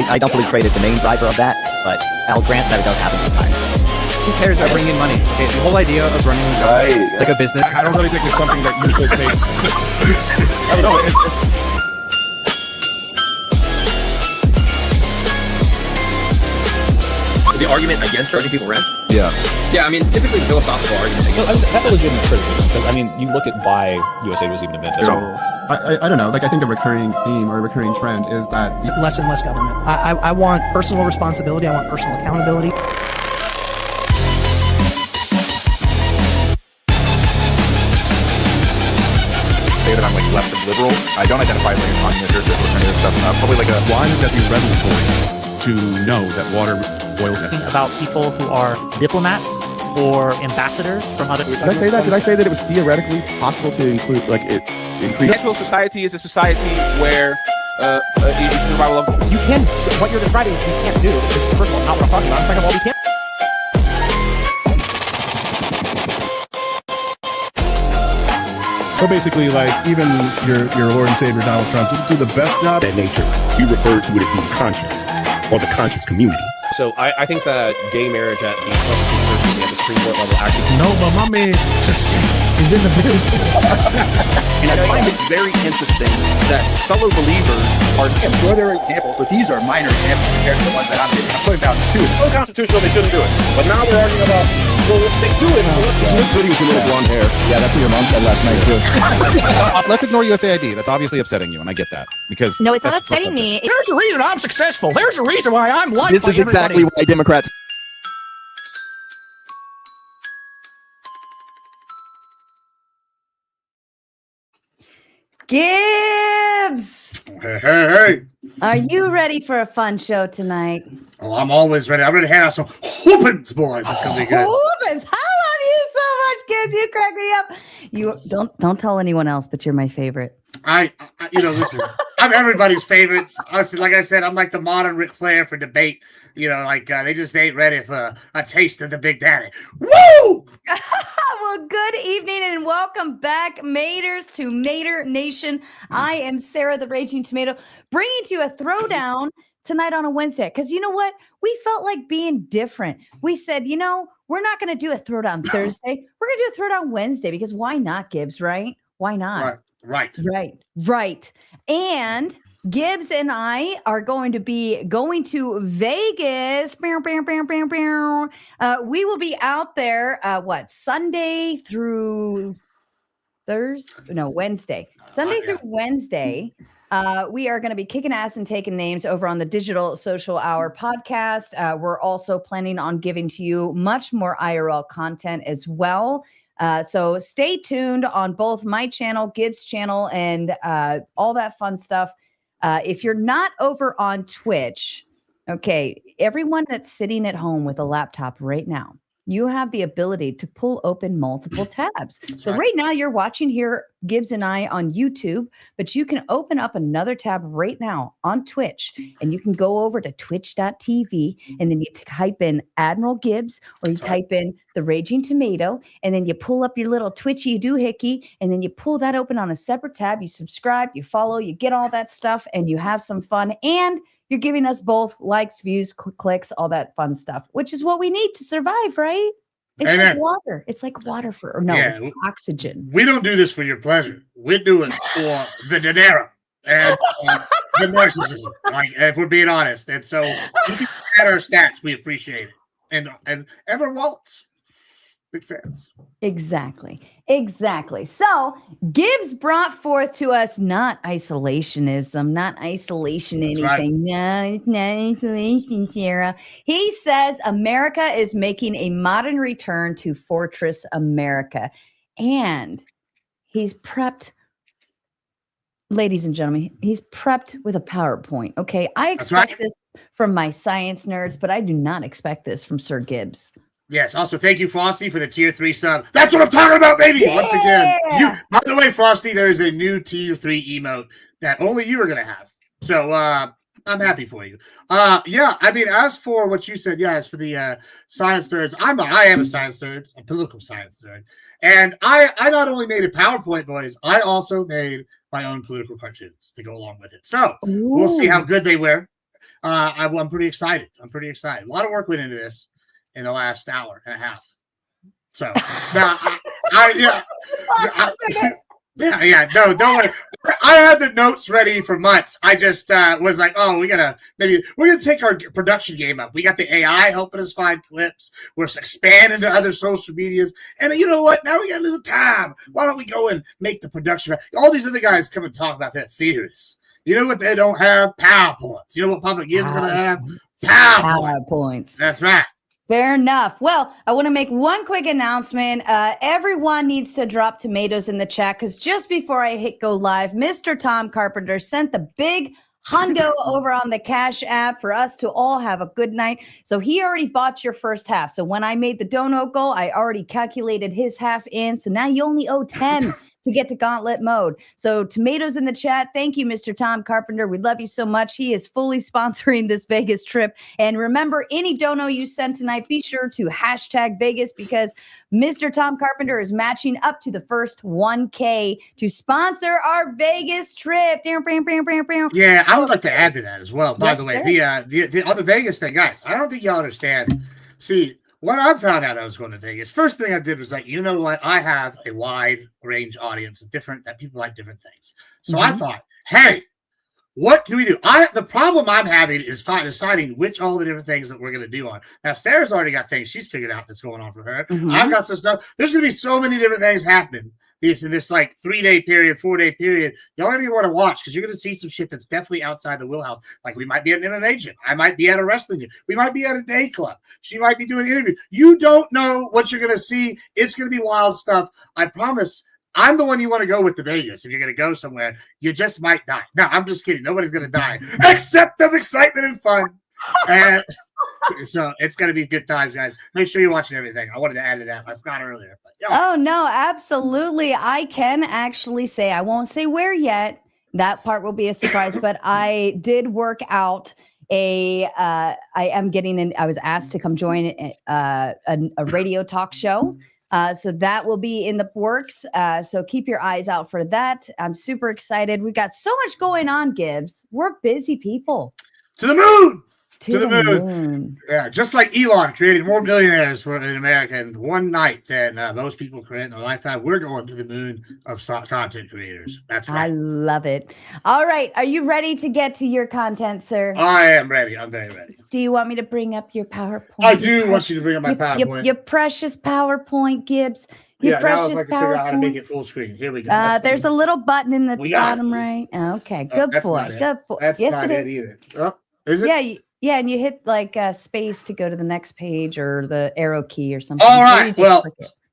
I don't believe trade is the main driver of that, but I'll grant that it does happen sometimes. Who cares about bringing in money? Okay, the whole idea of running like a business. I don't really think it's something that you should take. The argument against charging people rent? Yeah. Yeah, I mean, typically the philosophical argument against that's a legitimate criticism, because, I mean, you look at why USA was even invented. So, I don't know. Like, I think a recurring theme or a recurring trend is that less and less government. I want personal responsibility. I want personal accountability. say that I'm like left and liberal. I don't identify as like a communist or any of this stuff. Probably like why would that be revelatory to know that water boils in? About people who are diplomats or ambassadors from other. Did I say that? Did I say that it was theoretically possible to include like it increase? Natural society is a society where it's survival of. You can. What you're describing, you can't do. First of all, not what I'm talking about. Second of all, we can't. So basically, like, even your Lord and Savior Donald Trump didn't do the best job. That nature, we refer to it as being conscious, or the conscious community. So I think that gay marriage at the Constitution at the Supreme Court level actually... No, but my man just is in the building. And I find it very interesting that fellow believers are... I'm sure there are examples, but these are minor examples compared to the ones that I'm giving. I'm putting down two. Unconstitutional, they shouldn't do it. But now we're arguing about, well, if they do it... This video with a little blonde hair. Yeah, that's what your mom said last night, too. Let's ignore USAID. That's obviously upsetting you, and I get that. Because no, it's not upsetting me. There's a reason I'm successful. There's a reason why I'm liked. This is exactly why Democrats. Gibbs! Hey. Are you ready for a fun show tonight? Oh, I'm always ready. I'm ready to hand out some whoopings, boys. It's going to be good. Whoopings! I love you so much, Gibbs. You crack me up. You don't tell anyone else, but you're my favorite. I listen, I'm everybody's favorite. Honestly, like I said, I'm like the modern Ric Flair for debate. They just ain't ready for a taste of the Big Daddy. Woo! Well, good evening and welcome back, Maters, to Mater Nation. I am Sarah, the Raging Tomato, bringing to you a throwdown tonight on a Wednesday. Because you know what? We felt like being different. We said, we're not going to do a throwdown Thursday. We're going to do a throwdown Wednesday because why not, Gibbs, right? Why not? Right. And Gibbs and I are going to be going to Vegas. We will be out there, Sunday through Thursday? No, Wednesday. Sunday through Wednesday. We are going to be kicking ass and taking names over on the Digital Social Hour podcast. We're also planning on giving to you much more IRL content as well. So stay tuned on both my channel, Gibbs channel, and all that fun stuff. If you're not over on Twitch, okay, everyone that's sitting at home with a laptop right now, you have the ability to pull open multiple tabs. So right now you're watching here, Gibbs and I on YouTube, but you can open up another tab right now on Twitch, and you can go over to twitch.tv, and then you type in Admiral Gibbs, or you type in The Raging Tomato, and then you pull up your little Twitchy doohickey, and then you pull that open on a separate tab. You subscribe, you follow, you get all that stuff, and you have some fun, and you're giving us both likes, views, clicks, all that fun stuff, which is what we need to survive, right? It's Amen. like water. It's like water it's oxygen. We don't do this for your pleasure. We're doing it for the dinero and the narcissism. Like, if we're being honest, and so you can add our stats. We appreciate it, and our wallets. Big fans. Exactly. So Gibbs brought forth to us not isolationism, not isolation anything. Right. No, it's not isolation, Sarah. He says America is making a modern return to Fortress America. And he's prepped, ladies and gentlemen, he's prepped with a PowerPoint. Okay. I expect this from my science nerds, but I do not expect this from Sir Gibbs. Yes. Also, thank you, Frosty, for the tier 3 sub. That's what I'm talking about, baby. Yeah. Once again, by the way, Frosty, there is a new tier 3 emote that only you are going to have. So I'm happy for you. I mean, as for what you said, as for the science nerds, I am a science nerd, a political science nerd, and I not only made a PowerPoint, boys, I also made my own political cartoons to go along with it. So we'll see how good they were. I'm pretty excited. A lot of work went into this in the last hour and a half. So now, yeah, no, don't worry. I had the notes ready for months. I just was like, oh, we're gonna take our production game up. We got the AI helping us find clips. We're expanding to other social medias, and you know what? Now we got a little time. Why don't we go and make the production? All these other guys come and talk about their theories. You know what they don't have? PowerPoints. You know what Public Gibbs gonna have? PowerPoints. That's right. Fair enough. Well, I want to make one quick announcement. Everyone needs to drop tomatoes in the chat because just before I hit go live, Mr. Tom Carpenter sent the big hundo over on the Cash App for us to all have a good night. So he already bought your first half. So when I made the dono goal, I already calculated his half in. So now you only owe 10 to get to gauntlet mode. So tomatoes in the chat. Thank you, Mr. Tom Carpenter. We love you so much. He is fully sponsoring this Vegas trip. And remember, any dono you send tonight, be sure to hashtag Vegas because Mr. Tom Carpenter is matching up to the first 1K to sponsor our Vegas trip. Yeah, I would like to add to that as well. By the way, the on the Vegas thing, guys, I don't think y'all understand. See, when I found out I was going to Vegas, first thing I did was like, you know what? I have a wide range audience of that people like different things. So I thought, hey, what can we do? The problem I'm having is deciding which all the different things that we're going to do on. Now, Sarah's already got things she's figured out that's going on for her. I've got some stuff. There's going to be so many different things happening in this like 3-day period, 4-day period. Y'all don't even want to watch because you're going to see some shit that's definitely outside the wheelhouse. Like we might be at an MMA gym. I might be at a wrestling gym. We might be at a day club. She might be doing an interview. You don't know what you're going to see. It's going to be wild stuff. I promise. I'm the one you want to go with to Vegas. If you're going to go somewhere, you just might die. No, I'm just kidding. Nobody's going to die except of excitement and fun. And so it's going to be good times, guys. Make sure you're watching everything. I wanted to add to that. I forgot earlier. But, Oh, no, absolutely. I can actually say, I won't say where yet. That part will be a surprise. But I did work out I was asked to come join a radio talk show. So that will be in the works. So keep your eyes out for that. I'm super excited. We've got so much going on, Gibbs. We're busy people. To the moon! To the moon. Yeah, just like Elon created more millionaires in America in one night than most people create in their lifetime. We're going to the moon of content creators. That's right. I love it. All right. Are you ready to get to your content, sir? I am ready. I'm very ready. Do you want me to bring up your PowerPoint? I do want you to bring up my PowerPoint. Your precious PowerPoint, Gibbs. Your precious PowerPoint. Figure out how to make it full screen. Here we go. There's a little button in the bottom right. Okay. Good boy. Good boy. That's yes, not it either. Oh, is it? Yeah. Yeah, and you hit like space to go to the next page or the arrow key or something. All right, well,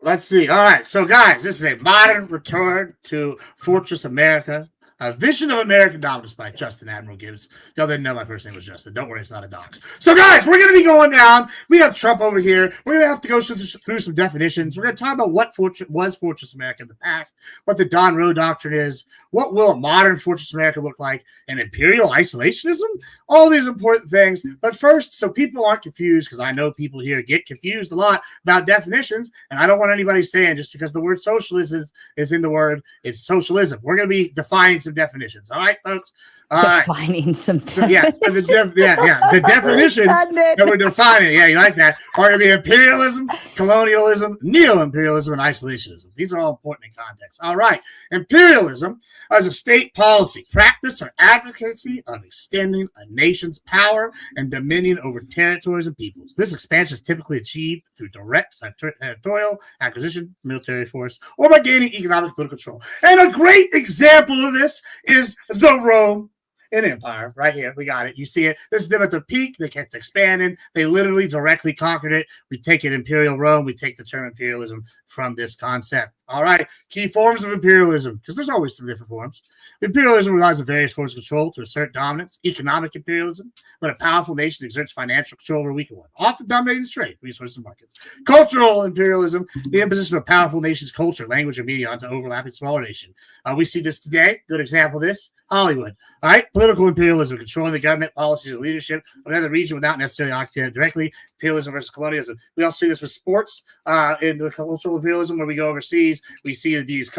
let's see. All right, so guys, this is a modern return to Fortress America, a vision of American dominance by Justin Admiral Gibbs. Y'all didn't know my first name was Justin. Don't worry, it's not a dox. So guys, we're going to be going down. We have Trump over here. We're going to have to go through some definitions. We're going to talk about what was Fortress America in the past, what the Don Roe Doctrine is, what will a modern Fortress America look like, and imperial isolationism, all these important things. But first, so people aren't confused, because I know people here get confused a lot about definitions, and I don't want anybody saying just because the word socialism is in the word, it's socialism. We're going to be defining some definitions. All right, folks? Defining some definitions. So the definition that we're defining, you like that, are going to be imperialism, colonialism, neo-imperialism, and isolationism. These are all important in context. All right. Imperialism as a state policy, practice, or advocacy of extending a nation's power and dominion over territories and peoples. This expansion is typically achieved through direct territorial acquisition, military force, or by gaining economic political control. And a great example of this is the Rome an empire right here. We got it. You see it. This is them at the peak. They kept expanding. They literally directly conquered it. We take it Imperial Rome. We take the term imperialism from this concept. All right. Key forms of imperialism, because there's always some different forms. Imperialism relies on various forms of control to assert dominance. Economic imperialism, when a powerful nation exerts financial control over a weaker one, often dominating trade, resources, and markets. Cultural imperialism, the imposition of a powerful nation's culture, language, or media onto overlapping smaller nation. We see this today. Good example of this, Hollywood. All right. Political imperialism, controlling the government, policies, and leadership of another region without necessarily occupying it directly. Imperialism versus colonialism. We also see this with sports in the cultural imperialism, where we go overseas. We see these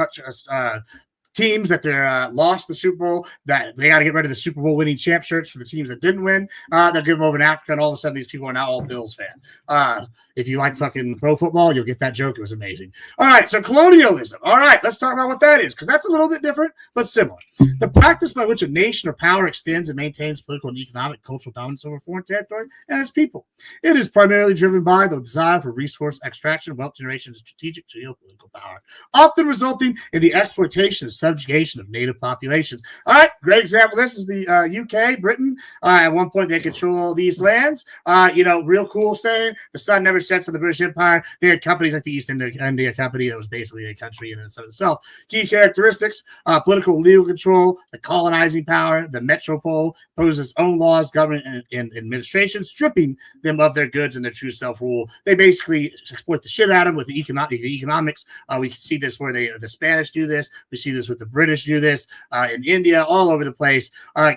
teams that they're lost the Super Bowl, that they got to get rid of the Super Bowl winning champ shirts for the teams that didn't win. They'll give them over in Africa, and all of a sudden these people are now all Bills fan. If you like fucking pro football, you'll get that joke. It was amazing. All right, so colonialism. All right, let's talk about what that is, because that's a little bit different, but similar. The practice by which a nation or power extends and maintains political and economic cultural dominance over foreign territory and its people. It is primarily driven by the desire for resource extraction, wealth generation, and strategic geopolitical power, often resulting in the exploitation and subjugation of native populations. All right, great example. This is the UK, Britain. At one point, they control all these lands. Real cool saying, the sun never sets on the British Empire. They had companies like the East India Company that was basically a country in and of itself. Key characteristics: political and legal control, the colonizing power, the metropole poses its own laws, government, and administration, stripping them of their goods and their true self-rule. They basically exploit the shit out of them with the economics. We can see this where the Spanish do this. We see this with the British do this in India, all over the place.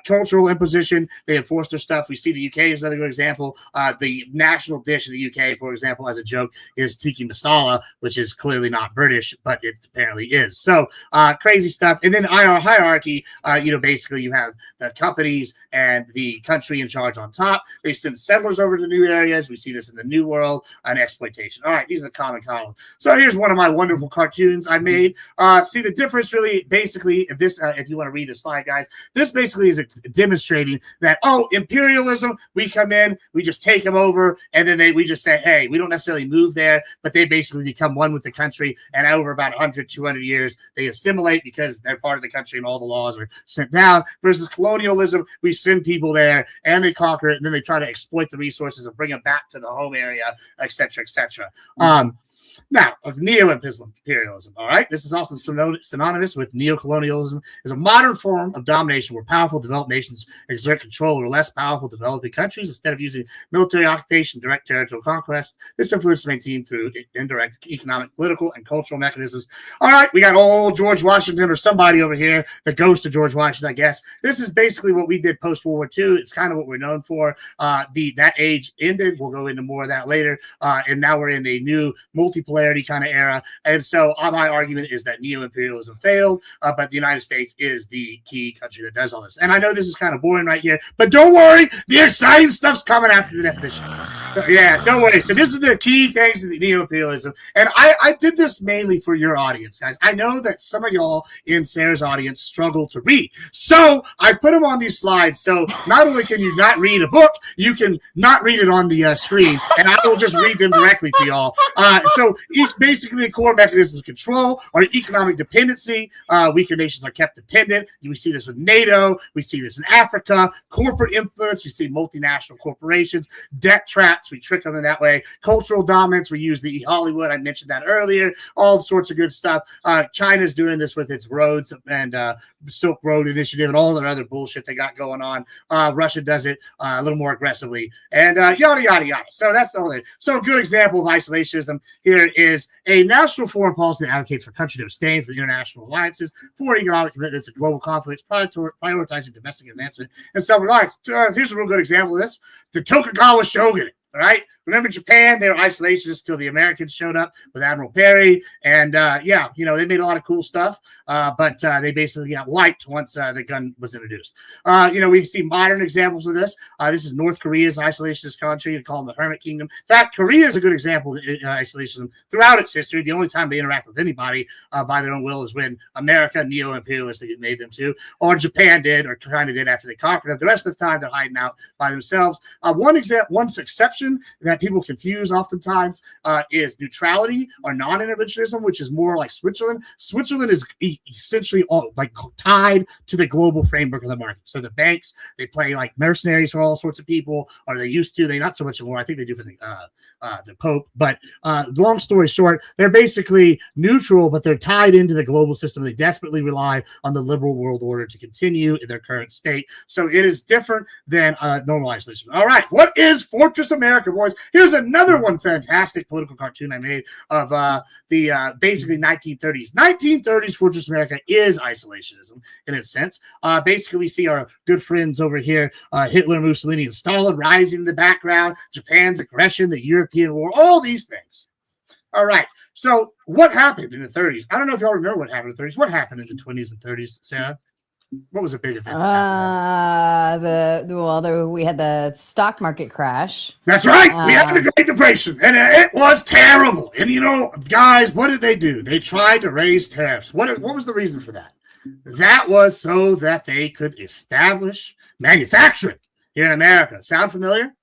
Cultural imposition, they enforce their stuff. We see the UK is another good example. The national dish in the UK, for example, as a joke, is tiki masala, which is clearly not British, but it apparently is. So crazy stuff. And then our hierarchy, basically you have the companies and the country in charge on top. They send settlers over to new areas. We see this in the New World, and exploitation. All right, these are the common columns. So here's one of my wonderful cartoons I made. See the difference really, basically, if you want to read the slide, guys, this basically is demonstrating that, imperialism, we come in, we just take them over, and then we just say, hey, we don't necessarily move there, but they basically become one with the country, and over about 100, 200 years, they assimilate because they're part of the country and all the laws are sent down. Versus colonialism, we send people there, and they conquer it, and then they try to exploit the resources and bring them back to the home area, etc., etc. Now, of neo-imperialism, all right? This is also synonymous with neocolonialism, is a modern form of domination where powerful developed nations exert control over less powerful developing countries instead of using military occupation, direct territorial conquest. This influence is maintained through indirect economic, political, and cultural mechanisms. All right, we got old George Washington or somebody over here, the ghost of George Washington, I guess. This is basically what we did post-World War II. It's kind of what we're known for. That age ended. We'll go into more of that later. And now we're in a new multipolarity kind of era. And so my argument is that neo-imperialism failed, but the United States is the key country that does all this. And I know this is kind of boring right here, but don't worry, the exciting stuff's coming after the definition. Yeah, don't worry. So this is the key things in the neo-imperialism. And I did this mainly for your audience, guys. I know that some of y'all in Sarah's audience struggle to read. So I put them on these slides. So not only can you not read a book, you can not read it on the screen, and I will just read them directly to y'all. So basically the core mechanisms of control are economic dependency. Weaker nations are kept dependent. We see this with NATO. We see this in Africa. Corporate influence. We see multinational corporations. Debt traps. We trick them in that way. Cultural dominance. We use the Hollywood. I mentioned that earlier. All sorts of good stuff. China's doing this with its roads and Silk Road Initiative and all the other bullshit they got going on. Russia does it a little more aggressively. And yada, yada, yada. So that's the whole thing. So a good example of isolationism here is a national foreign policy that advocates for countries to abstain from international alliances, for economic commitments, and global conflicts, prioritizing domestic advancement and self-reliance. Here's a real good example of this. The Tokugawa shogunate. All right. Remember Japan? They were isolationists till the Americans showed up with Admiral Perry. And they made a lot of cool stuff. But they basically got wiped once the gun was introduced. We see modern examples of this. This is North Korea's isolationist country. They call them the Hermit Kingdom. In fact, Korea is a good example of isolationism throughout its history. The only time they interact with anybody by their own will is when America, neo-imperialists, made them to, or Japan did, or kind of did after they conquered them. The rest of the time, they're hiding out by themselves. One exception that people confuse oftentimes is neutrality or non-interventionism, which is more like Switzerland. Switzerland is essentially all like tied to the global framework of the market. So the banks, they play like mercenaries for all sorts of people, or they used to. They not so much anymore. I think they do for the Pope. But long story short, they're basically neutral, but they're tied into the global system. They desperately rely on the liberal world order to continue in their current state. So it is different than normal isolation. All right, what is Fortress America, boys? Here's another one fantastic political cartoon I made of the basically 1930s. 1930s Fortress America is isolationism in its sense. Basically, we see our good friends over here, Hitler, Mussolini, and Stalin rising in the background, Japan's aggression, the European war, all these things. All right. So what happened in the 30s? I don't know if y'all remember what happened in the 30s. What happened in the 20s and 30s, Sarah? What was a big event? We had the stock market crash. That's right. We had the Great Depression, and it was terrible. And you know, guys, what did they do? They tried to raise tariffs. What was the reason for that? That was so that they could establish manufacturing here in America. Sound familiar?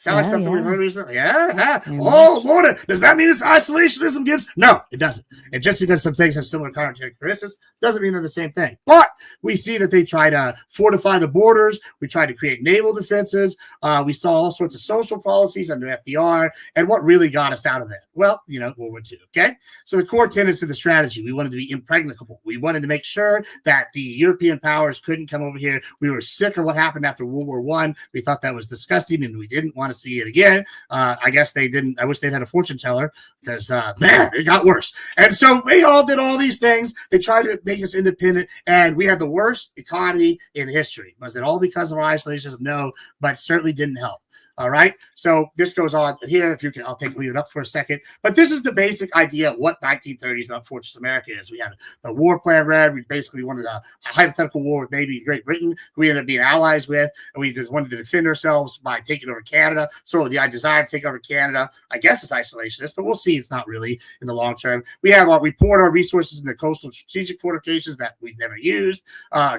Sound like something we've heard recently? Yeah. Oh, Lord. Does that mean it's isolationism, Gibbs? No, it doesn't. And just because some things have similar characteristics doesn't mean they're the same thing. But we see that they try to fortify the borders. We try to create naval defenses. We saw all sorts of social policies under FDR. And what really got us out of that? Well, you know, World War II, okay? So the core tenets of the strategy, we wanted to be impregnable. We wanted to make sure that the European powers couldn't come over here. We were sick of what happened after World War I. We thought that was disgusting, and we didn't want to see it again. I guess they didn't. I wish they'd had a fortune teller because, man, it got worse. And so they all did all these things. They tried to make us independent, and we had the worst economy in history. Was it all because of our isolationism? No, but certainly didn't help. All right. So this goes on here. If you can, I'll leave it up for a second. But this is the basic idea of what 1930s Unfortunate America is. We had the war plan read. We basically wanted a hypothetical war with maybe Great Britain, who we ended up being allies with. And we just wanted to defend ourselves by taking over Canada. So the desire to take over Canada, I guess it's isolationist, but we'll see. It's not really in the long term. We poured our resources in the coastal strategic fortifications that we've never used.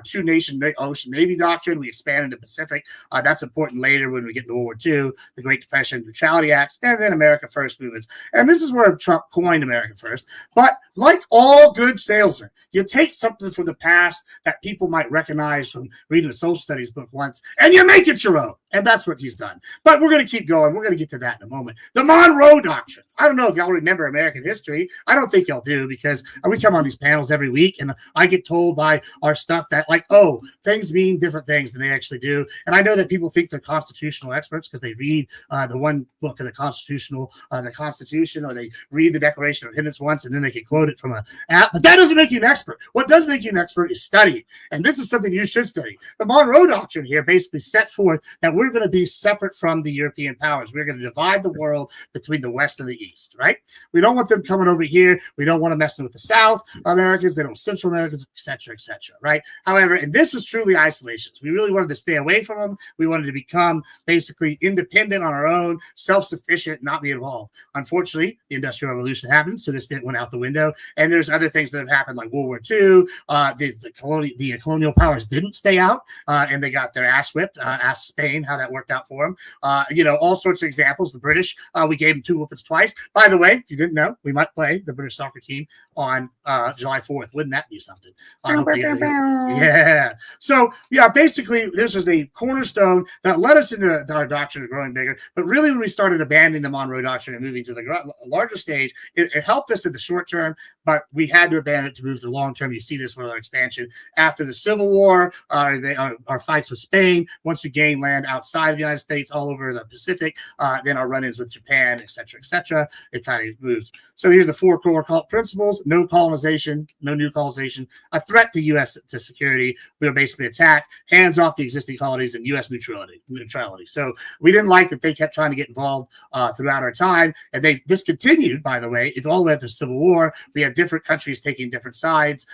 Two-nation ocean navy doctrine. We expanded the Pacific. That's important later when we get into World War II. The Great Depression, Neutrality Acts, and then America First movements. And this is where Trump coined America First. But like all good salesmen, you take something from the past that people might recognize from reading a social studies book once, and you make it your own. And that's what he's done. But we're going to keep going. We're going to get to that in a moment. The Monroe Doctrine. I don't know if y'all remember American history. I don't think y'all do, because we come on these panels every week, and I get told by our stuff that, like, oh, things mean different things than they actually do. And I know that people think they're constitutional experts because they read the one book of the Constitution, or they read the Declaration of Independence once, and then they can quote it from an app. But that doesn't make you an expert. What does make you an expert is studying. And this is something you should study. The Monroe Doctrine here basically set forth that we're going to be separate from the European powers. We're going to divide the world between the West and the East, right? We don't want them coming over here. We don't want to mess with the South Americans. They don't Central Americans, et cetera, right? However, and this was truly isolationist. We really wanted to stay away from them. We wanted to become basically independent on our own, self-sufficient, not be involved. Unfortunately, the Industrial Revolution happened, so this went out the window. And there's other things that have happened, like World War II. The colonial powers didn't stay out, and they got their ass whipped. Ask Spain how that worked out for them. All sorts of examples. The British, we gave them 2 whoopings twice. By the way, if you didn't know, we might play the British soccer team on July 4th. Wouldn't that be something? Yeah. So, yeah, basically, this was a cornerstone that led us into our doctrine of growing bigger. But really, when we started abandoning the Monroe Doctrine and moving to the larger stage, it helped us in the short term, but we had to abandon it to move to the long term. You see this with our expansion after the Civil War, our fights with Spain. Once we gained land outside of the United States, all over the Pacific, then our run-ins with Japan, et cetera, it kind of moves. So here's the 4 core principles: no colonization, no new colonization, a threat to U.S. to security. We were basically attacked, hands off the existing colonies, and U.S. neutrality. So we didn't like that they kept trying to get involved throughout our time, and they discontinued, by the way, if all the way up to the Civil War. We had different countries taking different sides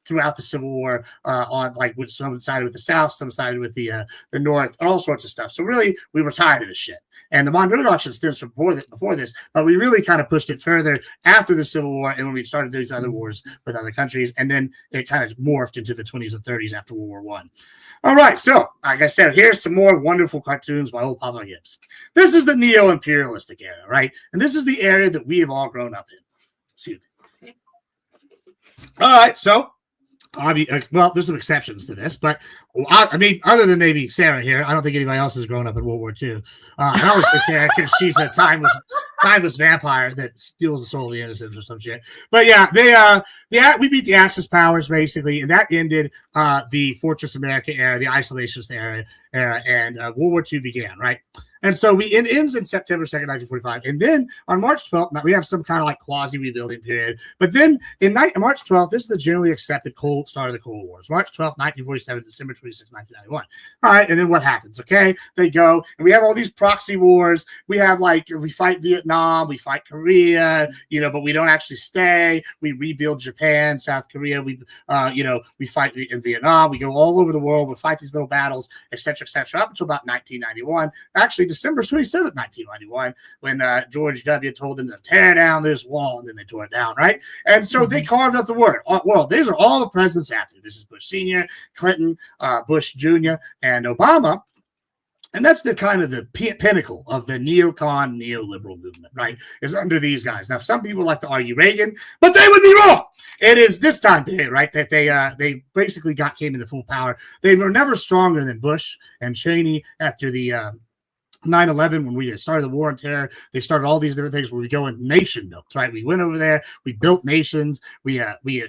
throughout the Civil War, on like some sided with the South, some sided with the North, all sorts of stuff. So really, we were tired of this shit. And the Monroe Doctrine stems from before this, but we really kind of pushed it further after the Civil War, and when we started these other wars with other countries, and then it kind of morphed into the 20s and 30s after World War I. All right, so like I said, here's some more wonderful cartoons by old Papa Gibbs. This is the neo-imperialistic era, right? And this is the era that we have all grown up in. Excuse me. All right, so well, there's some exceptions to this, but I mean, other than maybe Sarah here, I don't think anybody else has grown up in World War II. I always say Sarah because she's a timeless vampire that steals the soul of the innocents or some shit. But yeah, we beat the Axis powers basically, and that ended the Fortress America era, the isolationist era, era, and World War II began, right? And so it ends in September 2nd, 1945. And then on March 12th, now we have some kind of like quasi-rebuilding period. But then in March 12th, this is the generally accepted start of the Cold War. March 12th, 1947, December 26th, 1991. All right, and then what happens? Okay, they go, and we have all these proxy wars. We have we fight Vietnam, we fight Korea, but we don't actually stay. We rebuild Japan, South Korea. We fight in Vietnam. We go all over the world. We fight these little battles, etc., up until about 1991. Actually, December 27th, 1991, when George W. told them to tear down this wall, and then they tore it down, right? And so they carved out the world. These are all the presidents after. This is Bush Sr., Clinton, Bush Jr., and Obama. And that's the kind of the pinnacle of the neocon, neoliberal movement, right? Is under these guys. Now, some people like to argue Reagan, but they would be wrong. It is this time period, right, that they basically came into full power. They were never stronger than Bush and Cheney after the 9/11, when we started the war on terror. They started all these different things where we go in nation built, right? We went over there, we built nations, we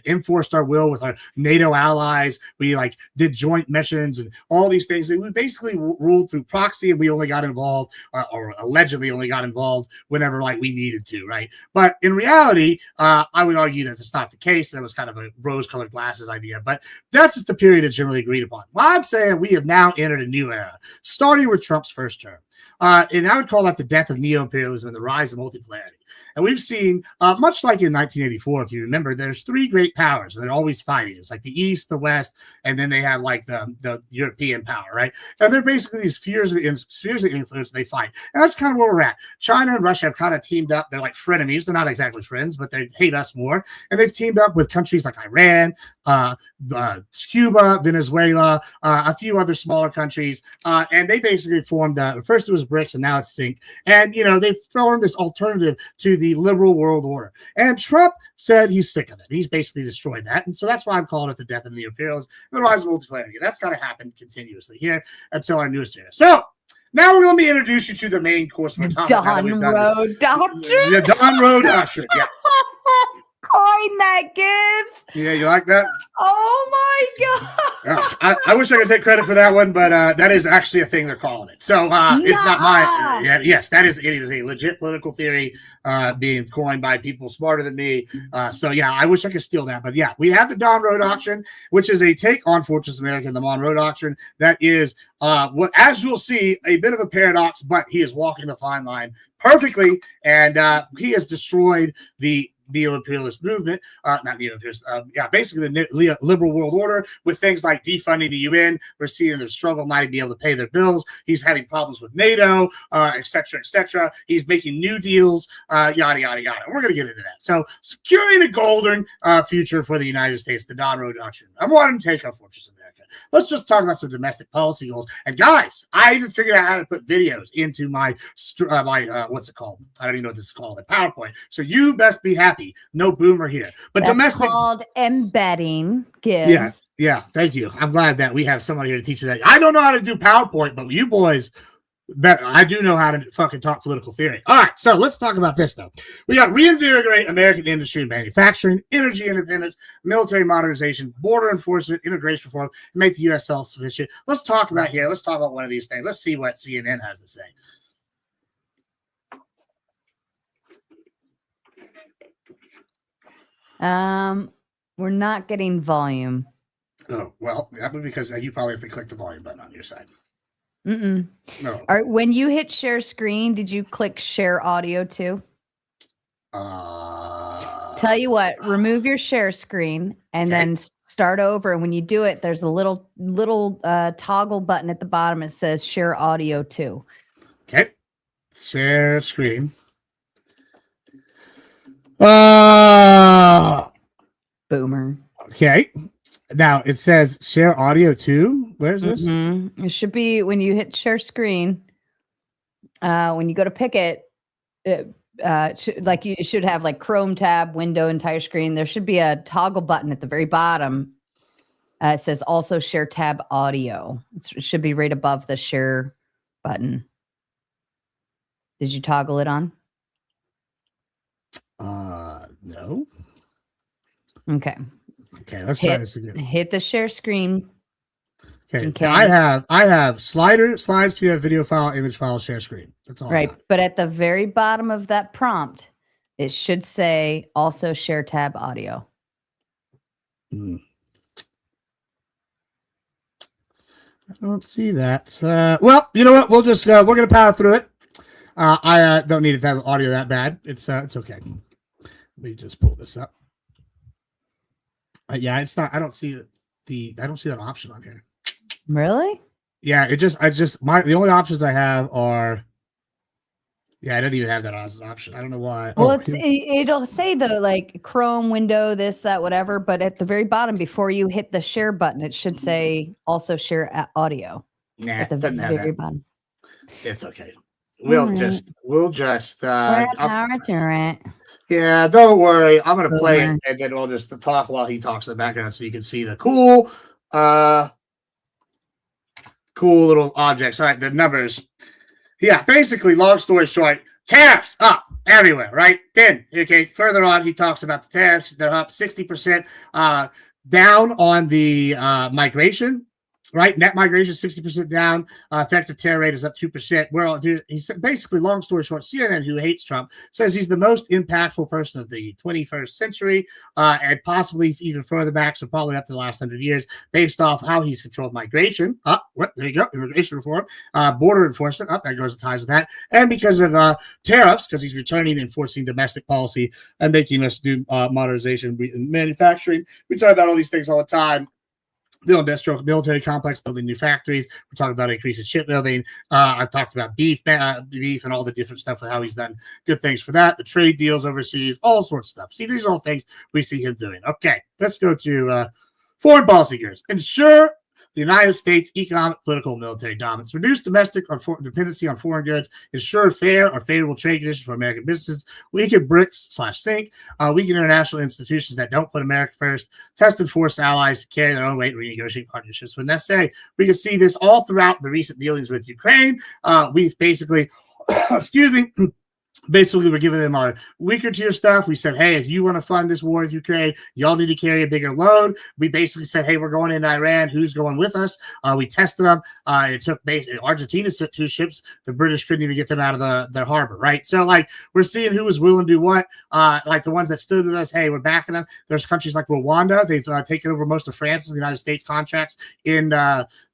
enforced our will with our NATO allies, we did joint missions and all these things. And we basically ruled through proxy, and we only got involved or allegedly only got involved whenever we needed to, right? But in reality, I would argue that that's not the case. That was kind of a rose-colored glasses idea, but that's just the period that's generally agreed upon. Well, I'm saying we have now entered a new era, starting with Trump's first term. And I would call that the death of neo-imperialism and the rise of multipolarity. And we've seen, much like in 1984, if you remember, there's three great powers, and they're always fighting. It's like the East, the West, and then they have the European power, right? And they're basically these spheres of influence they fight. And that's kind of where we're at. China and Russia have kind of teamed up. They're like frenemies. They're not exactly friends, but they hate us more. And they've teamed up with countries like Iran, Cuba, Venezuela, a few other smaller countries. And they basically formed, first it was BRICS, and now it's SYNC. And, they formed this alternative to the liberal world order. And Trump said he's sick of it. He's basically destroyed that. And so that's why I'm calling it the death of neo-imperialism and the rise of multipolarity. That's got to happen continuously here until our newest era. So now we're going to introduce you to the main course of our topic. Don Road Doctrine. The Don Road Doctrine. Yeah. Coin that, Gibbs. Yeah, you like that? Oh my God. I wish I could take credit for that one, but that is actually a thing they're calling it. So it's not my. Yes, it is a legit political theory being coined by people smarter than me. So yeah, I wish I could steal that, but yeah, we have the Don Road Doctrine, which is a take on Fortress America and the Monroe Doctrine. That is what, as you'll see, a bit of a paradox, but he is walking the fine line perfectly, and he has destroyed the neo-imperialist movement, not neo-imperialist, basically the liberal world order with things like defunding the UN. We're seeing the struggle not to be able to pay their bills. He's having problems with NATO, et cetera, et cetera. He's making new deals, yada, yada, yada. We're going to get into that. So securing a golden future for the United States, the Don Road Doctrine. I want to take on Fortress America. Let's just talk about some domestic policy goals. And guys, I even figured out how to put videos into my what's it called? I don't even know what this is called. A PowerPoint. So you best be happy. No boomer here. But that's domestic called embedding, Gibbs. Yeah. Thank you. I'm glad that we have someone here to teach you that. I don't know how to do PowerPoint, but you boys, I do know how to fucking talk political theory. All right, so let's talk about this, though. We got reinvigorate American industry and manufacturing, energy independence, military modernization, border enforcement, immigration reform, and make the U.S. self-sufficient. Let's talk about one of these things. Let's see what CNN has to say. We're not getting volume. Oh, well, that would be because you probably have to click the volume button on your side. No. All right. When you hit share screen, did you click share audio too? Tell you what, remove your share screen and then start over. And when you do it, there's a little toggle button at the bottom. It says share audio too. Okay. Share screen. Boomer. Okay. Now it says share audio too. Where's this? It should be when you hit share screen. When you go to pick it, you should have like Chrome tab, window, entire screen. There should be a toggle button at the very bottom. It says also share tab audio. It should be right above the share button. Did you toggle it on? No. Okay. Okay, let's try this again. Hit the share screen. Okay. I have slides, PDF, video file, image file, share screen. That's all. Right. But at the very bottom of that prompt, it should say also share tab audio. I don't see that. Well, you know what? We'll just we're gonna power through it. I don't need it to have audio that bad. It's okay. Let me just pull this up. Yeah, it's not. I don't see that option on here. Really? Yeah, the only options I have are. Yeah, I don't even have that as an option. I don't know why. Well, it'll say the like Chrome window, this, that, whatever. But at the very bottom, before you hit the share button, it should say also share audio. Nah, at the very bottom. It's okay. We'll just power through it. Yeah, don't worry. I'm gonna play it and then we'll just talk while he talks in the background so you can see the cool little objects. All right, the numbers. Yeah, basically, long story short, tariffs up everywhere, right? Then, okay, further on, he talks about the tariffs. They're up 60% down on the migration, right? Net migration 60% down. Effective terror rate is up 2%. He said, basically, long story short, CNN, who hates Trump, says he's the most impactful person of the 21st century, and possibly even further back, so probably up to the last 100 years, based off how he's controlled migration. There you go, immigration reform, border enforcement. That goes in ties with that, and because of tariffs, because he's returning and enforcing domestic policy and making us do modernization in manufacturing. We talk about all these things all the time. The industrial military complex, building new factories. We're talking about increasing shipbuilding. I've talked about beef and all the different stuff and how he's done good things for that. The trade deals overseas, all sorts of stuff. See, these are all things we see him doing. Okay, let's go to foreign policy gears. Ensure the United States economic, political, and military dominance. Reduce domestic or dependency on foreign goods. Ensure fair or favorable trade conditions for American businesses. Weaken BRICS/Think. Weaken international institutions that don't put America first. Test and force allies to carry their own weight and renegotiate partnerships when necessary. We can see this all throughout the recent dealings with Ukraine. We've basically, excuse me, basically, we're giving them our weaker tier stuff. We said, hey, if you want to fund this war with Ukraine, y'all need to carry a bigger load. We basically said, hey, we're going into Iran. Who's going with us? We tested them. It took Argentina sent 2 ships. The British couldn't even get them out of their harbor, right? So, like, we're seeing who was willing to do what. Like the ones that stood with us, hey, we're backing them. There's countries like Rwanda. They've taken over most of France's and the United States contracts in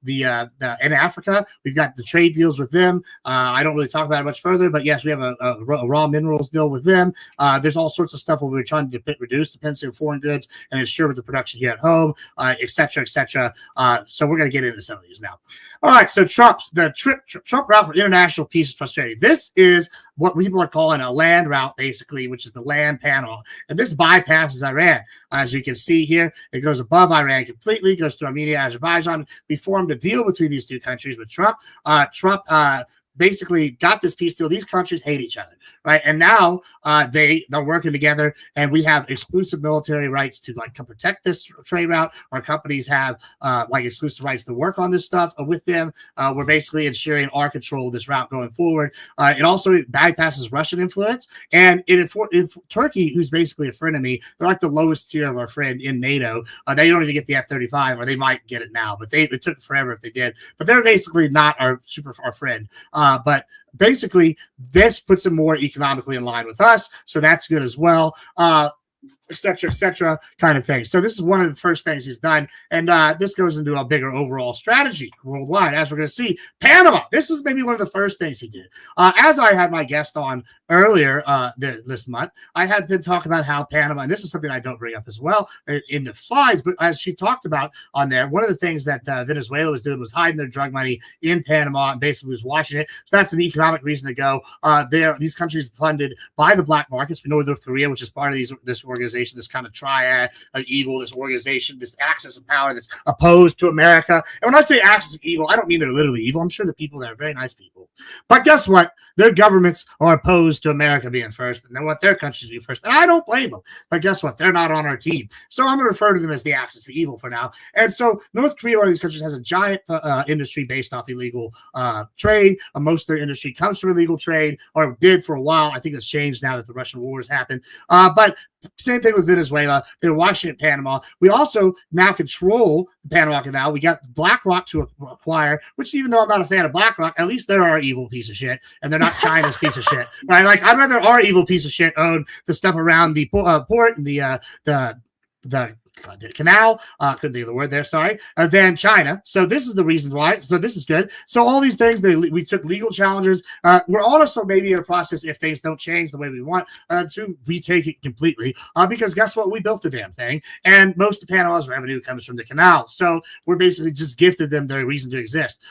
in Africa. We've got the trade deals with them. I don't really talk about it much further, but yes, we have a raw minerals deal with them. There's all sorts of stuff where we're trying to reduce dependency on foreign goods and ensure with the production here at home, et cetera, et cetera. So we're going to get into some of these now. All right, so Trump route for international peace and prosperity. This is what people are calling a land route, basically, which is the land Panama. And this bypasses Iran. As you can see here, it goes above Iran completely, goes through Armenia, Azerbaijan. We formed a deal between these two countries with Trump. Trump basically got this peace deal. These countries hate each other, right? And now they're working together, and we have exclusive military rights to come protect this trade route. Our companies have exclusive rights to work on this stuff with them. We're basically ensuring our control of this route going forward. It also bypasses Russian influence, and if Turkey, who's basically a friend of me, they're like the lowest tier of our friend in NATO. They don't even get the F-35, or they might get it now, but it took forever if they did. But they're basically not our friend. But basically, this puts them more economically in line with us, so that's good as well. Et cetera, kind of thing. So this is one of the first things he's done, and this goes into a bigger overall strategy worldwide, as we're going to see. Panama, this was maybe one of the first things he did. As I had my guest on earlier this month, I had to talk about how Panama, and this is something I don't bring up as well in the slides, but as she talked about on there, one of the things that Venezuela was doing was hiding their drug money in Panama and basically was watching it. So that's an economic reason to go. These countries funded by the black markets. We know North Korea, which is part of this organization, this kind of triad of evil, this organization, this axis of power that's opposed to America. And when I say axis of evil, I don't mean they're literally evil. I'm sure the people there are very nice people. But guess what? Their governments are opposed to America being first, and they want their countries to be first. And I don't blame them. But guess what? They're not on our team. So I'm going to refer to them as the axis of evil for now. And so North Korea, one of these countries, has a giant industry based off illegal trade. Most of their industry comes from illegal trade, or did for a while. I think it's changed now that the Russian war has happened. But same thing thing with Venezuela. They're washing at Panama. We also now control the Panama Canal. We got BlackRock to acquire, which even though I'm not a fan of BlackRock, at least they're our evil piece of shit, and they're not China's piece of shit. Right? Like, I'd rather our evil piece of shit own the stuff around the port and the canal, couldn't think of the word there, sorry, than China. So this is the reasons why. So this is good. So all these things, we took legal challenges. We're also maybe in a process, if things don't change the way we want, to retake it completely. Because guess what? We built the damn thing, and most of Panama's revenue comes from the canal. So we're basically just gifted them their reason to exist,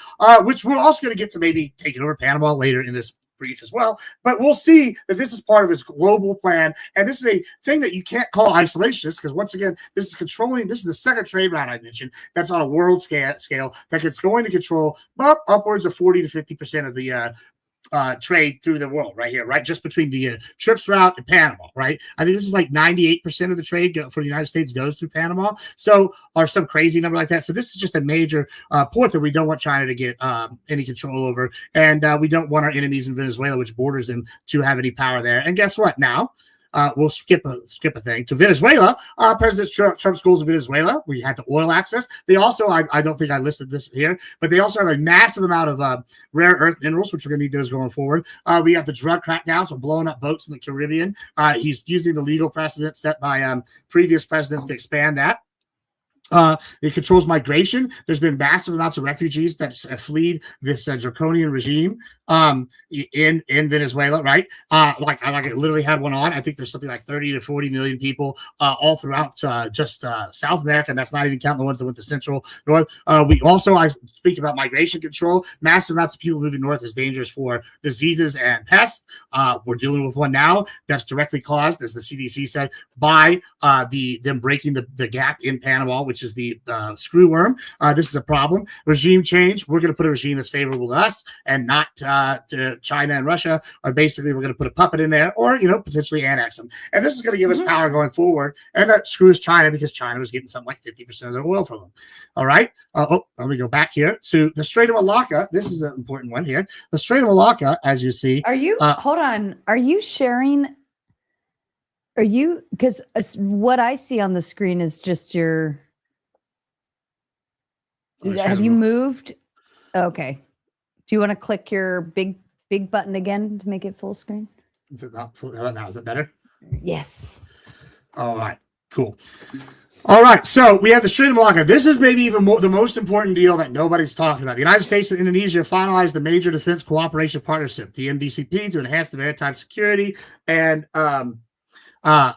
which we're also going to get to maybe taking over Panama later in this brief as well, but we'll see that this is part of this global plan, and this is a thing that you can't call isolationist, because once again, this is controlling. This is the second trade route I mentioned that's on a world scale that it's going to control upwards of 40 to 50% of the trade through the world right here, right? Just between the trips route and Panama, right? I think this is like 98% of the trade for the United States goes through Panama. So, or some crazy number like that. So this is just a major port that we don't want China to get any control over. And we don't want our enemies in Venezuela, which borders them, to have any power there. And guess what? Now, we'll skip a thing to Venezuela. President Trump's goals in Venezuela. We had the oil access. They also, I don't think I listed this here, but they also have a massive amount of rare earth minerals, which we're going to need those going forward. We have the drug crackdowns, so blowing up boats in the Caribbean. He's using the legal precedent set by previous presidents to expand that. It controls migration. There's been massive amounts of refugees that fled this draconian regime in Venezuela, right? Like I literally had one on. I think there's something like 30 to 40 million people all throughout just South America, and that's not even counting the ones that went to Central North. We also, I speak about migration control. Massive amounts of people moving north is dangerous for diseases and pests. We're dealing with one now that's directly caused, as the CDC said, by them breaking the gap in Panama, which is the screw worm. This is a problem. Regime change. We're going to put a regime that's favorable to us and not to China and Russia. Or basically, we're going to put a puppet in there, or potentially annex them. And this is going to give us power going forward. And that screws China, because China was getting something like 50% of their oil from them. All right. Let me go back here to the Strait of Malacca. This is an important one here. The Strait of Malacca, as you see. Are you? Hold on. Are you sharing? Are you? Because what I see on the screen is just your. Have you moved? Okay. Do you want to click your big button again to make it full screen? Is it not full? Now is it better? Yes. All right. Cool. All right. So we have the Strait of Malacca. This is maybe even the most important deal that nobody's talking about. The United States and Indonesia finalized the Major Defense Cooperation Partnership, the MDCP, to enhance the maritime security and and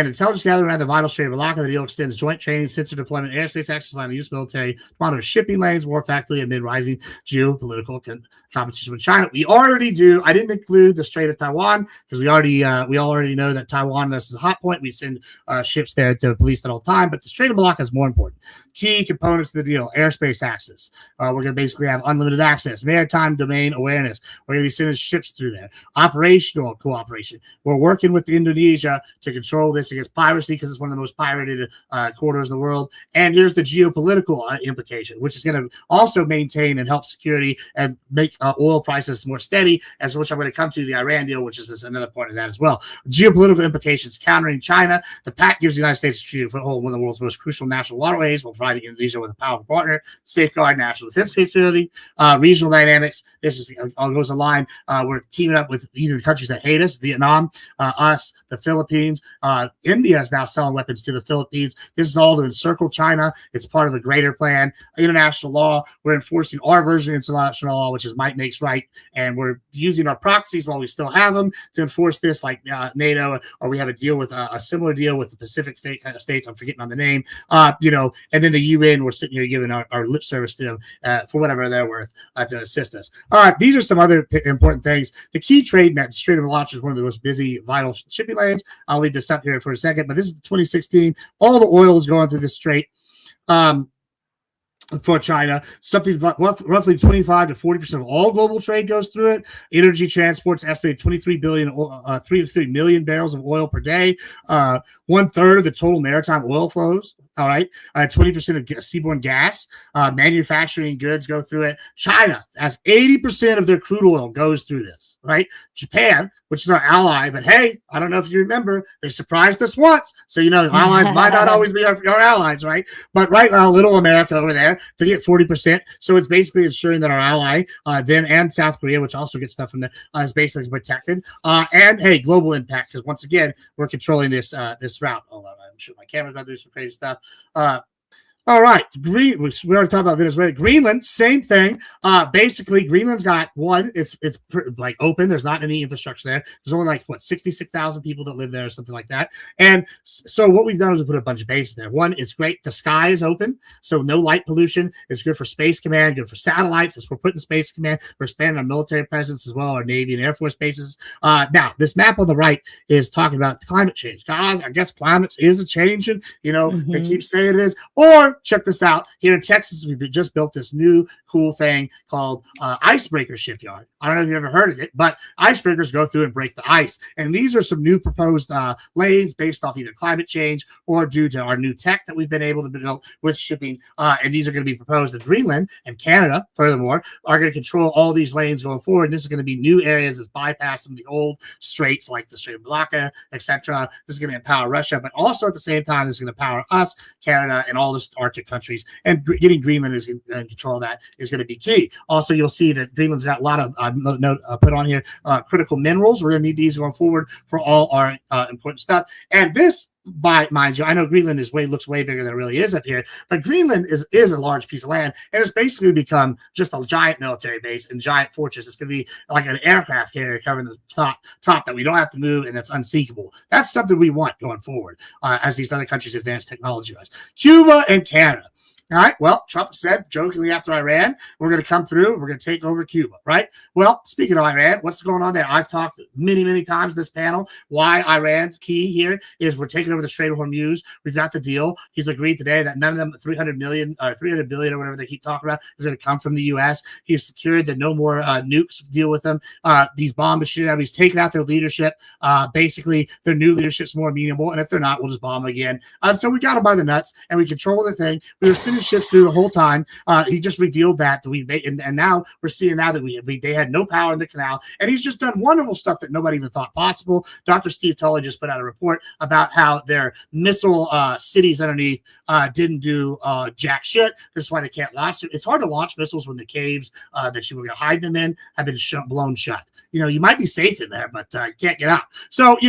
intelligence gathering around the vital Strait of Malacca. The deal extends joint training, sensor deployment, airspace access line, use military to monitor shipping lanes more effectively amid rising geopolitical competition with China. We already do. I didn't include the Strait of Taiwan because we already know that Taiwan, this is a hot point. We send ships there to police that all the time. But the Strait of Malacca is more important. Key components of the deal: airspace access. We're going to basically have unlimited access, maritime domain awareness. We're going to be sending ships through there. Operational cooperation. We're working with Indonesia to control this against piracy, because it's one of the most pirated corridors in the world. And here's the geopolitical implication, which is going to also maintain and help security and make oil prices more steady, as which I'm going to come to the Iran deal, which is another point of that as well. Geopolitical implications: countering China. The pact gives the United States a strategic foothold in one of the world's most crucial national waterways, while providing Indonesia with a powerful partner, safeguard national defense capability. Regional dynamics. This is goes a line. We're teaming up with either the countries that hate us, Vietnam, us, the Philippines. India is now selling weapons to the Philippines. This is all to encircle China. It's part of a greater plan. International law. We're enforcing our version of international law, which is might makes right, and we're using our proxies while we still have them to enforce this, like NATO, or we have a deal with a similar deal with the Pacific states. I'm forgetting on the name. And then the UN. We're sitting here giving our lip service to them for whatever they're worth to assist us. These are some other important things. The key trade net, Strait of Malacca, is one of the most busy, vital shipping lanes. I'll leave this up here for a second, but this is 2016. All the oil is going through the strait for China. Something roughly 25 to 40% of all global trade goes through it. Energy transports estimated 3 million barrels of oil per day. 1/3 of the total maritime oil flows All right. 20% of seaborne gas, manufacturing goods go through it. China has 80% of their crude oil goes through this, right? Japan, which is our ally, but hey, I don't know if you remember, they surprised us once. So, allies might not always be our allies, right? But right now, little America over there, they get 40%. So it's basically ensuring that our ally, then and South Korea, which also gets stuff from there, is basically protected. And hey, global impact, because once again, we're controlling this route. Hold on, I'm sure my camera's about to do some crazy stuff. All right, we already talked about Venezuela. Greenland, same thing. Basically, Greenland's got it's like open. There's not any infrastructure there. There's only 66,000 people that live there or something like that. And so what we've done is we put a bunch of bases there. One, it's great. The sky is open, so no light pollution. It's good for space command, good for satellites. As we're putting space command, we're expanding our military presence as well, our Navy and Air Force bases. Now, this map on the right is talking about climate change. Guys, I guess climate is a changing. They keep saying it is. Or check this out. Here in Texas, we just built this new cool thing called Icebreaker Shipyard. I don't know if you've ever heard of it, but icebreakers go through and break the ice. And these are some new proposed lanes based off either climate change or due to our new tech that we've been able to build with shipping. And these are going to be proposed in Greenland and Canada, furthermore, are going to control all these lanes going forward. This is going to be new areas that bypass some of the old straits like the Strait of Malacca, etc. This is going to empower Russia, but also at the same time, this is going to empower us, Canada, and all the Arctic countries. And getting Greenland in control of that is going to be key. Also, you'll see that Greenland's got a lot of put on here critical minerals. We're going to need these going forward for all our important stuff. And this, mind you, I know Greenland looks way bigger than it really is up here, but Greenland is a large piece of land, and it's basically become just a giant military base and giant fortress. It's going to be like an aircraft carrier covering the top that we don't have to move, and that's unseekable. That's something we want going forward as these other countries advance technology-wise. Cuba and Canada. All right. Well, Trump said jokingly after Iran, we're going to come through. We're going to take over Cuba. Right. Well, speaking of Iran, what's going on there? I've talked many, many times this panel why Iran's key here is we're taking over the Strait of Hormuz. We've got the deal. He's agreed today that none of them 300 billion or whatever they keep talking about is going to come from the U.S. He's secured that no more nukes deal with them. These bomb machines, he's taken out their leadership. Basically, their new leadership's more amenable. And if they're not, we'll just bomb them again. So we got them by the nuts and we control the thing. We were sitting ships through the whole time. He just revealed that and now we're seeing now that they had no power in the canal, and he's just done wonderful stuff that nobody even thought possible. Dr. Steve Tully just put out a report about how their missile cities underneath didn't do jack shit. This is why they can't launch it. It's hard to launch missiles when the caves that you were going to hide them in have been blown shut. You might be safe in there, but you can't get out. So,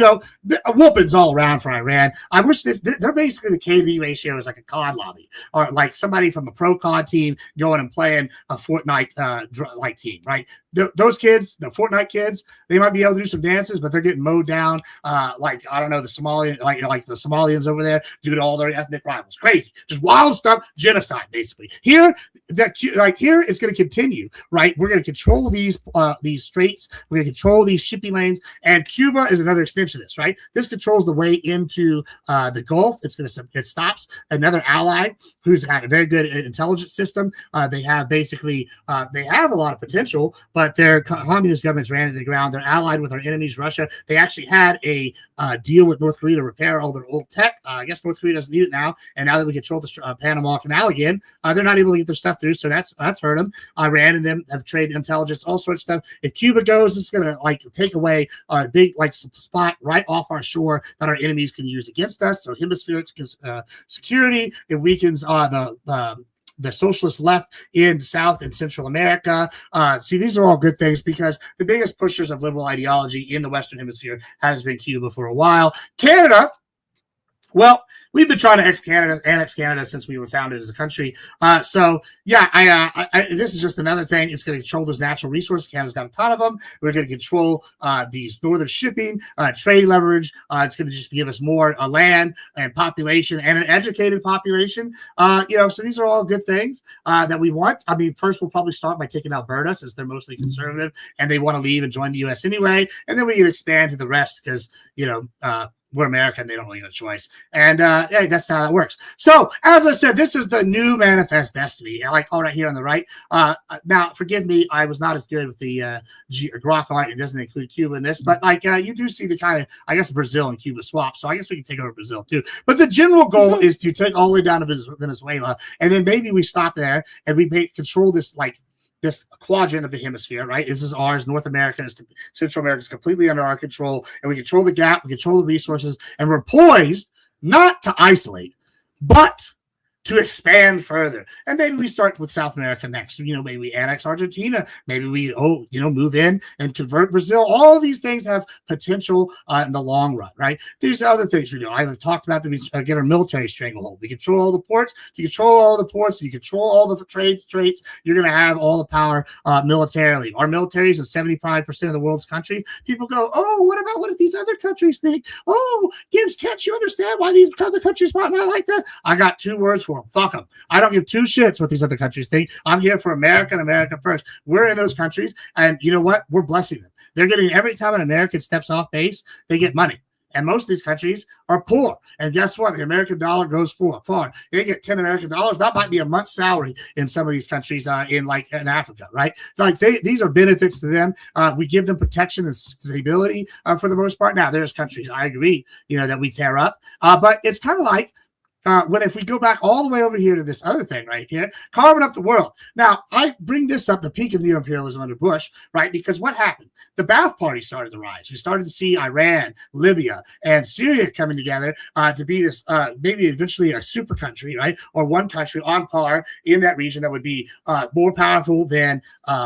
whoopings all around for Iran. I wish they're basically the KD ratio is like a COD lobby or like somebody from a pro COD team going and playing a Fortnite team, right? Those kids, the Fortnite kids, they might be able to do some dances, but they're getting mowed down like, I don't know, the Somalian, like the Somalians over there due to all their ethnic rivals. Crazy. Just wild stuff, genocide, basically. Here it's going to continue, right? We're going to control these straits. We're going to control these shipping lanes, and Cuba is another extension of this, right? This controls the way into the Gulf. It stops another ally who's had a very good intelligence system. They have a lot of potential, but their communist governments ran into the ground. They're allied with our enemies, Russia. They actually had a deal with North Korea to repair all their old tech. I guess North Korea doesn't need it now, and now that we control the Panama Canal again, they're not able to get their stuff through, so that's hurt them. Iran and them have traded intelligence, all sorts of stuff. If Cuba goes, it's going to take away our big spot right off our shore that our enemies can use against us. So hemispheric security, it weakens the socialist left in South and Central America. See, these are all good things because the biggest pushers of liberal ideology in the Western Hemisphere has been Cuba for a while. Canada, well, we've been trying to annex Canada since we were founded as a country. This is just another thing. It's going to control those natural resources. Canada's got a ton of them. We're going to control these northern shipping, trade leverage. It's going to just give us more land and population and an educated population. So these are all good things that we want. I mean, first we'll probably start by taking Alberta since they're mostly conservative and they want to leave and join the U.S. anyway. And then we can expand to the rest because, we're American. They don't really have a choice. And yeah, that's how that works. So, as I said, this is the new manifest destiny. I like all right here on the right. Now, forgive me, I was not as good with the Grok art. It doesn't include Cuba in this, but like you do see the kind of, I guess, Brazil and Cuba swap. So I guess we can take over Brazil too. But the general goal is to take all the way down to Venezuela, and then maybe we stop there and we control this this quadrant of the hemisphere, right? This is ours. North America Central America is completely under our control, and we control the gap, we control the resources, and we're poised not to isolate, but to expand further. And maybe we start with South America next. Maybe we annex Argentina. Maybe we, move in and convert Brazil. All these things have potential in the long run, right? These are other things we do. I've talked about that we get our military stranglehold. We control all the ports. You control all the ports. You control all the trades. You're going to have all the power militarily. Our military is in 75% of the world's country. People go, oh, what if these other countries think? Oh, Gibbs, can't you understand why these other countries might not like that? I got 2 words for them. Fuck them. I don't give 2 shits what these other countries think. I'm here for America and America first. We're in those countries, and you know what? We're blessing them. They're getting, every time an American steps off base, they get money. And most of these countries are poor. And guess what? The American dollar goes far. They get 10 American dollars. That might be a month's salary in some of these countries in Africa, right? Like these are benefits to them. We give them protection and stability for the most part. Now, there's countries, I agree, that we tear up. But it's kind of like, if we go back all the way over here to this other thing right here, carving up the world. Now, I bring this up, the peak of neo-imperialism under Bush, right? Because what happened? The Ba'ath Party started to rise. We started to see Iran, Libya, and Syria coming together to be this, maybe eventually a super country, right? Or one country on par in that region that would be more powerful than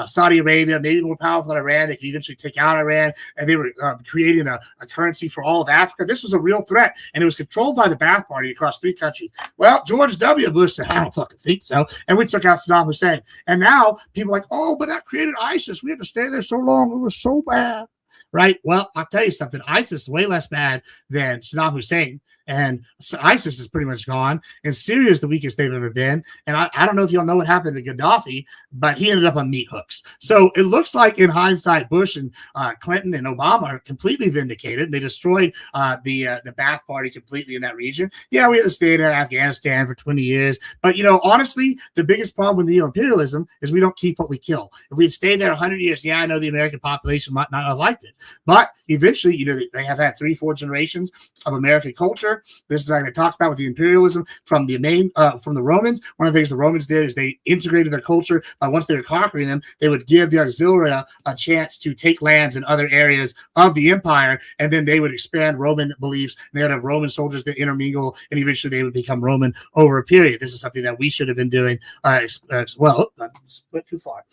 Saudi Arabia, maybe more powerful than Iran. They could eventually take out Iran, and they were creating a currency for all of Africa. This was a real threat, and it was controlled by the Ba'ath Party across 3 countries. Well, George W. Bush said, I don't fucking think so. And we took out Saddam Hussein. And now people are like, oh, but that created ISIS. We had to stay there so long. It was so bad. Right? Well, I'll tell you something. ISIS is way less bad than Saddam Hussein. And so ISIS is pretty much gone. And Syria is the weakest they've ever been. And I don't know if y'all know what happened to Gaddafi, but he ended up on meat hooks. So it looks like in hindsight, Bush and Clinton and Obama are completely vindicated. They destroyed the Ba'ath Party completely in that region. Yeah, we had to stay in Afghanistan for 20 years. But, honestly, the biggest problem with neo-imperialism is we don't keep what we kill. If we had stayed there 100 years, yeah, I know the American population might not have liked it. But eventually, they have had 3-4 generations of American culture. This is like I talked about with the imperialism from the Romans. One of the things the Romans did is they integrated their culture. Once they were conquering them, they would give the auxiliary a chance to take lands in other areas of the empire, and then they would expand Roman beliefs. And they would have Roman soldiers that intermingle, and eventually they would become Roman over a period. This is something that we should have been doing as well. I went too far.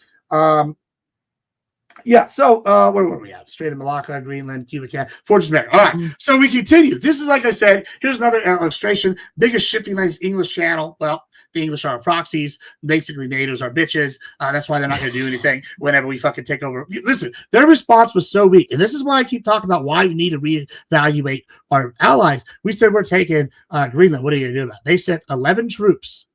Yeah, so where were we at? Strait of Malacca, Greenland, Cuba, Canada, Fortress America. All right, so we continue. This is, like I said, here's another illustration. Biggest shipping lanes, English Channel. Well, the English are our proxies. Basically, NATO's are bitches. That's why they're not going to do anything whenever we fucking take over. Listen, their response was so weak. And this is why I keep talking about why we need to reevaluate our allies. We said we're taking Greenland. What are you going to do about it? They sent 11 troops.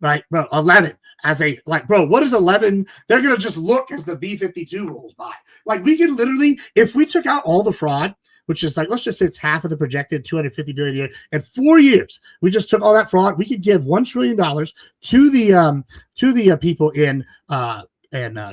Right, bro, 11 as a, bro, what is 11? They're going to just look as the B-52 rolls by. We can literally, if we took out all the fraud, which is let's just say it's half of the projected $250 billion a year, in 4 years, we just took all that fraud. We could give $1 trillion to the people in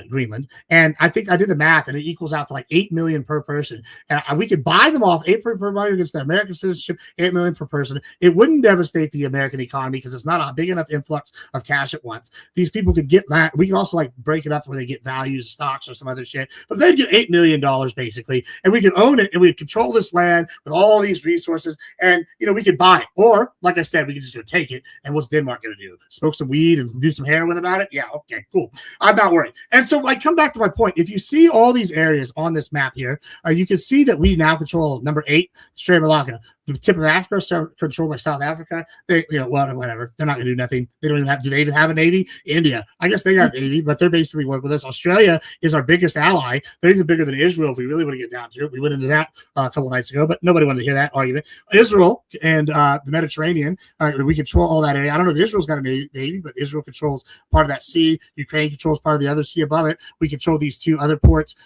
Greenland. And I think I did the math, and it equals out to $8 million per person. And we could buy them off, 8 per million against the American citizenship, $8 million per person. It wouldn't devastate the American economy because it's not a big enough influx of cash at once. These people could get that. We can also break it up where they get values, stocks, or some other shit. But they'd get $8 million basically, and we could own it, and we could control this land with all these resources, and we could buy it. Or, like I said, we could just go take it. And what's Denmark going to do? Smoke some weed and do some heroin about it? Yeah, okay, cool. I'm not worried. And so I come back to my point. If you see all these areas on this map here, you can see that we now control number 8, Strait of Malacca. The tip of Africa is controlled by South Africa. They, whatever. They're not going to do nothing. They don't even have. Do they even have a navy? India, I guess they got a navy, but they're basically working with us. Australia is our biggest ally. They're even bigger than Israel if we really want to get down to it. We went into that a couple nights ago, but nobody wanted to hear that argument. Israel and the Mediterranean, we control all that area. I don't know if Israel's got a navy, but Israel controls part of that sea. Ukraine controls part of the other sea above it. We control these 2 other ports.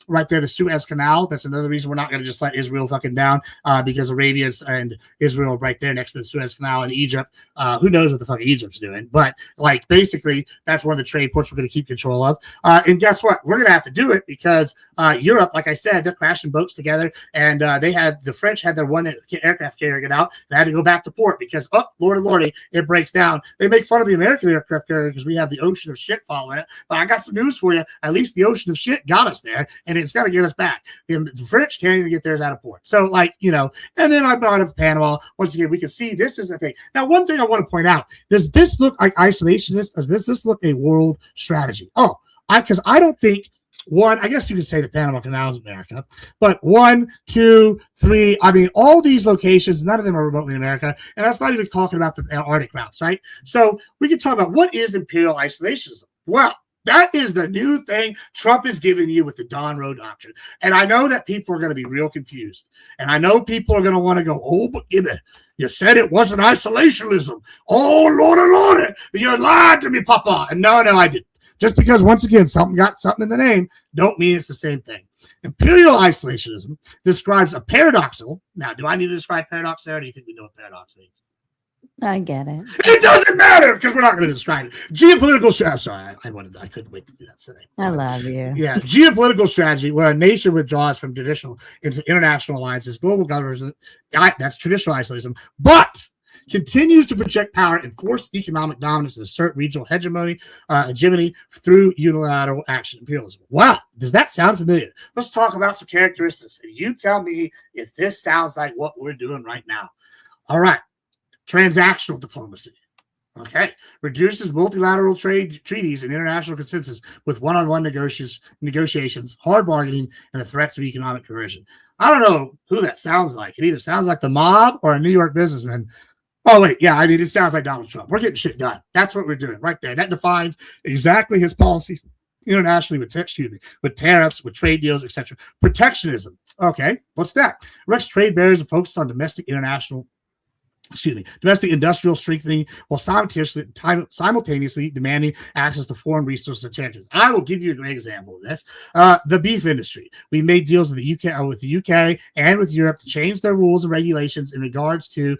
right there, the Suez Canal. That's another reason we're not going to just let Israel fucking down, because Arabia and Israel right there next to the Suez Canal, and Egypt. Who knows what the fuck Egypt's doing? But like basically, that's one of the trade ports we're going to keep control of. And guess what? We're going to have to do it because Europe, like I said, they're crashing boats together, and the French had their one aircraft carrier get out. They had to go back to port because lordy, it breaks down. They make fun of the American aircraft carrier because we have the ocean of shit following it. But I got some news for you. At least the ocean of shit got us there, and it's got to get us back. The French can't even get theirs out of port. So, like, you know, and then I brought up Panama. Once again, we can see this is the thing. Now, one thing I want to point out, does this look like isolationist, or does this look a world strategy? Because I don't think one, I guess you could say the Panama Canal is America, but 1, 2, 3, I mean, all these locations, none of them are remotely in America, and that's not even talking about the Arctic routes, right? So we can talk about what is imperial isolationism. Well, that is the new thing Trump is giving you with the Don Roe doctrine. And I know that people are going to be real confused. And I know people are going to want to go, oh, but you said it wasn't isolationism. Oh, Lordy, you lied to me, Papa. And no, I didn't. Just because, once again, something got something in the name, don't mean it's the same thing. Imperial isolationism describes a paradoxical. Now, do I need to describe paradox there, or do you think we know what paradox means? I get it. It doesn't matter because we're not going to describe it. Geopolitical. I'm sorry, I couldn't wait to do that today. I love you. Yeah, geopolitical strategy, where a nation withdraws from traditional into international alliances, global governance. That's traditional isolationism, but continues to project power and force economic dominance and assert regional hegemony through unilateral action imperialism. Wow, does that sound familiar? Let's talk about some characteristics, and you tell me if this sounds like what we're doing right now. All right. Transactional diplomacy. Okay. Reduces multilateral trade treaties and international consensus with one-on-one negotiations, hard bargaining, and the threats of economic coercion. I don't know who that sounds like. It either sounds like the mob or a New York businessman. Oh, wait. Yeah, I mean, it sounds like Donald Trump. We're getting shit done. That's what we're doing right there. That defines exactly his policies internationally with tariffs, with trade deals, etc. Protectionism. Okay. What's that? Erects trade barriers and focus on domestic industrial strengthening while simultaneously demanding access to foreign resources and territories. I will give you a great example of this. The beef industry. We made deals with the UK and with Europe to change their rules and regulations in regards to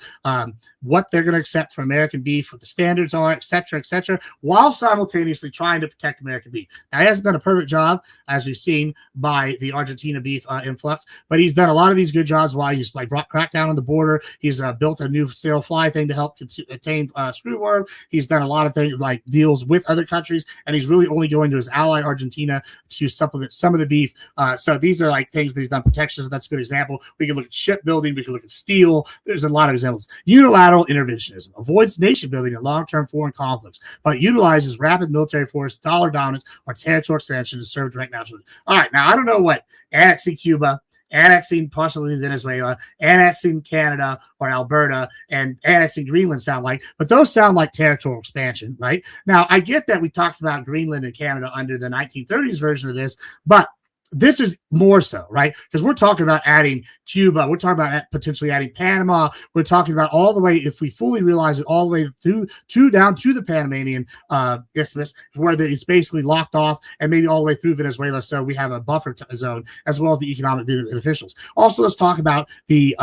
what they're going to accept for American beef, what the standards are, etc., while simultaneously trying to protect American beef. Now, he hasn't done a perfect job, as we've seen by the Argentina beef influx, but he's done a lot of these good jobs while he's brought crackdown on the border. He's built a new sterile fly thing to help attain screwworm. He's done a lot of things like deals with other countries, and he's really only going to his ally Argentina to supplement some of the beef. So these are like things that he's done. Protections, that's a good example. We can look at shipbuilding. We can look at steel. There's a lot of examples. Unilateral interventionism avoids nation building and long-term foreign conflicts, but utilizes rapid military force, dollar dominance, or territorial expansion to serve direct national. All right, now I don't know what annexing Cuba, annexing possibly Venezuela, annexing Canada or Alberta, and annexing Greenland sound like, but those sound like territorial expansion, right? Now, I get that we talked about Greenland and Canada under the 1930s version of this, but this is more so, right? Because we're talking about adding Cuba. We're talking about potentially adding Panama. We're talking about all the way, if we fully realize it, all the way through down to the Panamanian isthmus, where it's basically locked off, and maybe all the way through Venezuela. So we have a buffer zone, as well as the economic beneficials. Also, let's talk about the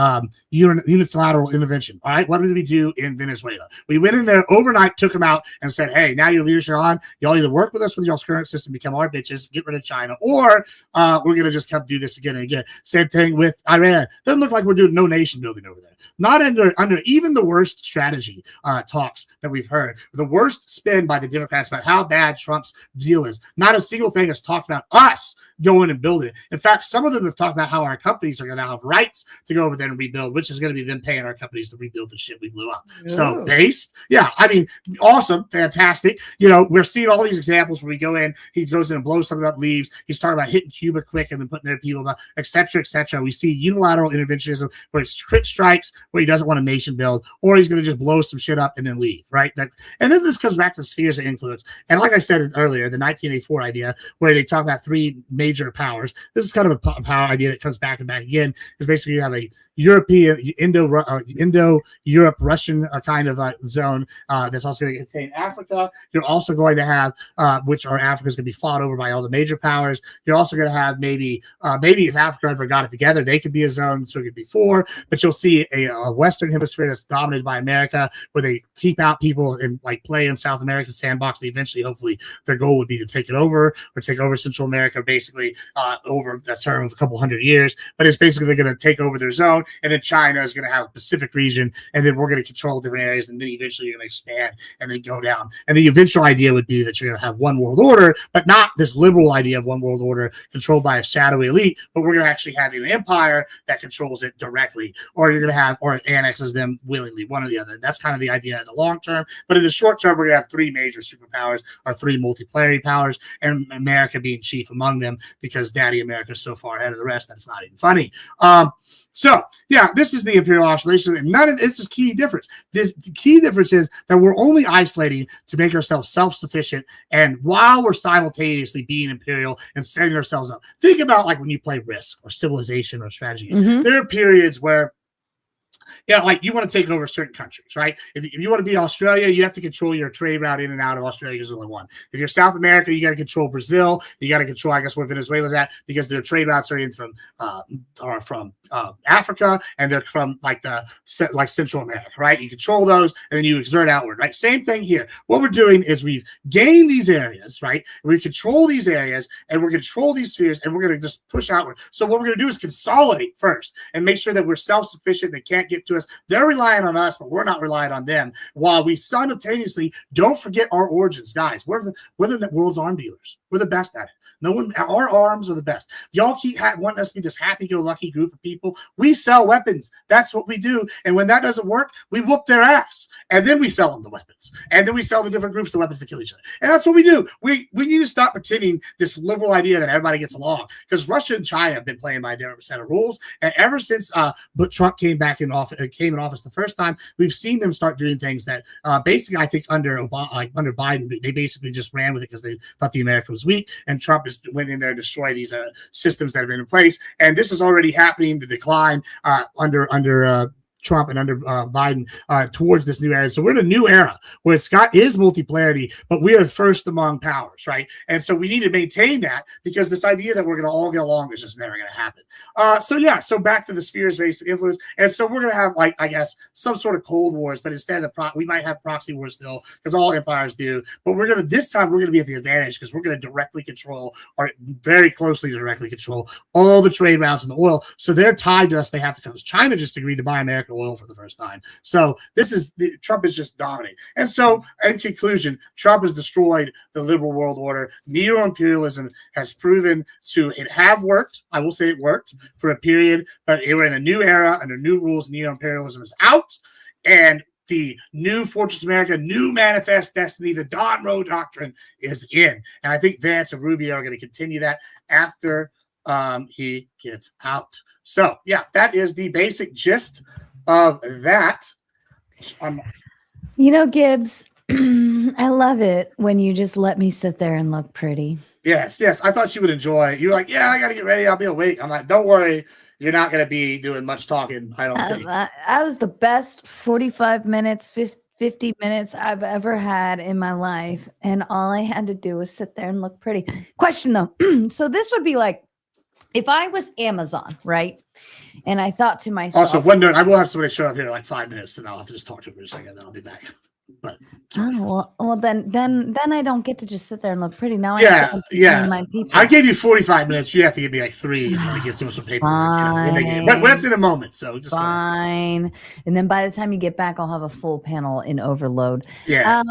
unilateral intervention. All right, what did we do in Venezuela? We went in there overnight, took them out, and said, hey, now your leaders are on. Y'all either work with us with y'all's current system, become our bitches, get rid of China, or we're going to just come do this again and again. Same thing with Iran. Doesn't look like we're doing no nation building over there. Not under even the worst strategy talks that we've heard. The worst spin by the Democrats about how bad Trump's deal is. Not a single thing has talked about us going and building it. In fact, some of them have talked about how our companies are going to have rights to go over there and rebuild, which is going to be them paying our companies to rebuild the shit we blew up. Oh. So based, yeah, I mean, awesome, fantastic. You know, we're seeing all these examples where we go in, he goes in and blows something up, leaves. He's talking about hitting Cuba quick and then putting their people about, et cetera, We see unilateral interventionism where it's quick strikes, where he doesn't want a nation build, or he's going to just blow some shit up and then leave, right? And then this comes back to spheres of influence. And like I said earlier, the 1984 idea, where they talk about three major powers. This is kind of a power idea that comes back and back again, is basically you have a European, Indo-Europe, Russian kind of zone that's also going to contain Africa. You're also going to have, which are Africa's going to be fought over by all the major powers. You're also going to have maybe if Africa ever got it together, they could be a zone, so it could be 4. But you'll see a Western hemisphere that's dominated by America, where they keep out people and like play in South American sandbox. And eventually, hopefully, their goal would be to take it over or take over Central America, basically over that term of a couple hundred years. But it's basically they're going to take over their zone, and then China is going to have a Pacific region, and then we're going to control different areas, and then eventually you're going to expand and then go down. And the eventual idea would be that you're going to have one world order, but not this liberal idea of one world order controlled by a shadowy elite, but we're going to actually have an empire that controls it directly, or you're going to have, or annexes them willingly, one or the other. That's kind of the idea in the long term. But in the short term, we're going to have 3 major superpowers, or 3 multipolarity powers, and America being chief among them, because Daddy America is so far ahead of the rest that's not even funny. So yeah, this is the imperial isolation, and none of this is key difference. The key difference is that we're only isolating to make ourselves self-sufficient, and while we're simultaneously being imperial and setting ourselves up. Think about like when you play Risk or Civilization or Strategy. There are periods where like you want to take over certain countries, right? If you want to be Australia, you have to control your trade route in and out of Australia. There's only one. If you're South America, you got to control Brazil. You got to control, I guess, where Venezuela's at, because their trade routes are from Africa, and they're from like Central America, right? You control those, and then you exert outward, right? Same thing here. What we're doing is we've gained these areas, right? We control these areas, and we're going to control these spheres, and we're going to just push outward. So what we're going to do is consolidate first and make sure that we're self-sufficient. They can't get to us. They're relying on us, but we're not relying on them, while we simultaneously don't forget our origins. Guys, we're the world's arm dealers. We're the best at it. Our arms are the best. Y'all keep wanting us to be this happy-go-lucky group of people. We sell weapons. That's what we do. And when that doesn't work, we whoop their ass. And then we sell them the weapons. And then we sell the different groups the weapons to kill each other. And that's what we do. We need to stop pretending this liberal idea that everybody gets along. Because Russia and China have been playing by a different set of rules. And ever since Trump came in office the first time, we've seen them start doing things that basically, I think under Biden, they basically just ran with it because they thought the America was weak. And Trump went in there and destroyed these systems that have been in place. And this is already happening, the decline under Trump and under Biden towards this new era. So we're in a new era where is multipolarity, but we are first among powers, right? And so we need to maintain that, because this idea that we're going to all get along is just never going to happen. So back to the spheres-based influence. And so we're going to have, like, I guess, some sort of Cold Wars, but instead of we might have proxy wars still, because all empires do. But this time we're going to be at the advantage, because we're going to directly control, or very closely directly control, all the trade routes and the oil. So they're tied to us. They have to come. China just agreed to buy American oil for the first time. So Trump is just dominating. And so, in conclusion, Trump has destroyed the liberal world order. Neo-imperialism has proven to have worked. I will say it worked for a period, but we're in a new era under new rules. Neo-imperialism is out, and the new Fortress America, new manifest destiny, the Don Rowe doctrine is in. And I think Vance and Rubio are going to continue that after he gets out. So, yeah, that is the basic gist of that. Gibbs, I love it when you just let me sit there and look pretty. Yes. I thought you would enjoy it. You're like, yeah, I got to get ready. I'll be awake. I'm like, don't worry. You're not going to be doing much talking, I don't think. That was the best 45 minutes, 50 minutes I've ever had in my life. And all I had to do was sit there and look pretty. Question, though. So this would be like, if I was Amazon, right? And I thought to myself. Also, one note, I will have somebody show up here in like 5 minutes, and I'll have to just talk to him for a second, then I'll be back. But well, then I don't get to just sit there and look pretty. Now my people. I gave you 45 minutes. You have to give me like 3 to give some paper. But that's in a moment. So just fine. And then by the time you get back, I'll have a full panel in overload. Yeah.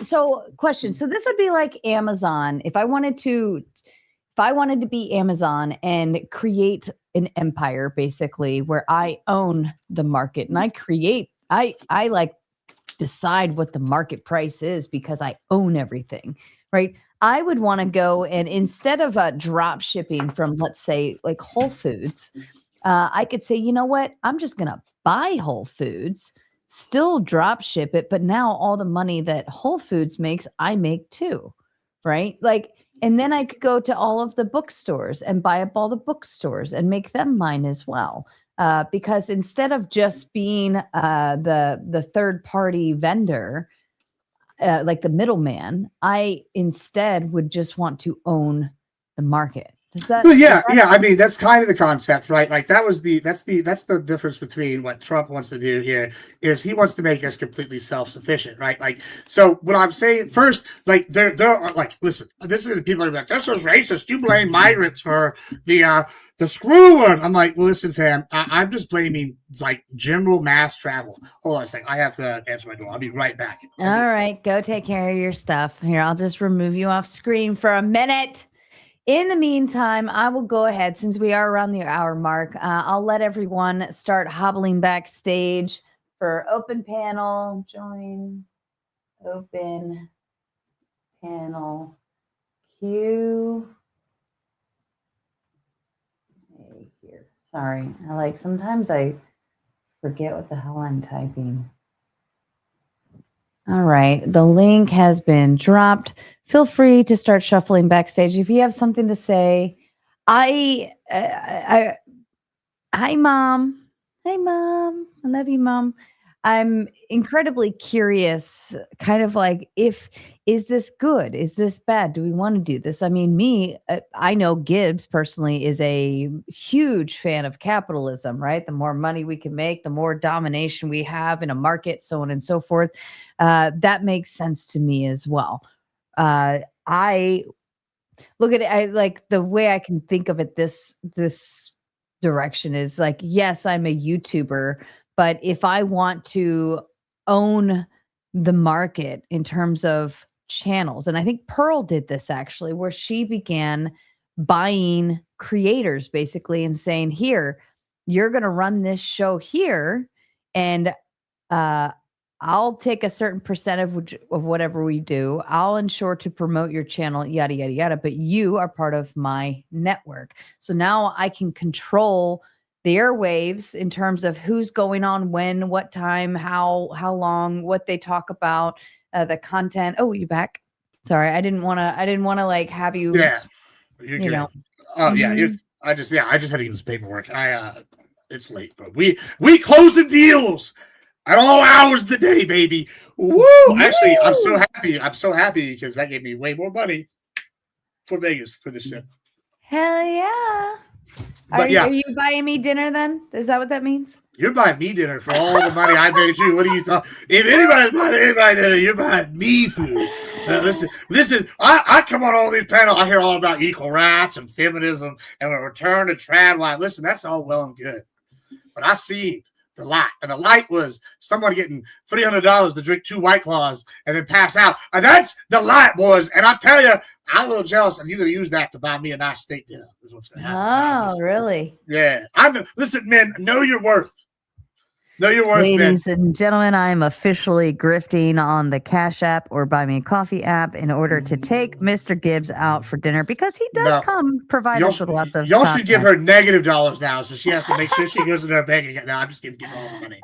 So question. So this would be like Amazon. If I wanted to be Amazon and create an empire, basically, where I own the market and I like decide what the market price is because I own everything, right? I would want to go and instead of drop shipping from, let's say, like Whole Foods, I could say, you know what? I'm just going to buy Whole Foods, still drop ship it, but now all the money that Whole Foods makes, I make too, right? And then I could go to all of the bookstores and buy up all the bookstores and make them mine as well. because instead of just being the third party vendor, like the middleman, I instead would just want to own the market. Does that? Well, yeah. I mean, that's kind of the concept, right? Like that's the difference between what Trump wants to do here is he wants to make us completely self-sufficient, right? Like, so what I'm saying first, like there are like, listen, this is the people are like, this is racist. You blame migrants for the screw one. I'm like, well, listen, fam, I'm just blaming like general mass travel. Hold on a second. I have to answer my door. I'll be right back. All right, go take care of your stuff. Here, I'll just remove you off screen for a minute. In the meantime, I will go ahead, since we are around the hour mark, I'll let everyone start hobbling backstage for open panel. Join open panel queue. Here. Sorry, sometimes I forget what the hell I'm typing. All right, the link has been dropped. Feel free to start shuffling backstage if you have something to say. Hi, Mom. Hey, Mom. I love you, Mom. I'm incredibly curious, kind of like, is this good? Is this bad? Do we want to do this? I mean, I know Gibbs personally is a huge fan of capitalism, right? The more money we can make, the more domination we have in a market, so on and so forth. That makes sense to me as well. I look at it, I like the way I can think of it this direction is like, yes, I'm a YouTuber, but if I want to own the market in terms of channels, and I think Pearl did this actually, where she began buying creators basically and saying, here, you're going to run this show here, and I'll take a certain percentage of whatever we do. I'll ensure to promote your channel, yada, yada, yada. But you are part of my network. So now I can control the airwaves in terms of who's going on when, what time, how long, what they talk about, the content. Oh, you back? Sorry, I didn't want to like have you. Yeah, you're good. Know. Oh yeah, I just had to get this paperwork. It's late, but we closing deals at all hours of the day, baby. Woo! Actually, I'm so happy because that gave me way more money for Vegas for this shit. Hell yeah. Are you buying me dinner then? Is that what that means? You're buying me dinner for all the money I paid you. What are you talking? If anybody's buying anybody dinner, you're buying me food. Listen. I come on all these panels. I hear all about equal rights and feminism and a return to trad life. Listen, that's all well and good, but I see the light, and the light was someone getting $300 to drink 2 White Claws and then pass out. And that's the light, boys. And I tell you, I'm a little jealous, and you're going to use that to buy me a nice steak dinner. Is what's going to happen. Oh, really? Yeah. Listen, men, know your worth. Know your worth, ladies and gentlemen. I'm officially grifting on the Cash App or Buy Me a Coffee app in order to take Mr. Gibbs out for dinner, because he does provide us with lots of. Y'all should give her $- now, so she has to make sure she goes in her bank account. No, I'm just gonna give all the money.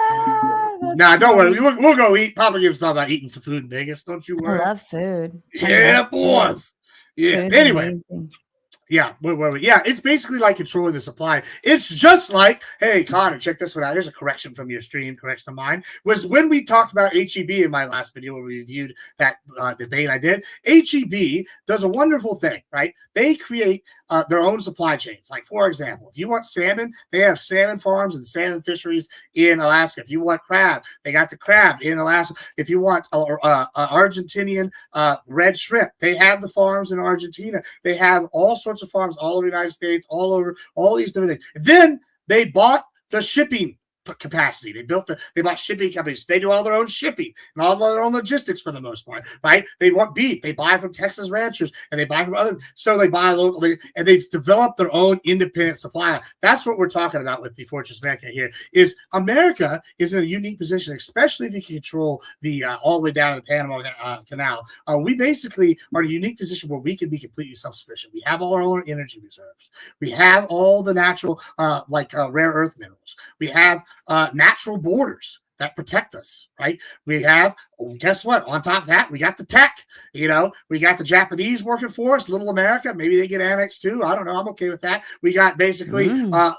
Don't worry. We'll go eat. Papa Gibbs thought about eating some food in Vegas. Don't you worry. I love food. Yeah, boys. Yeah. Food anyway. amazing. Yeah, where were we? Yeah, it's basically like controlling the supply. It's just like, hey, Connor, check this one out. There's a correction from your stream, correction of mine. Was when we talked about HEB in my last video where we reviewed that debate I did. HEB does a wonderful thing, right? They create their own supply chains. Like, for example, if you want salmon, they have salmon farms and salmon fisheries in Alaska. If you want crab, they got the crab in Alaska. If you want Argentinian red shrimp, they have the farms in Argentina. They have all sorts of farms all over the United States, all over all these different things. Then they bought the shipping capacity. They bought shipping companies. They do all their own shipping and all their own logistics for the most part, right? They want beef. They buy from Texas ranchers and they buy from other. So they buy locally, and they've developed their own independent supply. That's what we're talking about with the Fortress America here. Is America is in a unique position, especially if you can control the all the way down to the Panama Canal. We basically are in a unique position where we can be completely self-sufficient. We have all our own energy reserves. We have all the natural rare earth minerals. We have natural borders that protect us, right? We have, guess what? On top of that, we got the tech. We got the Japanese working for us, little America. Maybe they get annexed too. I don't know. I'm okay with that. We got basically,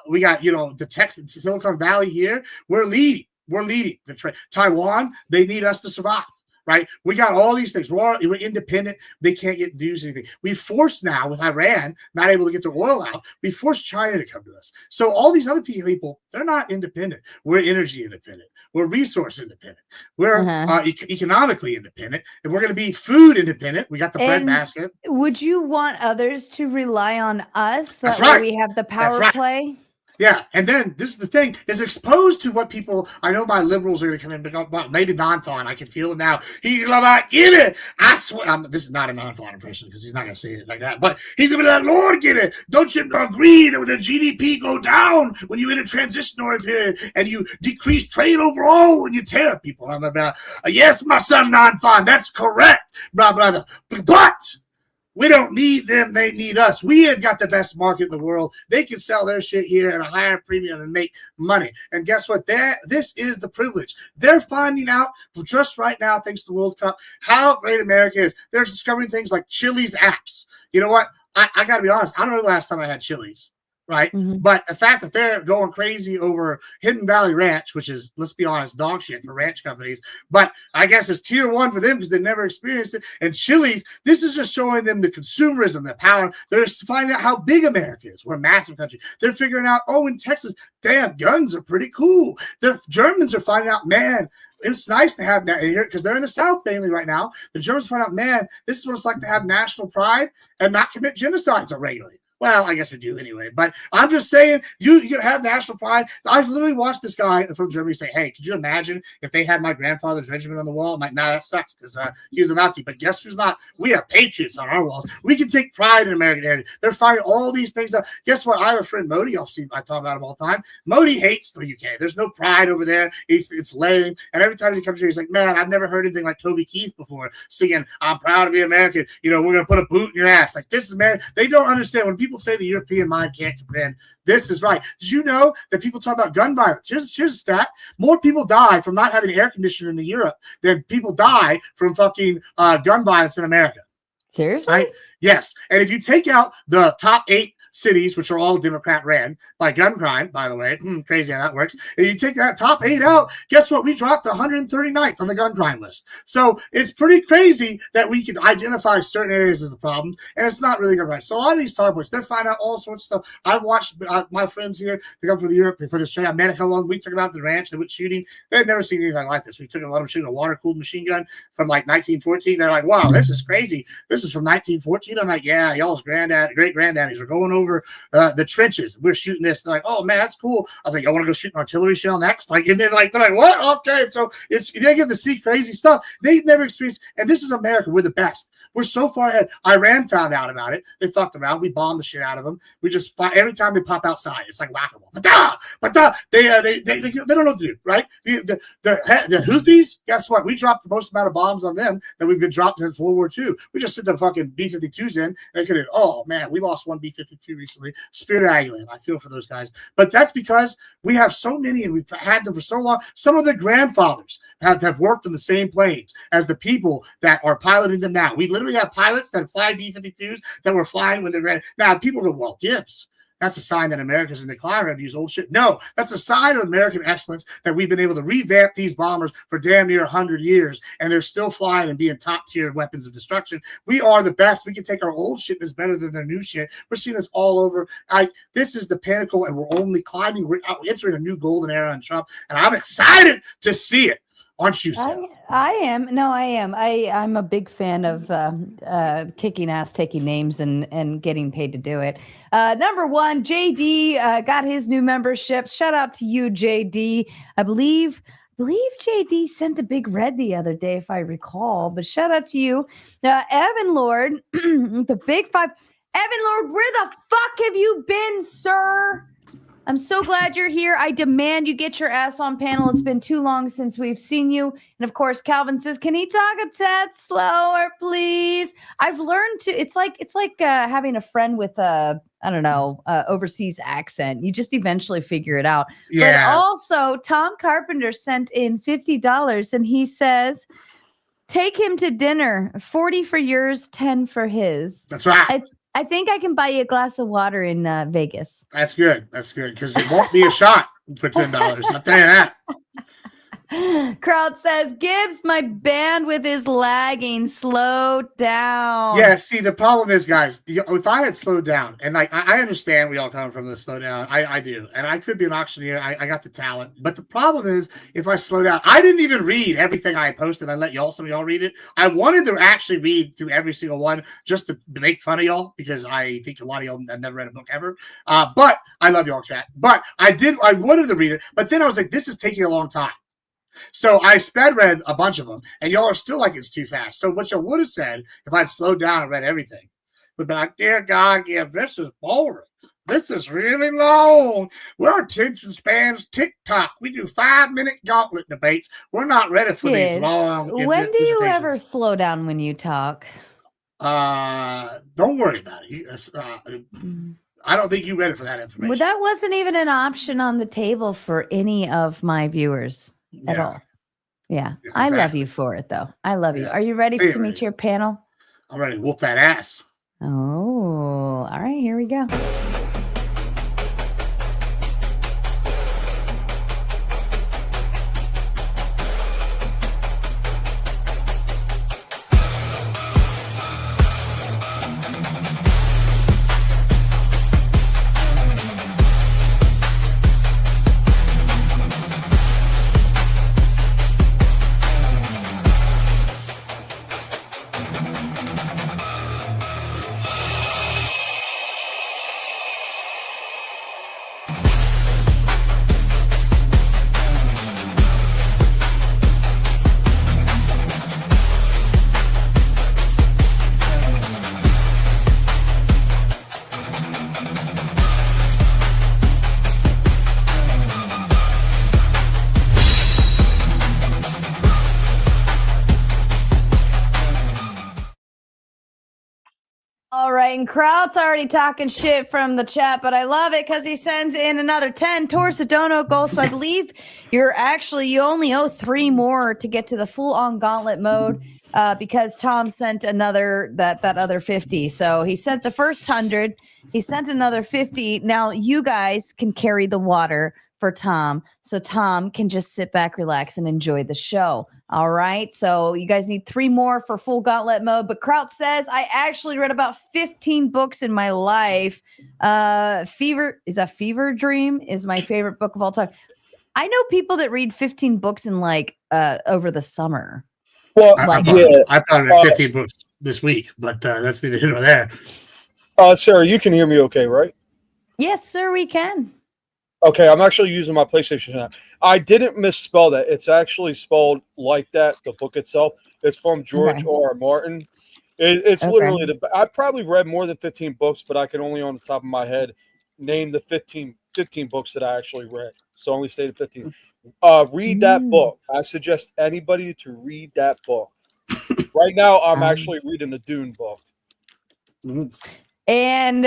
we got, the tech, Silicon Valley here. We're leading. The trade. Taiwan, they need us to survive. Right, we got all these things. We're independent. They can't do anything. We forced now with Iran not able to get their oil out. We forced China to come to us. So all these other people, they're not independent. We're energy independent. We're resource independent. We're economically independent, and we're going to be food independent. We got the bread basket. Would you want others to rely on us? That's right. We have the power play. Yeah, and then this is the thing, is exposed to what people, I know my liberals are going to come in, but maybe non-fawn, I can feel it now. He's like, get it. I swear, this is not a non-fawn impression because he's not going to say it like that, but he's going to be like, Lord, get it. Don't you agree that when the GDP go down when you're in a transitionary period and you decrease trade overall when you tear people? I'm about, yes, my son, non-fawn, that's correct, brother. But we don't need them. They need us. We have got the best market in the world. They can sell their shit here at a higher premium and make money. And guess what? This is the privilege. They're finding out just right now, thanks to the World Cup, how great America is. They're discovering things like Chili's apps. You know what? I got to be honest. I don't know the last time I had Chili's. Right. But the fact that they're going crazy over Hidden Valley Ranch, which is, let's be honest, dog shit for ranch companies. But I guess it's tier 1 for them because they never experienced it. And Chili's, this is just showing them the consumerism, the power. They're finding out how big America is. We're a massive country. They're figuring out, in Texas, damn, guns are pretty cool. The Germans are finding out, man, it's nice to have that here because they're in the South mainly right now. The Germans find out, man, this is what it's like to have national pride and not commit genocides regularly. Well, I guess we do anyway. But I'm just saying, you can have national pride. I literally watched this guy from Germany say, hey, could you imagine if they had my grandfather's regiment on the wall? I'm like, nah, that sucks because he was a Nazi. But guess who's not? We have patriots on our walls. We can take pride in American heritage. They're finding all these things out. Guess what? I have a friend, Modi. I talk about him all the time. Modi hates the UK. There's no pride over there. It's lame. And every time he comes here, he's like, man, I've never heard anything like Toby Keith before singing, I'm proud to be American. We're going to put a boot in your ass. Like, this is American. They don't understand when people say the European mind can't comprehend. This is right. Did you know that people talk about gun violence? Here's a stat. More people die from not having air conditioning in Europe than people die from fucking gun violence in America. Seriously? Right? Yes. And if you take out the top 8 cities, which are all Democrat ran by gun crime, by the way, crazy how that works. And you take that top 8 out, guess what? We dropped 139th on the gun crime list. So it's pretty crazy that we can identify certain areas as the problem, and it's not really gun crime. So a lot of these talk boys, they're finding out all sorts of stuff. I've watched my friends here, they come from Europe for this trade. I met how long we took them out to the ranch. They went shooting. They'd never seen anything like this. We took them, let them shoot a water-cooled machine gun from like 1914. They're like, wow, this is crazy. This is from 1914. I'm like, yeah, y'all's great granddaddies are going over the trenches. We're shooting this. They're like, oh man, that's cool. I was like, I want to go shoot an artillery shell next. Like, and they're like, what? Okay, so they get to see crazy stuff they never experienced. And this is America. We're the best. We're so far ahead. Iran found out about it. They fucked around. We bombed the shit out of them. We just fight every time they pop outside. It's like whack-a-mole. They don't know what to do, right? The Houthis, guess what? We dropped the most amount of bombs on them that we've been dropped since World War II. We just sent the fucking B-52s in. And they could have, oh man, we lost one B-52 recently. Spirit Aguilar. I feel for those guys. But that's because we have so many and we've had them for so long. Some of their grandfathers have worked on the same planes as the people that are piloting them now. We literally have pilots that fly B-52s that were flying when they ran. Now, people go, well, Gibbs, that's a sign that America's in decline. We're going to use old shit. No, that's a sign of American excellence that we've been able to revamp these bombers for damn near 100 years, and they're still flying and being top-tier weapons of destruction. We are the best. We can take our old shit that's better than their new shit. We're seeing this all over. This is the pinnacle, and we're only climbing. We're entering a new golden era on Trump, and I'm excited to see it. Aren't you, Sam? I am. No, I am. I'm a big fan of kicking ass, taking names, and getting paid to do it. Number 1, JD got his new membership. Shout out to you, JD. I believe JD sent a big red the other day, if I recall. But shout out to you, Evan Lord, the big 5. Evan Lord, where the fuck have you been, sir? I'm so glad you're here. I demand you get your ass on panel. It's been too long since we've seen you. And of course, Calvin says, "Can he talk a tad slower, please?" I've learned to. It's like having a friend with a overseas accent. You just eventually figure it out. Yeah. But also, Tom Carpenter sent in $50, and he says, "Take him to dinner. 40 for yours, 10 for his." That's right. I think I can buy you a glass of water in Vegas. That's good. That's good because it won't be a shot for $10. I'll tell you that. Crowd says, "Gibbs, my bandwidth is lagging. Slow down." Yeah, see, the problem is, guys, if I had slowed down, and like I understand we all come from the slow down. I do. And I could be an auctioneer. I got the talent. But the problem is, if I slow down, I didn't even read everything I posted. I let some of y'all read it. I wanted to actually read through every single one just to make fun of y'all because I think a lot of y'all have never read a book ever. But I love y'all, chat. But I wanted to read it. But then I was like, this is taking a long time. So I sped read a bunch of them, and y'all are still like it's too fast. So what y'all would have said if I'd slowed down and read everything would be like, "Dear God, Gibbs, this is boring. This is really long. Our attention spans TikTok. We do 5-minute gauntlet debates. We're not ready for these long." When do you ever slow down when you talk? Don't worry about it. I don't think you ready for that information. Well, that wasn't even an option on the table for any of my viewers. At all. Yeah. Exactly. I love you for it, though. I love you. Are you ready to meet your panel? I'm ready to whoop that ass. Oh, all right. Here we go. All right, and Kraut's already talking shit from the chat, but I love it because he sends in another 10 towards the dono goal. So I believe you only owe 3 more to get to the full-on gauntlet mode because Tom sent that other 50. So he sent the first 100. He sent another 50. Now you guys can carry the water for Tom, so Tom can just sit back, relax, and enjoy the show. All right, so you guys need 3 more for full gauntlet mode. But Kraut says, "I actually read about 15 books in my life. Fever Dream is my favorite book of all time." I know people that read 15 books in over the summer. Well, I probably read 15 books this week, but that's neither here nor there. Sarah, you can hear me okay, right? Yes, sir, we can. Okay, I'm actually using my PlayStation app. I didn't misspell that. It's actually spelled like that, the book itself. It's from George R.R. Martin. It's literally I probably read more than 15 books, but I can only on the top of my head name the 15 books that I actually read. So I only stated 15. Read that book. I suggest anybody to read that book. Right now, I'm actually reading the Dune book. And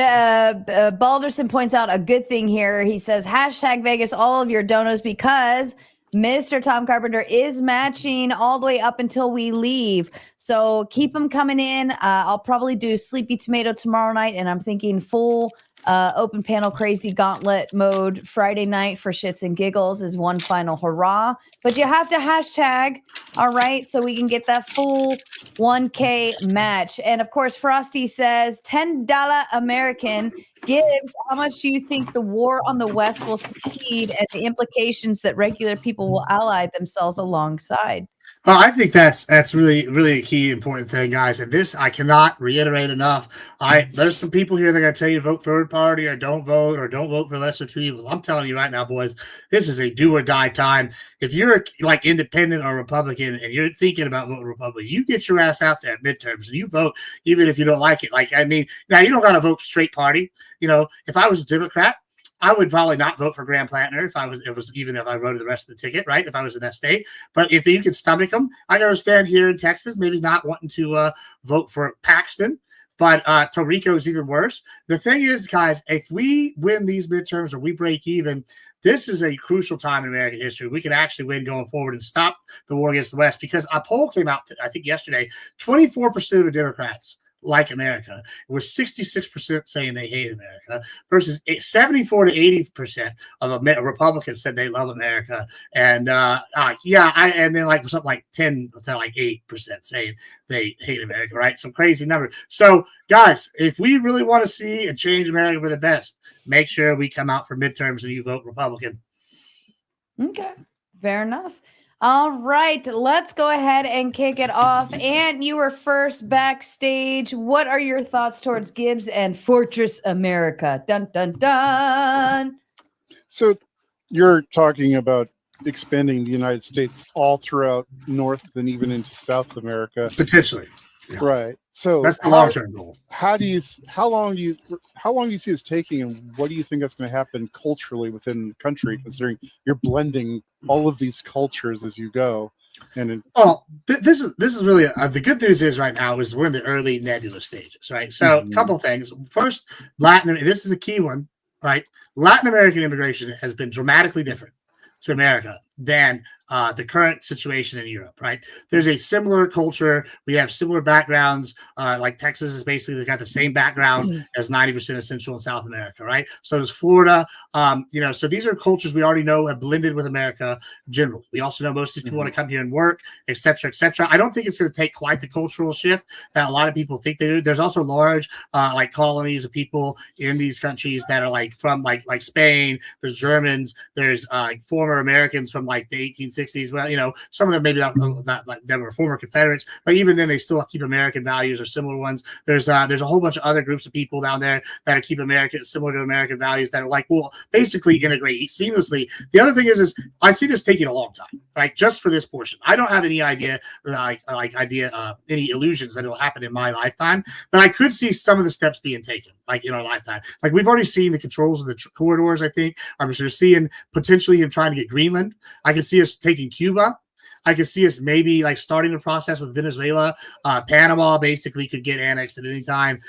Balderson points out a good thing here. He says, #Vegas all of your donos because Mr. Tom Carpenter is matching all the way up until we leave. So keep them coming in. I'll probably do Sleepy Tomato tomorrow night, and I'm thinking full open panel crazy gauntlet mode Friday night for shits and giggles is one final hurrah. But you have to hashtag, all right, so we can get that full 1K match. And of course, Frosty says $10 American. Gibbs, how much do you think the war on the West will succeed and the implications that regular people will ally themselves alongside? Well, I think that's really, really a key important thing, guys. And this I cannot reiterate enough. There's some people here that are going to tell you to vote third party or don't vote for lesser two evils. I'm telling you right now, boys, this is a do or die time. If you're like independent or Republican and you're thinking about voting Republican, you get your ass out there at midterms and you vote even if you don't like it. Now you don't got to vote straight party. If I was a Democrat, I would probably not vote for Graham Plattner if I voted the rest of the ticket, right? If I was in that state. But if you could stomach them, I can understand here in Texas, maybe not wanting to vote for Paxton. But Torrico is even worse. The thing is, guys, if we win these midterms or we break even, this is a crucial time in American history. We can actually win going forward and stop the war against the West, because a poll came out, I think yesterday, 24% of the Democrats like America. It was 66% saying they hate America versus 74 to 80% of Republicans said they love America. And and then like something like 10 to like 8% saying they hate America, right? Some crazy number. So guys, if we really want to see and change America for the best, make sure we come out for midterms and you vote Republican. Okay, fair enough. All right, let's go ahead and kick it off. And you were first backstage. What are your thoughts towards Gibbs and Fortress America? Dun, dun, dun. So you're talking about expanding the United States all throughout North and even into South America. Potentially. Yeah. Right. So that's the long-term goal. How long do you see this taking, and what do you think that's going to happen culturally within the country, considering you're blending all of these cultures as you go? And this is really the good news is right now is we're in the early nebulous stages, right? So a couple of things. First, this is a key one, right? Latin American immigration has been dramatically different to America than the current situation in Europe, right? There's a similar culture. We have similar backgrounds. Like Texas is basically got the same background as 90% of Central and South America, right? So does Florida. So these are cultures we already know have blended with America generally. We also know most of these people want to come here and work, et cetera, et cetera. I don't think it's going to take quite the cultural shift that a lot of people think they do. There's also large like colonies of people in these countries that are like from like Spain. There's Germans. There's former Americans from like the 1860s. Well, some of them maybe that were former Confederates, but even then they still keep American values or similar ones. There's a whole bunch of other groups of people down there that are keep similar to American values that are like, well, basically integrate seamlessly. The other thing is I see this taking a long time, right? Just for this portion. I don't have any idea, any illusions that it'll happen in my lifetime, but I could see some of the steps being taken, like in our lifetime. Like we've already seen the controls of the corridors, I think. I'm sort of seeing potentially him trying to get Greenland. I can see us taking Cuba. I could see us maybe like starting the process with Venezuela. Panama basically could get annexed at any time.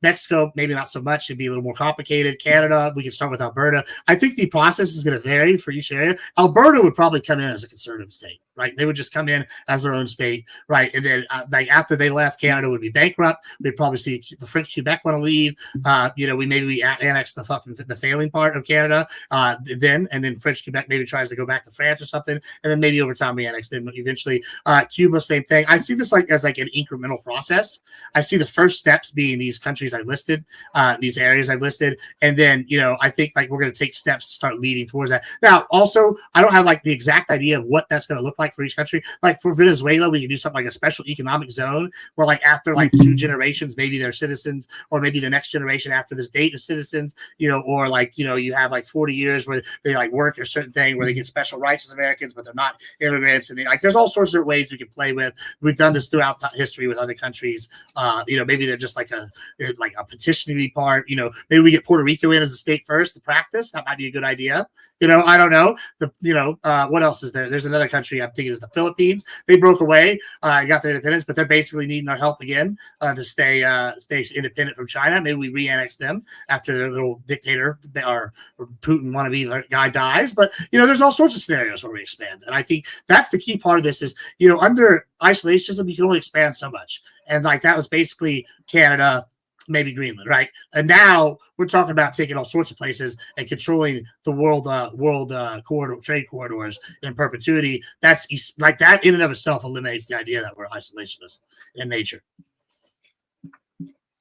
Mexico, maybe not so much. It'd be a little more complicated. Canada, we can start with Alberta. I think the process is going to vary for each area. Alberta would probably come in as a conservative state, right? They would just come in as their own state, right? And then after they left, Canada would be bankrupt. We'd probably see the French Quebec want to leave. We annex the failing part of Canada and then French Quebec maybe tries to go back to France or something. And then maybe over time we annex them eventually. Cuba, same thing. I see this as an incremental process. I see the first steps being these countries I've listed, these areas I've listed. And then, I think like we're going to take steps to start leading towards that. Now, also, I don't have like the exact idea of what that's going to look like for each country. Like for Venezuela, we can do something like a special economic zone where like after like 2 generations, maybe they're citizens, or maybe the next generation after this date is citizens, or like, you have like 40 years where they like work a certain thing where they get special rights as Americans, but they're not immigrants. And there's all sorts of ways we can play with. We've done this throughout history with other countries. Maybe they're just like a petition to be part, maybe we get Puerto Rico in as a state first to practice. That might be a good idea. I don't know. What else is there? There's another country I'm thinking is the Philippines. They broke away, got their independence, but they're basically needing our help again to stay independent from China. Maybe we re-annex them after their little dictator or Putin wannabe guy dies. But there's all sorts of scenarios where we expand, and I think that's the key part of this is under isolationism you can only expand so much, and like that was basically Canada, maybe Greenland, right? And now we're talking about taking all sorts of places and controlling the world trade corridors in perpetuity. That's like that in and of itself eliminates the idea that we're isolationist in nature.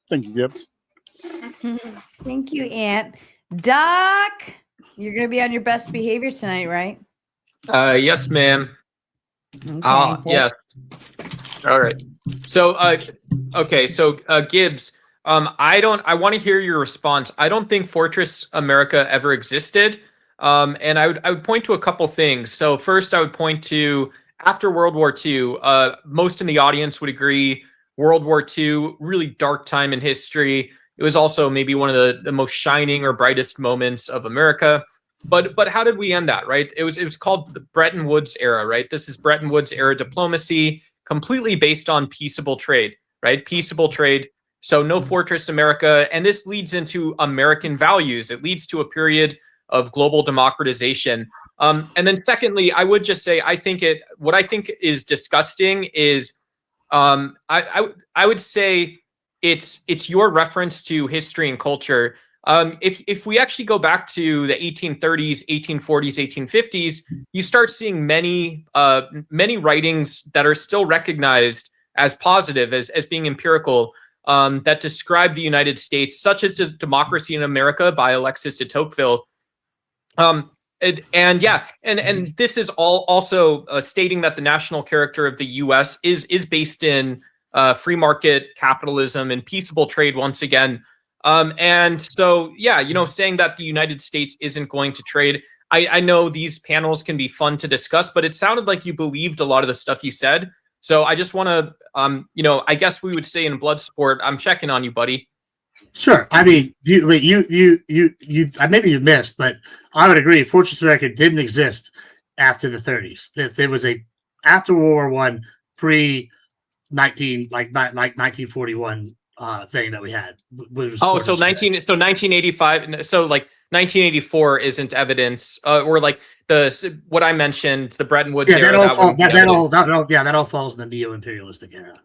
Thank you, Gibbs. Thank you, Ant. Doc, you're going to be on your best behavior tonight, right? Yes, ma'am. Okay. Yes. All right. So, Gibbs, I want to hear your response. I don't think Fortress America ever existed. And I would point to a couple things. So first I would point to after World War II, most in the audience would agree World War II, really dark time in history. It was also maybe one of the most shining or brightest moments of America. But how did we end that, right? It was called the Bretton Woods era, right? This is Bretton Woods era diplomacy, completely based on peaceable trade, right? Peaceable trade. So no fortress America. And this leads into American values. It leads to a period of global democratization. And then secondly, I would just say, what I think is disgusting is, I would say it's your reference to history and culture. If we actually go back to the 1830s, 1840s, 1850s, you start seeing many writings that are still recognized as positive, as being empirical, that describe the United States, such as Democracy in America by Alexis de Tocqueville. And this is all also stating that the national character of the U.S. is based in free market capitalism and peaceable trade once again. And so, saying that the United States isn't going to trade. I know these panels can be fun to discuss, but it sounded like you believed a lot of the stuff you said. So I just want to, I guess we would say in blood sport, I'm checking on you, buddy. Sure. I mean, you maybe you missed, but I would agree. Fortress America didn't exist after the 30s. If it was after World War I, pre 1941 thing that we had. So 1985. So like 1984 isn't evidence, or like what I mentioned, the Bretton Woods era. That all falls in the neo-imperialistic era.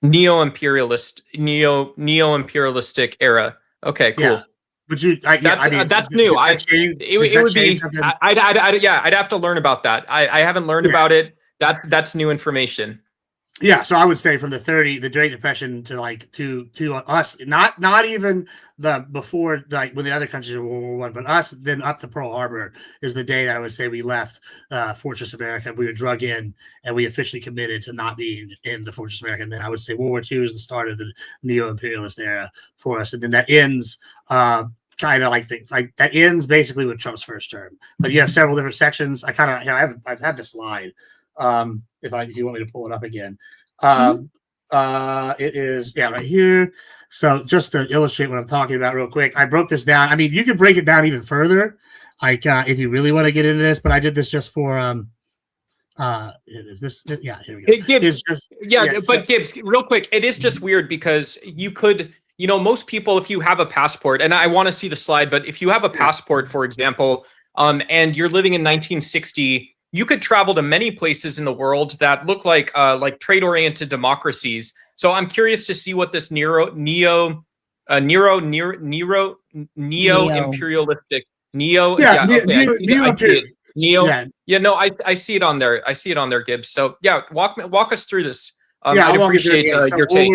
Neo-imperialistic era. Okay, cool. Yeah. But that's new. It would be. I'd have to learn about that. I haven't learned about it. That's new information. Yeah, so I would say from the Great Depression to us, not even the before, like when the other countries were World War I, but us then up to Pearl Harbor is the day that I would say we left Fortress America. We were drug in and we officially committed to not being in the Fortress America. And then I would say World War II is the start of the neo-imperialist era for us, and then that ends kind of that ends basically with Trump's first term. But you have several different sections. I've had the slide. If you want me to pull it up again, it is right here. So just to illustrate what I'm talking about real quick, I broke this down. I mean, you could break it down even further, if you really want to get into this. But I did this just for here we go. Gibbs, Gibbs, real quick, it is just weird because you could, most people, if you have a passport, and I want to see the slide, but if you have a passport, for example, and you're living in 1960. You could travel to many places in the world that look like trade-oriented democracies. So I'm curious to see what this neo-imperialistic I see it on there. I see it on there, Gibbs. So yeah, walk us through this. I'd appreciate your take.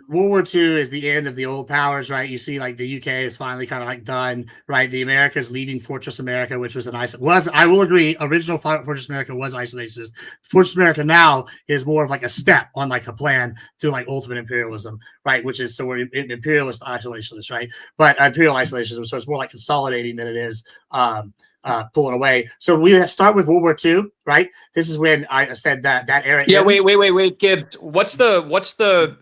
World War II is the end of the old powers, right? You see, the UK is finally kind of done, right? The Americas leaving Fortress America, which was I will agree, original Fortress America was isolationist. Fortress America now is more of a step on a plan to ultimate imperialism, right? Which is, so we're imperialist isolationist, right? But imperial isolationism, so it's more consolidating than it is pulling away. So we start with World War II, right? This is when I said that era. Yeah, ends. Wait, Gibbs. What's the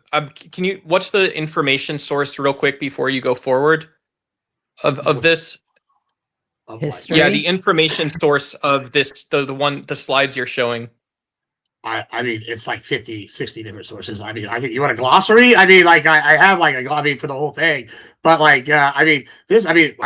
information source real quick before you go forward of this? History. Yeah, the information source of this, the slides you're showing. I mean, it's 50, 60 different sources. I mean, I think you want a glossary. I mean, I have for the whole thing. But I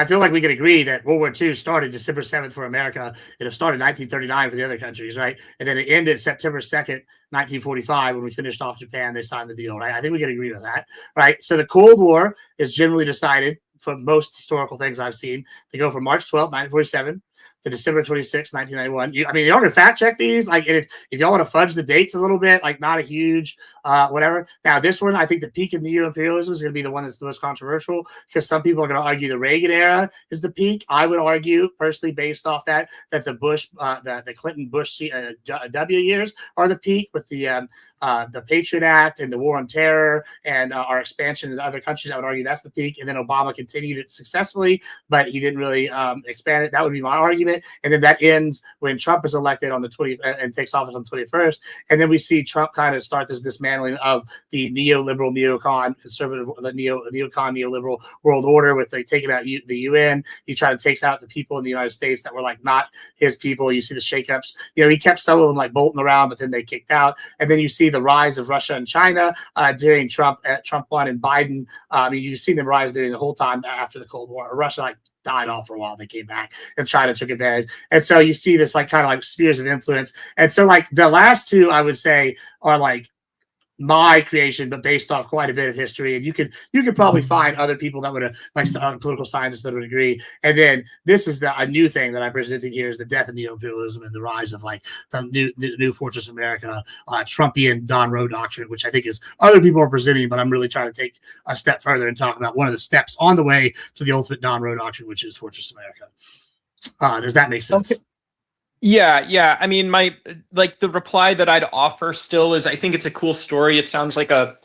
feel like we can agree that World War II started December 7th for America. It started 1939 for the other countries, right? And then it ended September 2nd, 1945, when we finished off Japan. They signed the deal, right? I think we can agree with that, right? So the Cold War is generally decided, for most historical things I've seen, to go from March 12th, 1947 to December 26th, 1991. Y'all can fact check these. If y'all want to fudge the dates a little bit, not a huge whatever. Now, this one, I think the peak of neo-imperialism is going to be the one that's the most controversial, because some people are going to argue the Reagan era is the peak. I would argue, personally, based off that the Bush, the Clinton-Bush W years are the peak, with the Patriot Act and the War on Terror and our expansion into other countries. I would argue that's the peak. And then Obama continued it successfully, but he didn't really expand it. That would be my argument. it, and then that ends when Trump is elected on the 20th and takes office on the 21st, and then we see Trump kind of start this dismantling of the neoliberal, neocon, conservative, the neocon, neoliberal world order with like taking out the UN. He tried to take out the people in the United States that were like not his people. You see the shakeups. You know, he kept some of them like bolting around, but then they kicked out. And then you see the rise of Russia and China during Trump 1 and Biden. I mean, you've seen them rise during the whole time after the Cold War. Russia like died off for a while. They came back and China took advantage. And so you see this like kind of like spheres of influence. And so like the last two, I would say, are like my creation, but based off quite a bit of history. And you could probably find other people that would have, like political scientists that would agree. And then this is a new thing that I'm presenting here is the death of neo-imperialism and the rise of like the new Fortress America, Trumpian Don Roe doctrine, which I think is other people are presenting, but I'm really trying to take a step further and talk about one of the steps on the way to the ultimate Don Roe doctrine, which is Fortress America. Does that make sense? Okay. Yeah. I mean, the reply that I'd offer still is I think it's a cool story. It sounds like a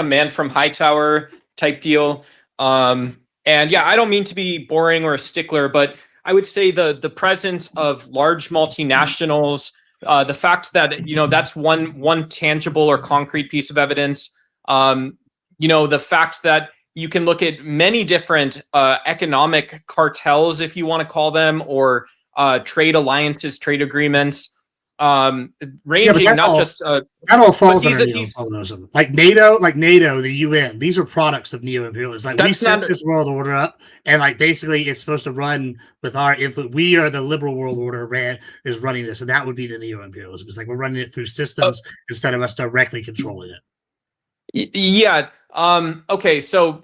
Man from Hightower type deal. And yeah, I don't mean to be boring or a stickler, but I would say the presence of large multinationals, the fact that, you know, that's one tangible or concrete piece of evidence. You know, the fact that you can look at many different economic cartels, if you want to call them, or trade alliances, trade agreements, ranging that all falls under neo-imperialism. Like NATO, the UN. These are products of neo-imperialism. Like we set this world order up, and like basically it's supposed to run with our influence. We are the liberal world order is running this, and that would be the neo-imperialism. It's like we're running it through systems instead of us directly controlling it. Yeah. Okay. So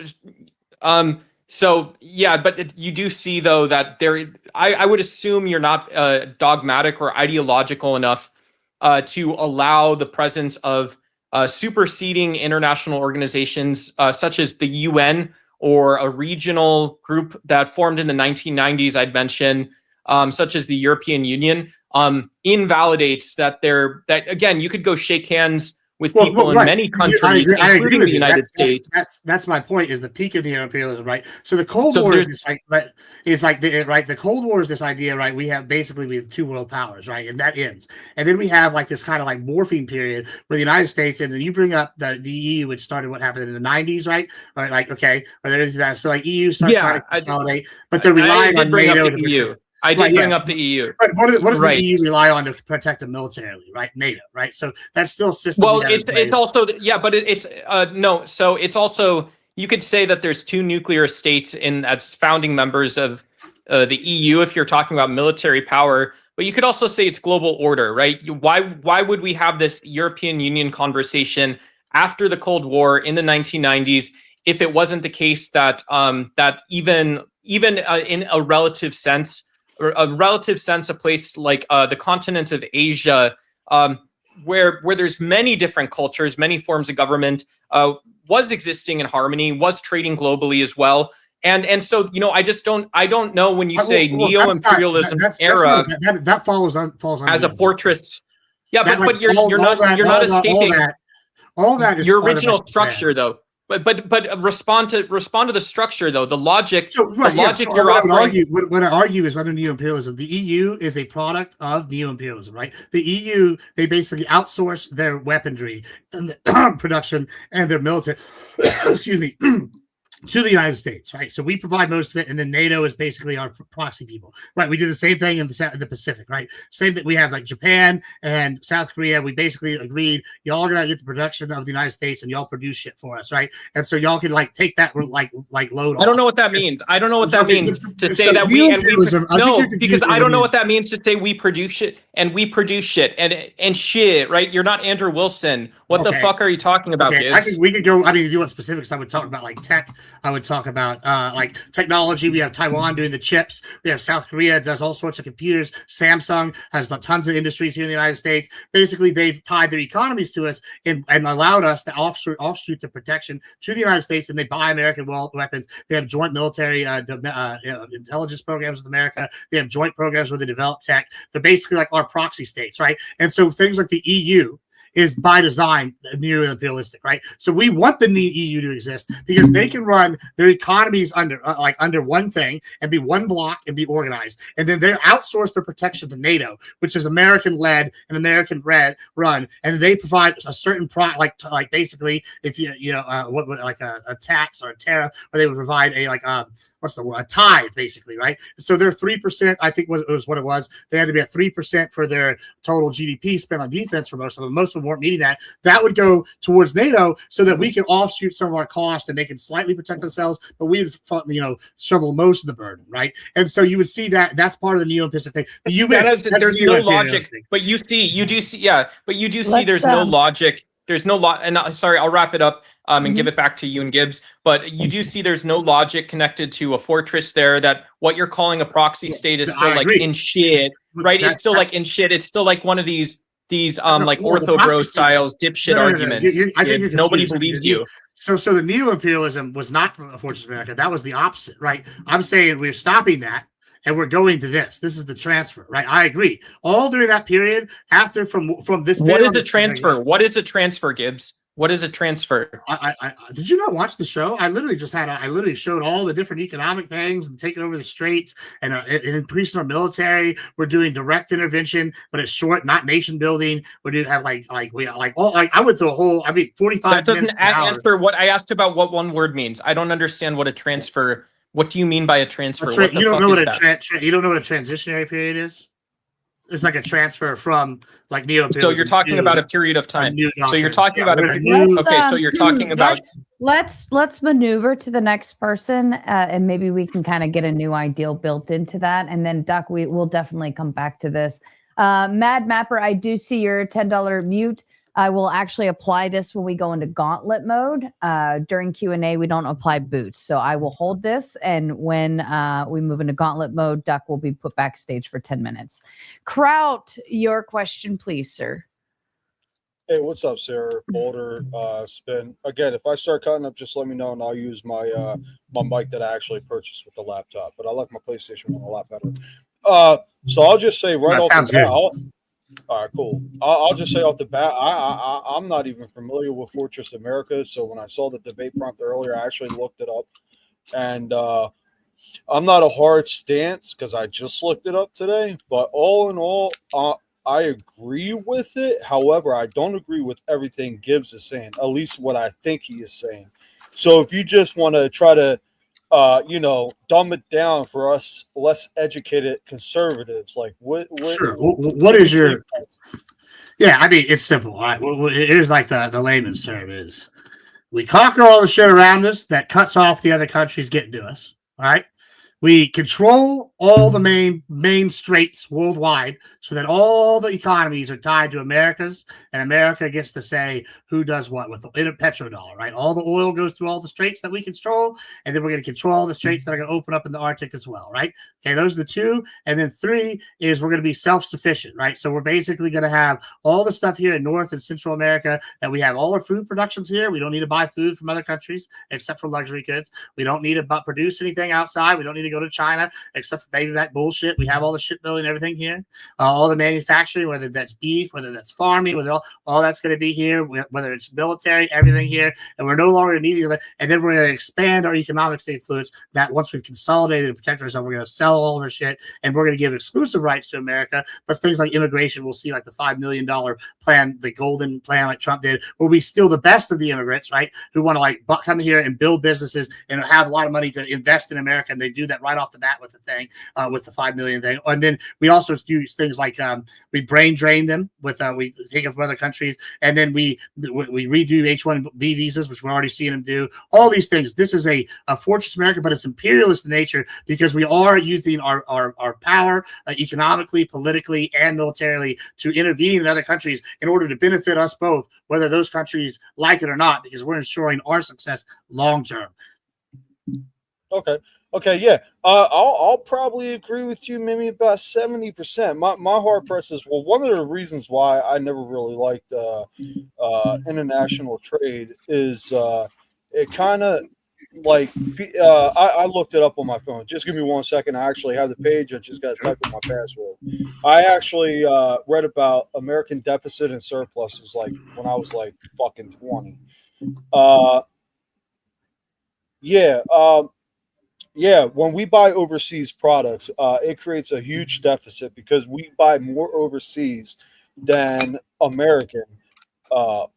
yeah, but you do see though that I would assume you're not dogmatic or ideological enough to allow the presence of superseding international organizations such as the UN or a regional group that formed in the 1990s. I'd mention such as the European Union invalidates that again you could go shake hands with people in many countries, including the United States. That's my point. Is the peak of the imperialism, right? So the Cold War the Cold War is this idea, right? We have two world powers, right, and that ends, and then we have like this kind of like morphing period where the United States ends, and you bring up the EU, which started what happened in the 90s, right? Or like so like EU starts trying to consolidate, but they're relying on NATO to EU. I did bring up the EU. But what does the EU rely on to protect them militarily, right? NATO, right? So that's still a system. Well, it's also but it's no. So it's also, you could say that there's two nuclear states as founding members of the EU if you're talking about military power. But you could also say it's global order, right? Why would we have this European Union conversation after the Cold War in the 1990s if it wasn't the case that that even in a relative sense, a place like the continent of Asia, where there's many different cultures, many forms of government, was existing in harmony, was trading globally as well. And so, you know, I don't know when you say neo-imperialism era that falls as a fortress. Yeah, but you're not escaping all that is your original structure though. But respond to the structure though. The logic. What I argue is under neo-imperialism, the EU is a product of neo-imperialism, right? The EU, they basically outsource their weaponry and the production and their military. Excuse me. To the United States, right? So we provide most of it, and then NATO is basically our proxy people, right? We do the same thing in the Pacific, right? Same that we have like Japan and South Korea. We basically agreed y'all are gonna get the production of the United States, and y'all produce shit for us, right? And so y'all can like take that like load. I don't know what that means. I don't know what that means to say that because I don't know what that means to say we produce shit and shit and shit, right? You're not Andrew Wilson. What the fuck are you talking about, kids? We could go. I mean, if you want specifics, I would talk about like tech. I would talk about like technology. We have Taiwan doing the chips. We have South Korea does all sorts of computers. Samsung has tons of industries here in the United States. Basically, they've tied their economies to us and allowed us to offshoot the protection to the United States, and they buy American weapons. They have joint military intelligence programs with America. They have joint programs where they develop tech. They're basically like our proxy states, right? And so things like the EU is by design neo-imperialistic, right? So we want the EU to exist because they can run their economies under one thing and be one block and be organized, and then they outsource their protection to NATO, which is American-led and American-run, and they provide a certain like basically if a tax or a tariff, or they would provide a tithe, basically, right? So they're 3%, I think was what it was. They had to be at 3% for their total GDP spent on defense for most of them. Most of them weren't meeting that. That would go towards NATO so that we can offshoot some of our costs and they can slightly protect themselves, but we've shovel most of the burden, right? And so you would see that that's part of the neo-imperialistic thing. The US, there's no logic, but you do see there's no logic. There's no and sorry, I'll wrap it up and give it back to you and Gibbs. But you do see there's no logic connected to a fortress there. That what you're calling a proxy state is still like in shit, right? It's still like in shit. It's still like one of these like ortho bro styles dipshit arguments. Nobody believes you. So the neo-imperialism was not a fortress America. That was the opposite, right? I'm saying we're stopping that. And we're going to this. This is the transfer, right? I agree. All during that period, after from this. What is the transfer? What is the transfer, Gibbs? What is a transfer? I did you not watch the show? I literally showed all the different economic things and taking over the straits and increasing our military. We're doing direct intervention, but it's short, not nation building. We do have I went through a whole 45. That doesn't answer what I asked about. What one word means? I don't understand what a transfer. What do you mean by a transfer? You don't know what a transitionary period is? It's like a transfer from like neo-imperialism. So you're talking about a period of time. So you're talking about so you're talking about. Let's maneuver to the next person, and maybe we can kind of get a new ideal built into that. And then Duck, we'll definitely come back to this. Mad Mapper, I do see your $10 mute. I will actually apply this when we go into gauntlet mode. During Q&A, we don't apply boots. So I will hold this. And when we move into gauntlet mode, Duck will be put backstage for 10 minutes. Kraut, your question, please, sir. Hey, what's up, Sarah? Boulder, Spin. Again, if I start cutting up, just let me know, and I'll use my my mic that I actually purchased with the laptop. But I like my PlayStation 1 a lot better. So I'll just say right off the bat, all right, cool. I'll just say off the bat, I'm not even familiar with Fortress America. So when I saw the debate prompt earlier, I actually looked it up. And I'm not a hard stance because I just looked it up today. But all in all, I agree with it. However, I don't agree with everything Gibbs is saying, at least what I think he is saying. So if you just want to try to dumb it down for us less educated conservatives. Like, what is your? Yeah, I mean, it's simple. All right, here's like the layman's term is: we conquer all the shit around us that cuts off the other countries getting to us. All right, we control all the main straits worldwide, so that all the economies are tied to America's, and America gets to say who does what with the petrodollar, right? All the oil goes through all the straits that we control, and then we're going to control all the straits that are going to open up in the Arctic as well, right? Okay, those are the two. And then 3 is we're going to be self-sufficient, right? So we're basically going to have all the stuff here in North and Central America, that we have all our food productions here. We don't need to buy food from other countries except for luxury goods. We don't need to produce anything outside. We don't need to go to China except for maybe that bullshit. We have all the shipbuilding and everything here. All the manufacturing, whether that's beef, whether that's farming, whether all that's going to be here, whether it's military, everything here. And we're no longer needing it. And then we're going to expand our economic influence, that once we've consolidated and protected ourselves, we're going to sell all of our shit, and we're going to give exclusive rights to America. But things like immigration, we'll see like the $5 million plan, the golden plan like Trump did, where we steal the best of the immigrants, right, who want to come here and build businesses and have a lot of money to invest in America. And they do that right off the bat with the thing, with the 5 million thing. And then we also use things like we brain drain them with we take them from other countries, and then we redo H-1B visas, which we're already seeing them do. All these things. This is a fortress America, but it's imperialist in nature because we are using our power economically, politically, and militarily to intervene in other countries in order to benefit us both, whether those countries like it or not, because we're ensuring our success long term. Okay, yeah. I'll probably agree with you maybe about 70%. My hard press is, well, one of the reasons why I never really liked international trade is it kind of I looked it up on my phone. Just give me 1 second. I actually have the page. I just got to type in my password. I actually read about American deficit and surpluses like when I was like fucking 20. When we buy overseas products, it creates a huge deficit because we buy more overseas than American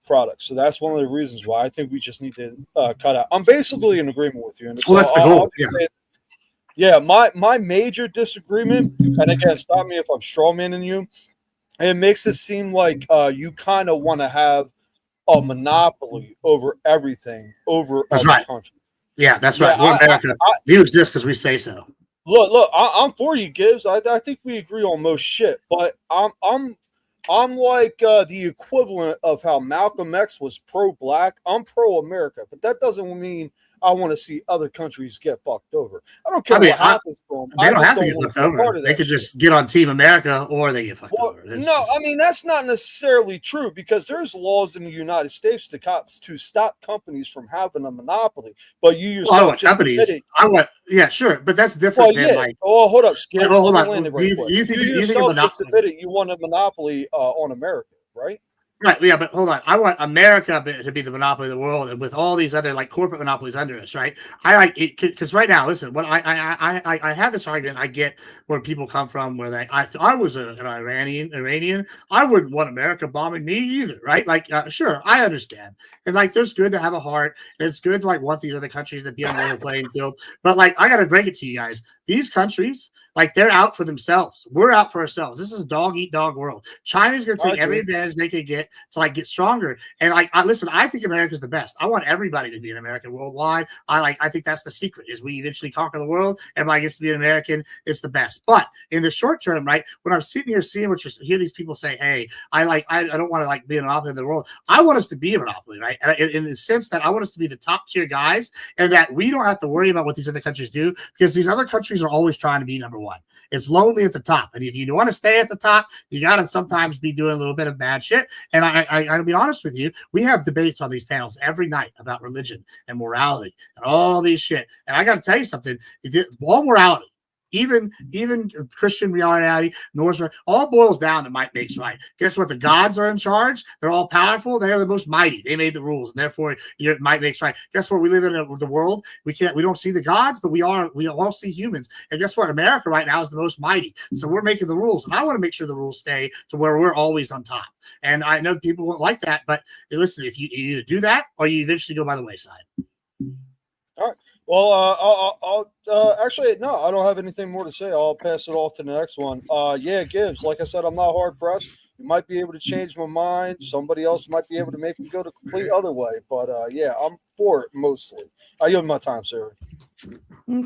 products. So that's one of the reasons why I think we just need to cut out. I'm basically in agreement with you. And so that's the goal. My major disagreement, and again, stop me if I'm strawmanning you, it makes it seem like you kind of want to have a monopoly over everything over other countries. Yeah, that's right. We're America. We exist because we say so. Look, I'm for you, Gibbs. I think we agree on most shit, but I'm like the equivalent of how Malcolm X was pro-black. I'm pro-America, but that doesn't mean I want to see other countries get fucked over. I don't care what happens to them. They don't have to get fucked over. They could just get on Team America, or they get fucked over. I mean that's not necessarily true because there's laws in the United States to stop companies from having a monopoly. But you yourself just admitted. Yeah, sure, but that's different. Hold up, Skip. Hold on. You yourself just admitted you want a monopoly on America, right? Right, yeah, but hold on. I want America to be the monopoly of the world, and with all these other like corporate monopolies under us, right? I like it because right now, listen, when I have this argument, I get where people come from. Where if I was an Iranian, I wouldn't want America bombing me either, right? Like, sure, I understand, and like, there's good to have a heart, and it's good to like want these other countries to be on the level playing field. But like, I got to break it to you guys: these countries, like, they're out for themselves. We're out for ourselves. This is dog eat dog world. China's going to take every advantage they can get to like get stronger. And like, listen, I think America's the best. I want everybody to be an American worldwide. I think that's the secret is we eventually conquer the world. Everybody gets to be an American. It's the best. But in the short term, right, when I'm sitting here seeing hear these people say, hey, I don't want to like be a monopoly in the world. I want us to be a monopoly, right? And in the sense that I want us to be the top tier guys and that we don't have to worry about what these other countries do because these other countries are always trying to be number one. It's lonely at the top. And if you want to stay at the top, you got to sometimes be doing a little bit of bad shit. And I'll be honest with you, we have debates on these panels every night about religion and morality and all these shit. And I got to tell you something, all morality, even Christian reality, Norse, all boils down to might makes right. Guess what? The gods are in charge. They're all powerful. They are the most mighty. They made the rules, and therefore your might makes right. Guess what? We live in the world. We don't see the gods, but we all see humans. And guess what? America right now is the most mighty. So we're making the rules, and I want to make sure the rules stay to where we're always on top. And I know people won't like that, but listen, if you either do that or you eventually go by the wayside. All right. Well, I'll actually, no, I don't have anything more to say. I'll pass it off to the next one. Gibbs, like I said, I'm not hard pressed. You might be able to change my mind. Somebody else might be able to make me go the complete other way. But I'm for it mostly. I yield my time, Sarah.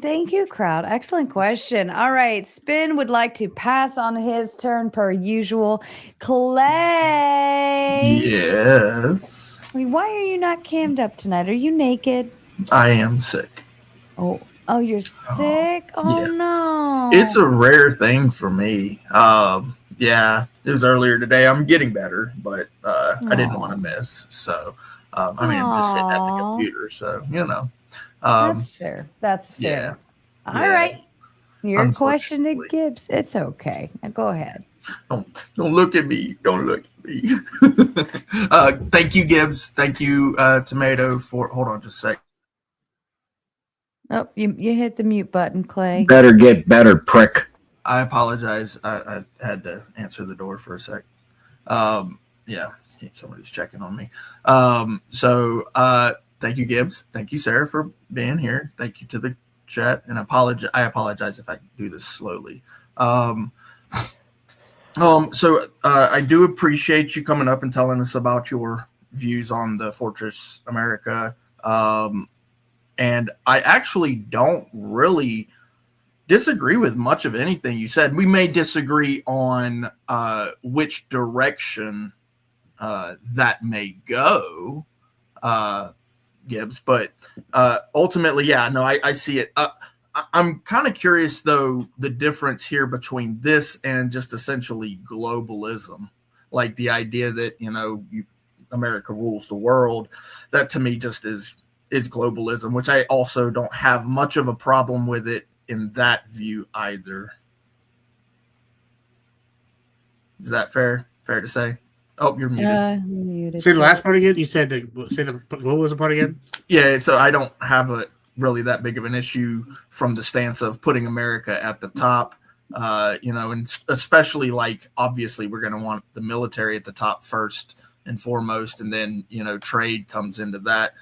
Thank you, crowd. Excellent question. All right. Spin would like to pass on his turn per usual. Clay. Yes. Why are you not cammed up tonight? Are you naked? I am sick. Oh, you're sick? Oh, yeah. no. It's a rare thing for me. It was earlier today. I'm getting better, but I didn't want to miss. So, I'm just sitting at the computer. So, that's fair. That's fair. Yeah. All right. Your question to Gibbs. It's okay. Now go ahead. Don't look at me. Don't look at me. Thank you, Gibbs. Thank you, Tomato, for... Hold on just a sec. Oh, you hit the mute button, Clay. Better get better, prick. I apologize. I had to answer the door for a sec. Somebody's checking on me. Thank you, Gibbs. Thank you, Sarah, for being here. Thank you to the chat, and I apologize if I do this slowly. I do appreciate you coming up and telling us about your views on the Fortress America. And I actually don't really disagree with much of anything you said. We may disagree on which direction that may go, Gibbs, but ultimately, I see it. I'm kind of curious, though, the difference here between this and just essentially globalism, like the idea that, America rules the world. That to me just is is globalism, which I also don't have much of a problem with it in that view either. Is that fair? Fair to say? Oh, you're muted. Muted. Say the last part again. You said say the globalism part again. Yeah, so I don't have a really that big of an issue from the stance of putting America at the top. And especially like obviously we're going to want the military at the top first and foremost, and then trade comes into that.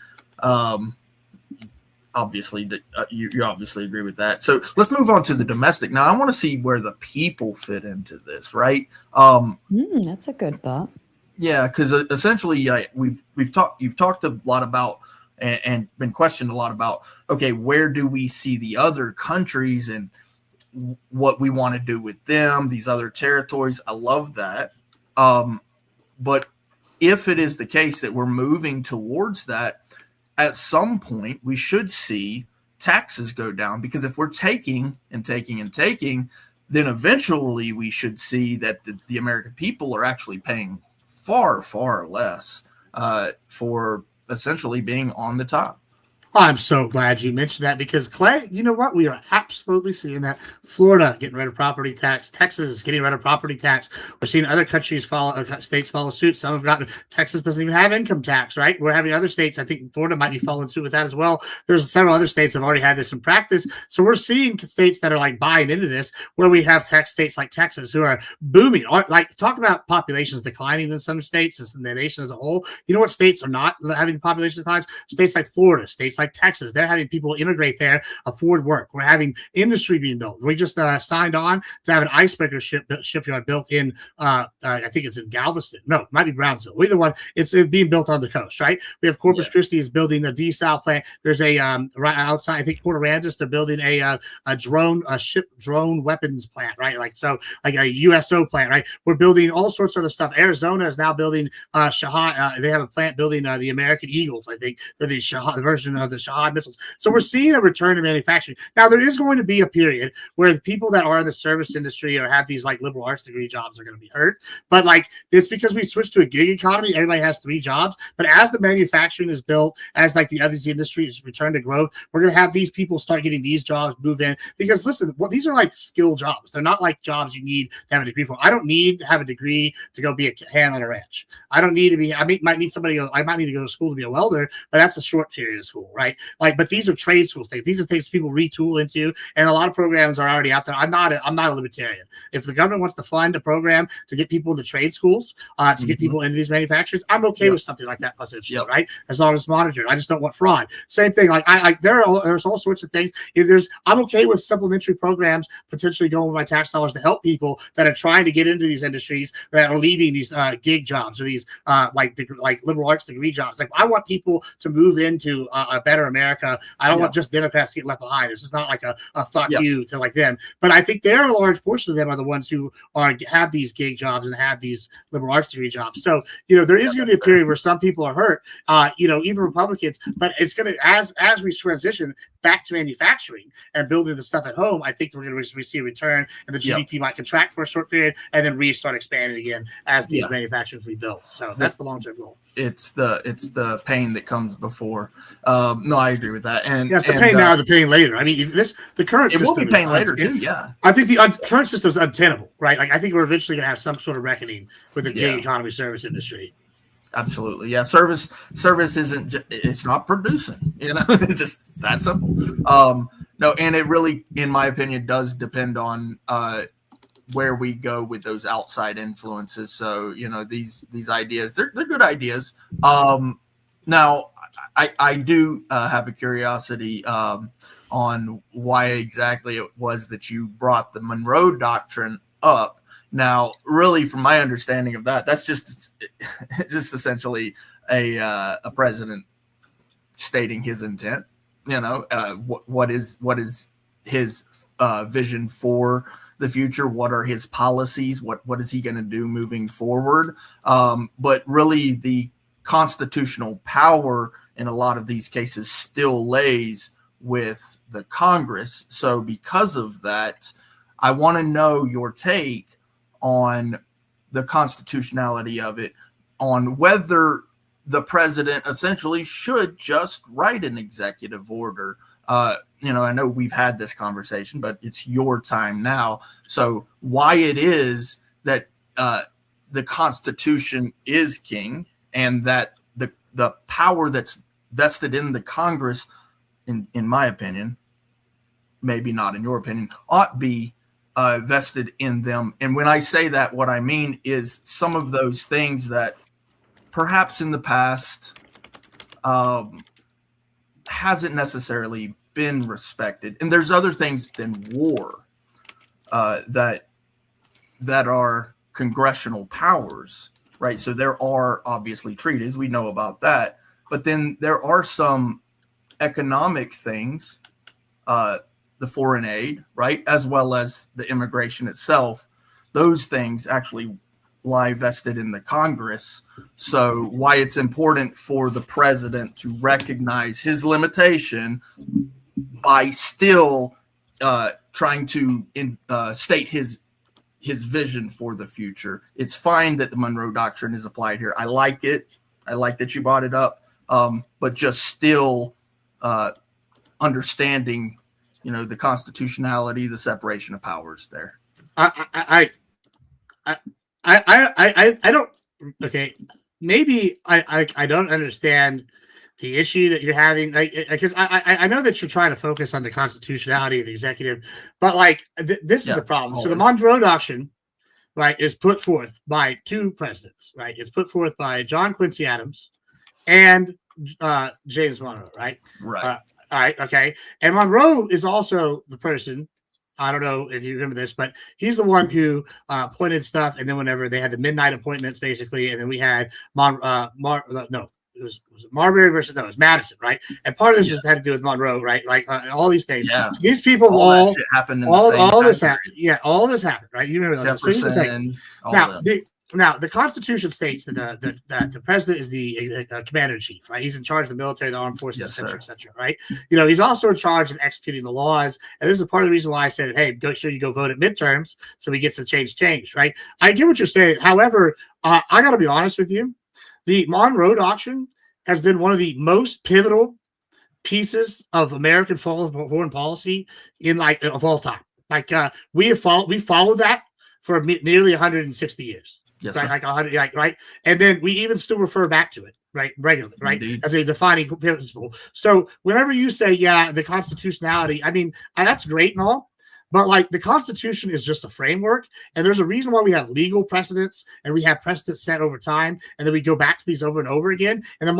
Obviously, you obviously agree with that. So let's move on to the domestic. Now, I want to see where the people fit into this, right? That's a good thought. Yeah, because essentially, you've talked a lot about and been questioned a lot about. Okay, where do we see the other countries and what we want to do with them? These other territories. I love that. But if it is the case that we're moving towards that, at some point, we should see taxes go down, because if we're taking and taking and taking, then eventually we should see that the American people are actually paying far, far less for essentially being on the top. I'm so glad you mentioned that, because Clay, you know what? We are absolutely seeing that. Florida getting rid of property tax, Texas getting rid of property tax. We're seeing other countries states follow suit. Some have gotten, Texas doesn't even have income tax, right? We're having other states. I think Florida might be following suit with that as well. There's several other states that have already had this in practice. So we're seeing states that are like buying into this, where we have states like Texas who are booming. Like, talk about populations declining in some states and the nation as a whole. You know what states are not having population declines? States like Florida, states like Texas. They're having people immigrate there, afford work. We're having industry being built. We just signed on to have an icebreaker shipyard built in, I think it's in Galveston. No, it might be Brownsville. Either one. It's being built on the coast, right? We have Corpus Christi is building a desal plant. There's a right outside, I think Port Aransas, they're building a drone weapons plant, right? Like a USO plant, right? We're building all sorts of other stuff. Arizona is now building Shahad. They have a plant building the American Eagles. I think they're the Shahad version of the Shahad missiles. So we're seeing a return to manufacturing. Now, there is going to be a period where the people that are in the service industry or have these like liberal arts degree jobs are going to be hurt. But like, it's because we switched to a gig economy. Everybody has 3 jobs. But as the manufacturing is built, as like the other industries return to growth, we're going to have these people start getting these jobs, move in. Because listen, these are like skill jobs. They're not like jobs you need to have a degree for. I don't need to have a degree to go be a hand on a wrench. I don't need to be, I might need to go to school to be a welder, but that's a short period of school, right? Like, but these are trade school things. These are things people retool into, and a lot of programs are already out there. I'm not a libertarian. If the government wants to fund a program to get people into trade schools, to get people into these manufacturers, I'm okay with something like that, right? As long as it's monitored. I just don't want fraud. Same thing. Like there's all sorts of things. I'm okay with supplementary programs potentially going with my tax dollars to help people that are trying to get into these industries that are leaving these gig jobs or these like liberal arts degree jobs. Like, I want people to move into a better America. I don't want just Democrats to get left behind. This is not like a fuck you to like them. But I think a large portion of them are the ones who have these gig jobs and have these liberal arts degree jobs. So, there is going to be a period where some people are hurt, even Republicans, but it's going to, as we transition back to manufacturing and building the stuff at home, I think we're going to see a return, and the GDP might contract for a short period and then restart expanding again as these manufacturers rebuild. So that's the long-term goal. It's the pain that comes before. No, I agree with that. And yes, the pain now, the pain later. I mean, the current system will be pain later too. Yeah, I think the current system is untenable, right? Like, I think we're eventually going to have some sort of reckoning with the gig economy service industry. Absolutely. Yeah. Service isn't, it's not producing, it's just that simple. No, and it really, in my opinion, does depend on where we go with those outside influences. So, these ideas, they're good ideas. Now I do have a curiosity on why exactly it was that you brought the Monroe Doctrine up. Now, really, from my understanding of that, that's just essentially a president stating his intent. What is his vision for the future? What are his policies? What is he going to do moving forward? But really, the constitutional power in a lot of these cases still lays with the Congress. So because of that, I want to know your take on the constitutionality of it, on whether the president essentially should just write an executive order. I know we've had this conversation, but it's your time now. So why it is that the Constitution is king, and that the power that's vested in the Congress, in my opinion, maybe not in your opinion, ought be vested in them. And when I say that, what I mean is some of those things that perhaps in the past hasn't necessarily been respected. And there's other things than war that are congressional powers, right? So there are obviously treaties, we know about that, but then there are some economic things, the foreign aid, right, as well as the immigration itself. Those things actually lie vested in the Congress. So why it's important for the president to recognize his limitation by still trying to state his vision for the future. It's fine that the Monroe Doctrine is applied here. I like it. I like that you brought it up, but just still understanding, the constitutionality, the separation of powers there. I don't. Okay, maybe I don't understand the issue that you're having, because I know that you're trying to focus on the constitutionality of the executive, but this is the problem. Always. So the Monroe Doctrine, right, is put forth by two presidents, right? It's put forth by John Quincy Adams and James Monroe, right? Right. All right. Okay. And Monroe is also the person. I don't know if you remember this, but he's the one who appointed stuff. And then whenever they had the midnight appointments, basically, and then we had it was Marbury versus it was Madison, right? And part of this just had to do with Monroe, right? All these things. Yeah. These people all that shit happened in all the this same happened. Yeah, all this happened, right? You remember those? Jefferson, Now, the Constitution states that the president is the commander in chief, right? He's in charge of the military, the armed forces, Yes, et cetera, right? He's also in charge of executing the laws. And this is part of the reason why I said, hey, go sure you go vote at midterms so we get some change, right? I get what you're saying. However, I got to be honest with you. The Monroe Doctrine has been one of the most pivotal pieces of American foreign policy of all time. We followed that for nearly 160 years. Yes, right, sir. 100, right, and then we even still refer back to it, right, regularly, right, Indeed. as a defining principle. So whenever you say, the constitutionality, I mean, that's great and all, but the Constitution is just a framework, and there's a reason why we have legal precedents and we have precedents set over time, and then we go back to these over and over again. And the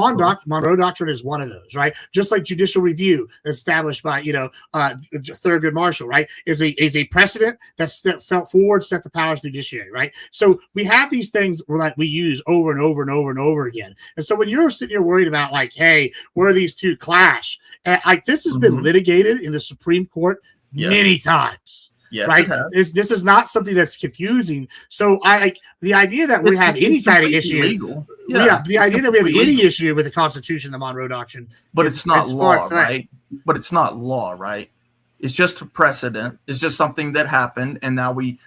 Monroe Doctrine is one of those, right? Just like judicial review established by Thurgood Marshall, right, is a precedent that felt forward, set the powers of the judiciary, right? So we have these things that we use over and over and over and over again. And so when you're sitting here worried about hey, where these two clash, this has been litigated in the Supreme Court many times. Yes, right. This is not something that's confusing. So the idea that we have any kind of issue. Legal. The idea that we have any issue with the Constitution, the Monroe Doctrine, but it's not law, right? But it's not law, right? It's just a precedent. It's just something that happened, and now we.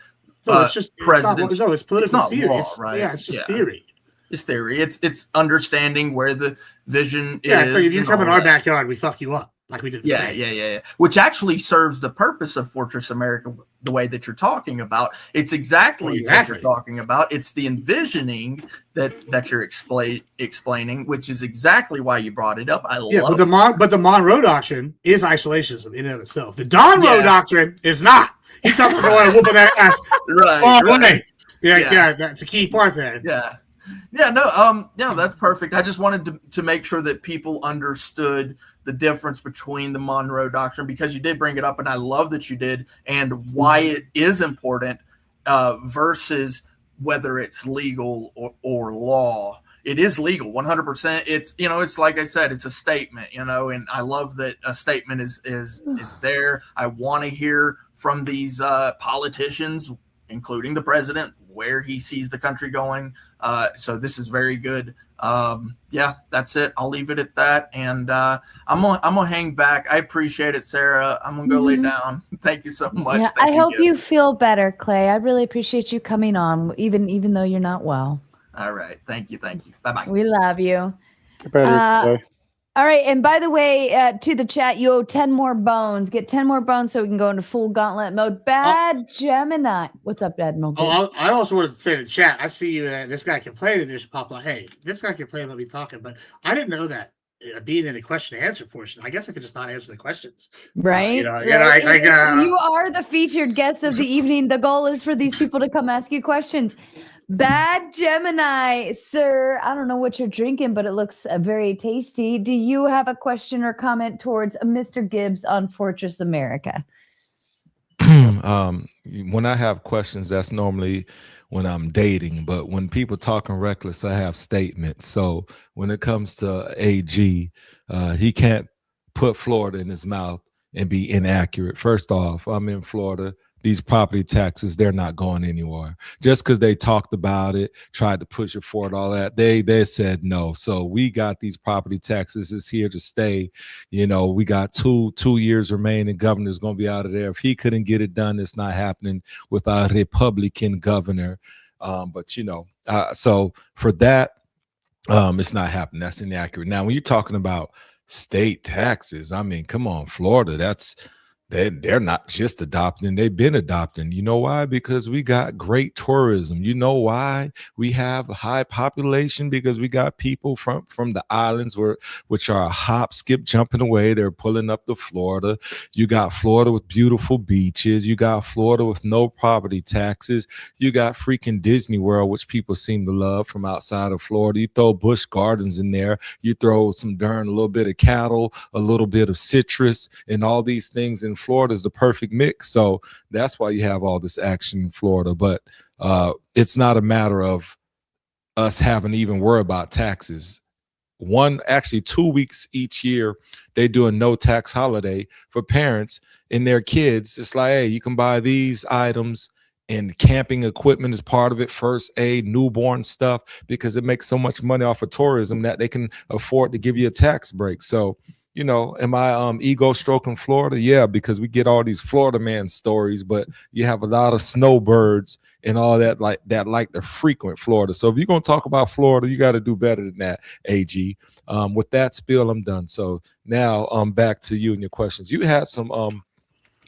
It's just presidents. It's political it's not theory. Law, right? It's just theory. It's theory. It's understanding where the vision is. Yeah. So if you come in our backyard, we fuck you up. Like we did. Yeah. Which actually serves the purpose of Fortress America the way that you're talking about. It's exactly what you're talking about. It's the envisioning that you're explaining, which is exactly why you brought it up. I love it. But the Monroe Doctrine is isolationism in and of itself. The Monroe Doctrine is not. He talked about whooping that ass. Right. Yeah, that's a key part there. No, that's perfect. I just wanted to make sure that people understood the difference between the Monroe Doctrine, because you did bring it up, and I love that you did, and why it is important versus whether it's legal or law. It is legal, 100%. It's like I said, it's a statement, and I love that a statement is there. I want to hear from these politicians, including the president, where he sees the country going. So this is very good. That's it. I'll leave it at that. And I'm gonna hang back. I appreciate it, Sarah. I'm gonna go lay down. Thank you so much. Yeah, I hope you feel better, Clay. I really appreciate you coming on, even though you're not well. All right. Thank you. Bye-bye. We love you. Better. All right, and by the way, to the chat, you owe 10 more bones. Get 10 more bones so we can go into full gauntlet mode. Bad Gemini. What's up, Admiral Gibbs? Oh, I also wanted to say to the chat, I see you. This guy complaining. There's pop up. Hey, this guy complaining about me talking, but I didn't know that being in the question and answer portion. I guess I could just not answer the questions. Right? You are the featured guest of the evening. The goal is for these people to come ask you questions. Bad Gemini, sir. I don't know what you're drinking, but it looks very tasty. Do you have a question or comment towards Mr. Gibbs on Fortress America? When I have questions, that's normally when I'm dating. But when people talking reckless, I have statements. So when it comes to AG, he can't put Florida in his mouth and be inaccurate. First off, I'm in Florida. These property taxes, they're not going anywhere. Just because they talked about it, tried to push it forward, all that, they said no. So we got these property taxes. It's here to stay. You know, we got two years remaining. Governor's going to be out of there. If he couldn't get it done, it's not happening with a Republican governor. But, you know, so for that, it's not happening. That's inaccurate. Now, when you're talking about state taxes, I mean, come on, Florida, they're not just adopting, they've been adopting. You know why? Because we got great tourism. You know why we have a high population? Because we got people from the islands which are a hop, skip, jumping away. They're pulling up to Florida. You got Florida with beautiful beaches. You got Florida with no property taxes. You got freaking Disney World, which people seem to love from outside of Florida. You throw Busch Gardens in there. You throw some darn a little bit of cattle, a little bit of citrus, and all these things in Florida is the perfect mix. So that's why you have all this action in Florida. But it's not a matter of us having to even worry about taxes. Actually 2 weeks each year, they do a no tax holiday for parents and their kids. It's like, hey, you can buy these items, and camping equipment is part of it, first aid, newborn stuff, because it makes so much money off of tourism that they can afford to give you a tax break. So, you know, am I ego stroking Florida? Yeah, because we get all these Florida man stories, but you have a lot of snowbirds and all that like the frequent Florida. So if you're gonna talk about Florida, you got to do better than that, AG. With that spiel, I'm done. So now back to you and your questions. You had some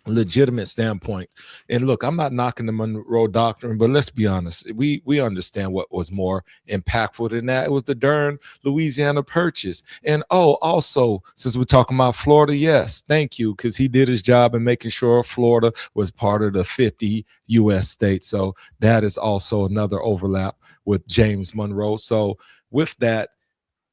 legitimate standpoint, and look, I'm not knocking the Monroe Doctrine, but let's be honest, we understand what was more impactful than that. It was the darn Louisiana Purchase. And also, since we're talking about Florida, yes, thank you, because he did his job in making sure Florida was part of the 50 U.S. states. So that is also another overlap with James Monroe. So with that,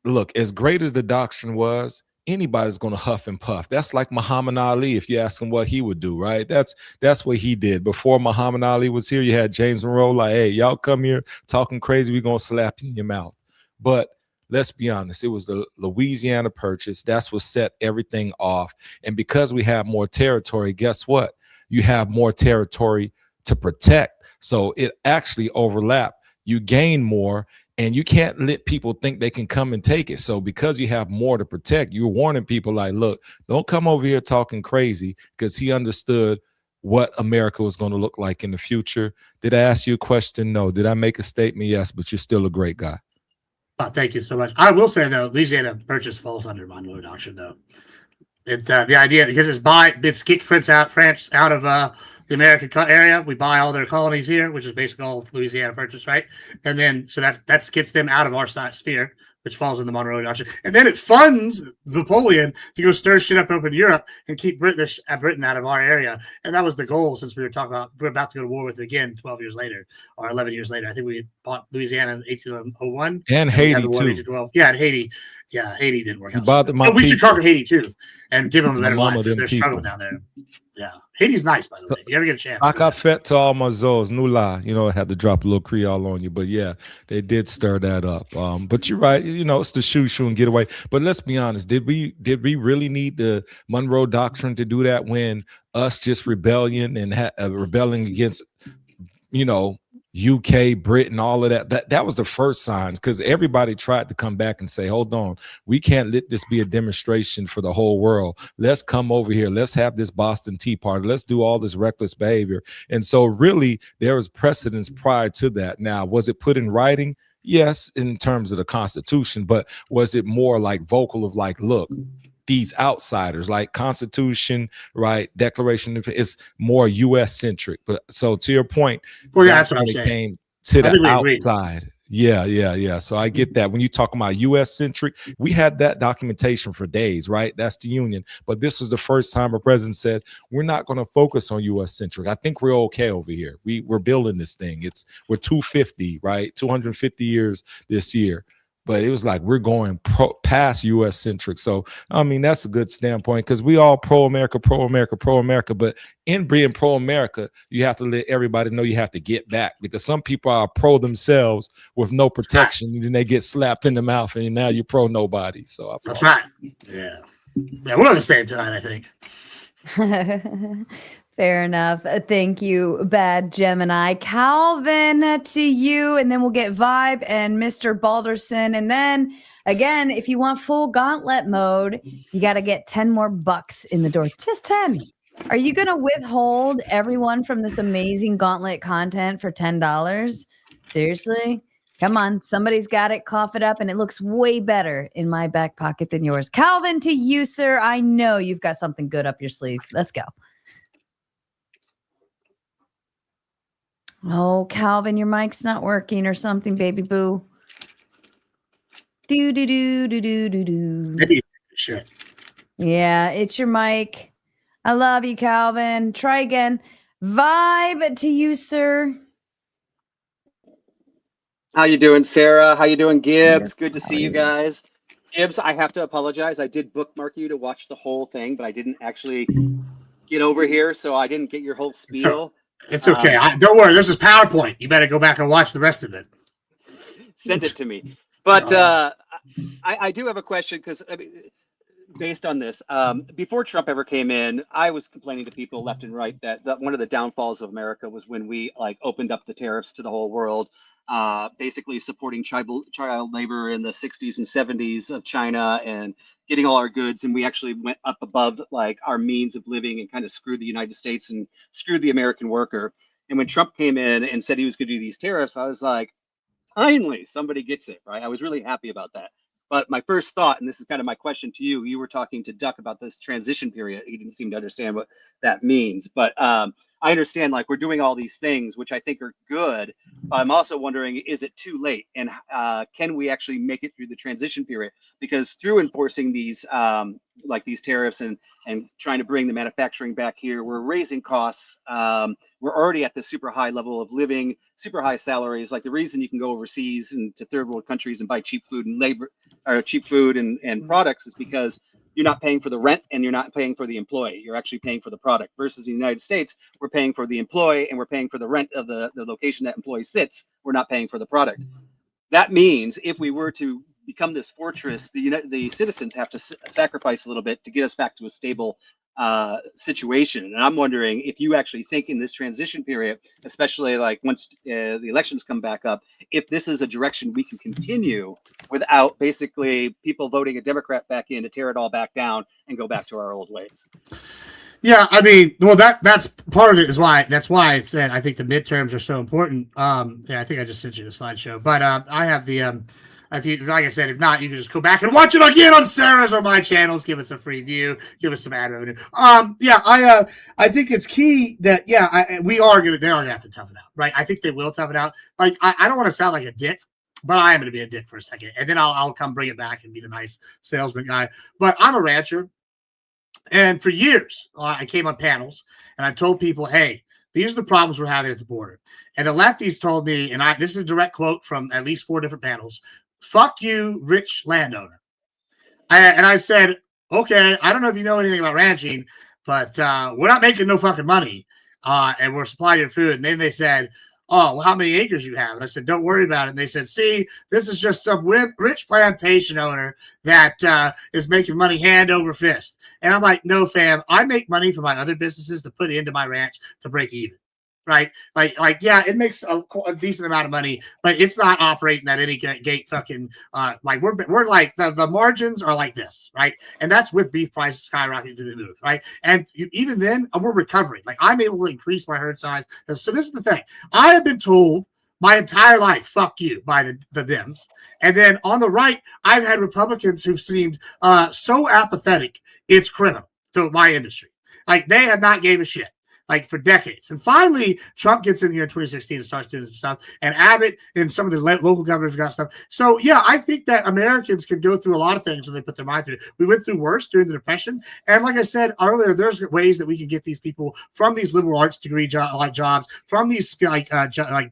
look, as great as the doctrine was, anybody's going to huff and puff. That's like Muhammad Ali. If you ask him what he would do, right? That's what he did. Before Muhammad Ali was here, you had James Monroe like, hey, y'all come here talking crazy, we're going to slap you in your mouth. But let's be honest, it was the Louisiana Purchase. That's what set everything off. And because we have more territory, guess what? You have more territory to protect. So it actually overlapped. You gain more. And you can't let people think they can come and take it. So because you have more to protect, you're warning people like, look, don't come over here talking crazy, because he understood what America was going to look like in the future. Did I ask you a question? No. Did I make a statement? Yes, but you're still a great guy. Thank you so much. I will say, though, Louisiana Purchase falls under Monroe Doctrine, though. The idea, because it's kick France out of the American area. We buy all their colonies here, which is basically all Louisiana Purchase, right? And then so that gets them out of our sphere, which falls in the Monroe Doctrine. And then it funds Napoleon to go stir shit up in Europe and keep Britain out of our area. And that was the goal, since we're about to go to war with it again 12 years later or 11 years later. I think we bought Louisiana in 1801. And Haiti, too. Yeah, and Haiti. Yeah, Haiti didn't work out. But we should conquer Haiti, too, and give them a better life, because they're struggling down there. Yeah. Haiti's nice, by the way, if you ever get a chance. I got fed to all my zoes, no lie. You know, I had to drop a little Creole on you, but yeah, they did stir that up. But you're right, you know, it's the shoe and get away. But let's be honest, did we really need the Monroe Doctrine to do that when us just rebelling against, you know, UK, Britain, all of that was the first signs, because everybody tried to come back and say, hold on, we can't let this be a demonstration for the whole world. Let's come over here. Let's have this Boston Tea Party. Let's do all this reckless behavior. And so really there was precedence prior to that. Now, was it put in writing? Yes, in terms of the Constitution, but was it more like vocal of like, look, these outsiders, like Constitution, right? Declaration, it's more U.S. centric. But so to your point, well, yeah, that's what I'm saying. Came to the outside. Yeah. So I get that. When you talk about U.S. centric, we had that documentation for days, right? That's the Union. But this was the first time a president said, we're not going to focus on U.S. centric. I think we're okay over here. We're building this thing. We're 250, right? 250 years this year. But it was like we're going past U.S. centric. So, I mean, that's a good standpoint because we all pro-America. But in being pro-America, you have to let everybody know you have to get back because some people are pro themselves with no protection and then they get slapped in the mouth and now you're pro nobody. So that's right. Yeah, we're on the same side, I think. Fair enough. Thank you, Bad Gemini. Calvin, to you, and then we'll get Vibe and Mr. Balderson. And then, again, if you want full gauntlet mode, you got to get 10 more bucks in the door. Just 10. Are you going to withhold everyone from this amazing gauntlet content for $10? Seriously? Come on. Somebody's got it. Cough it up, and it looks way better in my back pocket than yours. Calvin, to you, sir. I know you've got something good up your sleeve. Let's go. Oh, Calvin, your mic's not working or something, baby boo. Maybe shit. Yeah, it's your mic. I love you, Calvin. Try again. Vibe to you, sir. How you doing, Sarah? How you doing, Gibbs? Good to see you guys. Gibbs, I have to apologize. I did bookmark you to watch the whole thing, but I didn't actually get over here, so I didn't get your whole spiel. It's okay. Don't worry. This is PowerPoint. You better go back and watch the rest of it. Send it to me. But I do have a question because based on this, before Trump ever came in, I was complaining to people left and right that one of the downfalls of America was when we opened up the tariffs to the whole world, basically supporting child labor in the 60s and 70s of China and getting all our goods, and we actually went up above our means of living and kind of screwed the United States and screwed the American worker. And when Trump came in and said he was going to do these tariffs, I was like, finally, somebody gets it, right? I was really happy about that. But my first thought, and this is kind of my question to you, you were talking to Duck about this transition period. He didn't seem to understand what that means. But I understand we're doing all these things, which I think are good. But I'm also wondering, is it too late? And can we actually make it through the transition period? Because through enforcing these these tariffs and trying to bring the manufacturing back here, we're raising costs. We're already at the super high level of living, super high salaries. The reason you can go overseas and to third world countries and buy cheap food and labor or cheap food and products is because you're not paying for the rent and you're not paying for the employee. You're actually paying for the product. Versus the United States, we're paying for the employee and we're paying for the rent of the location that employee sits. We're not paying for the product. That means if we were to become this fortress, the citizens have to sacrifice a little bit to get us back to a stable situation. And I'm wondering if you actually think in this transition period, especially once the elections come back up, if this is a direction we can continue without basically people voting a Democrat back in to tear it all back down and go back to our old ways. Yeah, I mean, well, that's part of it. That's why I said I think the midterms are so important. Yeah, I think I just sent you the slideshow, but I have the if you, like I said, if not, you can just go back and watch it again on Sarah's or my channels. Give us a free view. Give us some ad revenue. Yeah, I think it's key that they are gonna have to toughen out, right? I think they will toughen out. I don't want to sound like a dick, but I am gonna be a dick for a second, and then I'll come bring it back and be the nice salesman guy. But I'm a rancher, and for years I came on panels and I told people, hey, these are the problems we're having at the border. And the lefties told me, and this is a direct quote from at least 4 different panels. Fuck you, rich landowner. And I said, okay, I don't know if you know anything about ranching, but we're not making no fucking money. And we're supplying your food. And then they said, oh, well, how many acres you have? And I said, don't worry about it. And they said, see, this is just some rich plantation owner that is making money hand over fist. And I'm like, no, fam, I make money from my other businesses to put into my ranch to break even. Right, yeah, it makes a decent amount of money, but it's not operating at any gate. Fucking we're like the margins are like this, right? And that's with beef prices skyrocketing to the moon, right? And even then, we're recovering. I'm able to increase my herd size. So this is the thing. I have been told my entire life, fuck you, by the Dems. And then on the right, I've had Republicans who've seemed so apathetic, it's criminal to my industry. Like, they have not gave a shit, like, for decades. And finally, Trump gets in here in 2016 and starts doing some stuff. And Abbott and some of the local governors got stuff. So, yeah, I think that Americans can go through a lot of things when they put their mind to it. We went through worse during the Depression. And like I said earlier, there's ways that we can get these people from these liberal arts degree jobs, from these like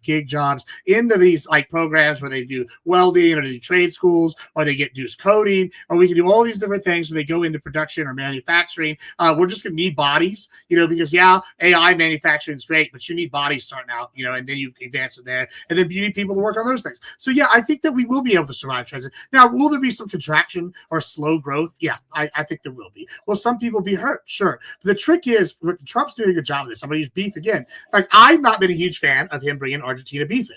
gig jobs, into these like programs where they do welding or they do trade schools or they do coding, or we can do all these different things where they go into production or manufacturing. We're just going to need bodies, because, yeah, AI manufacturing is great, but you need bodies starting out, and then you advance from there, and then you need people to work on those things. So yeah, I think that we will be able to survive transit. Now, will there be some contraction or slow growth? Yeah, I think there will be. Will some people be hurt? Sure. But the trick is, look, Trump's doing a good job of this. I'm going to use beef again. Like, I've not been a huge fan of him bringing Argentina beef in.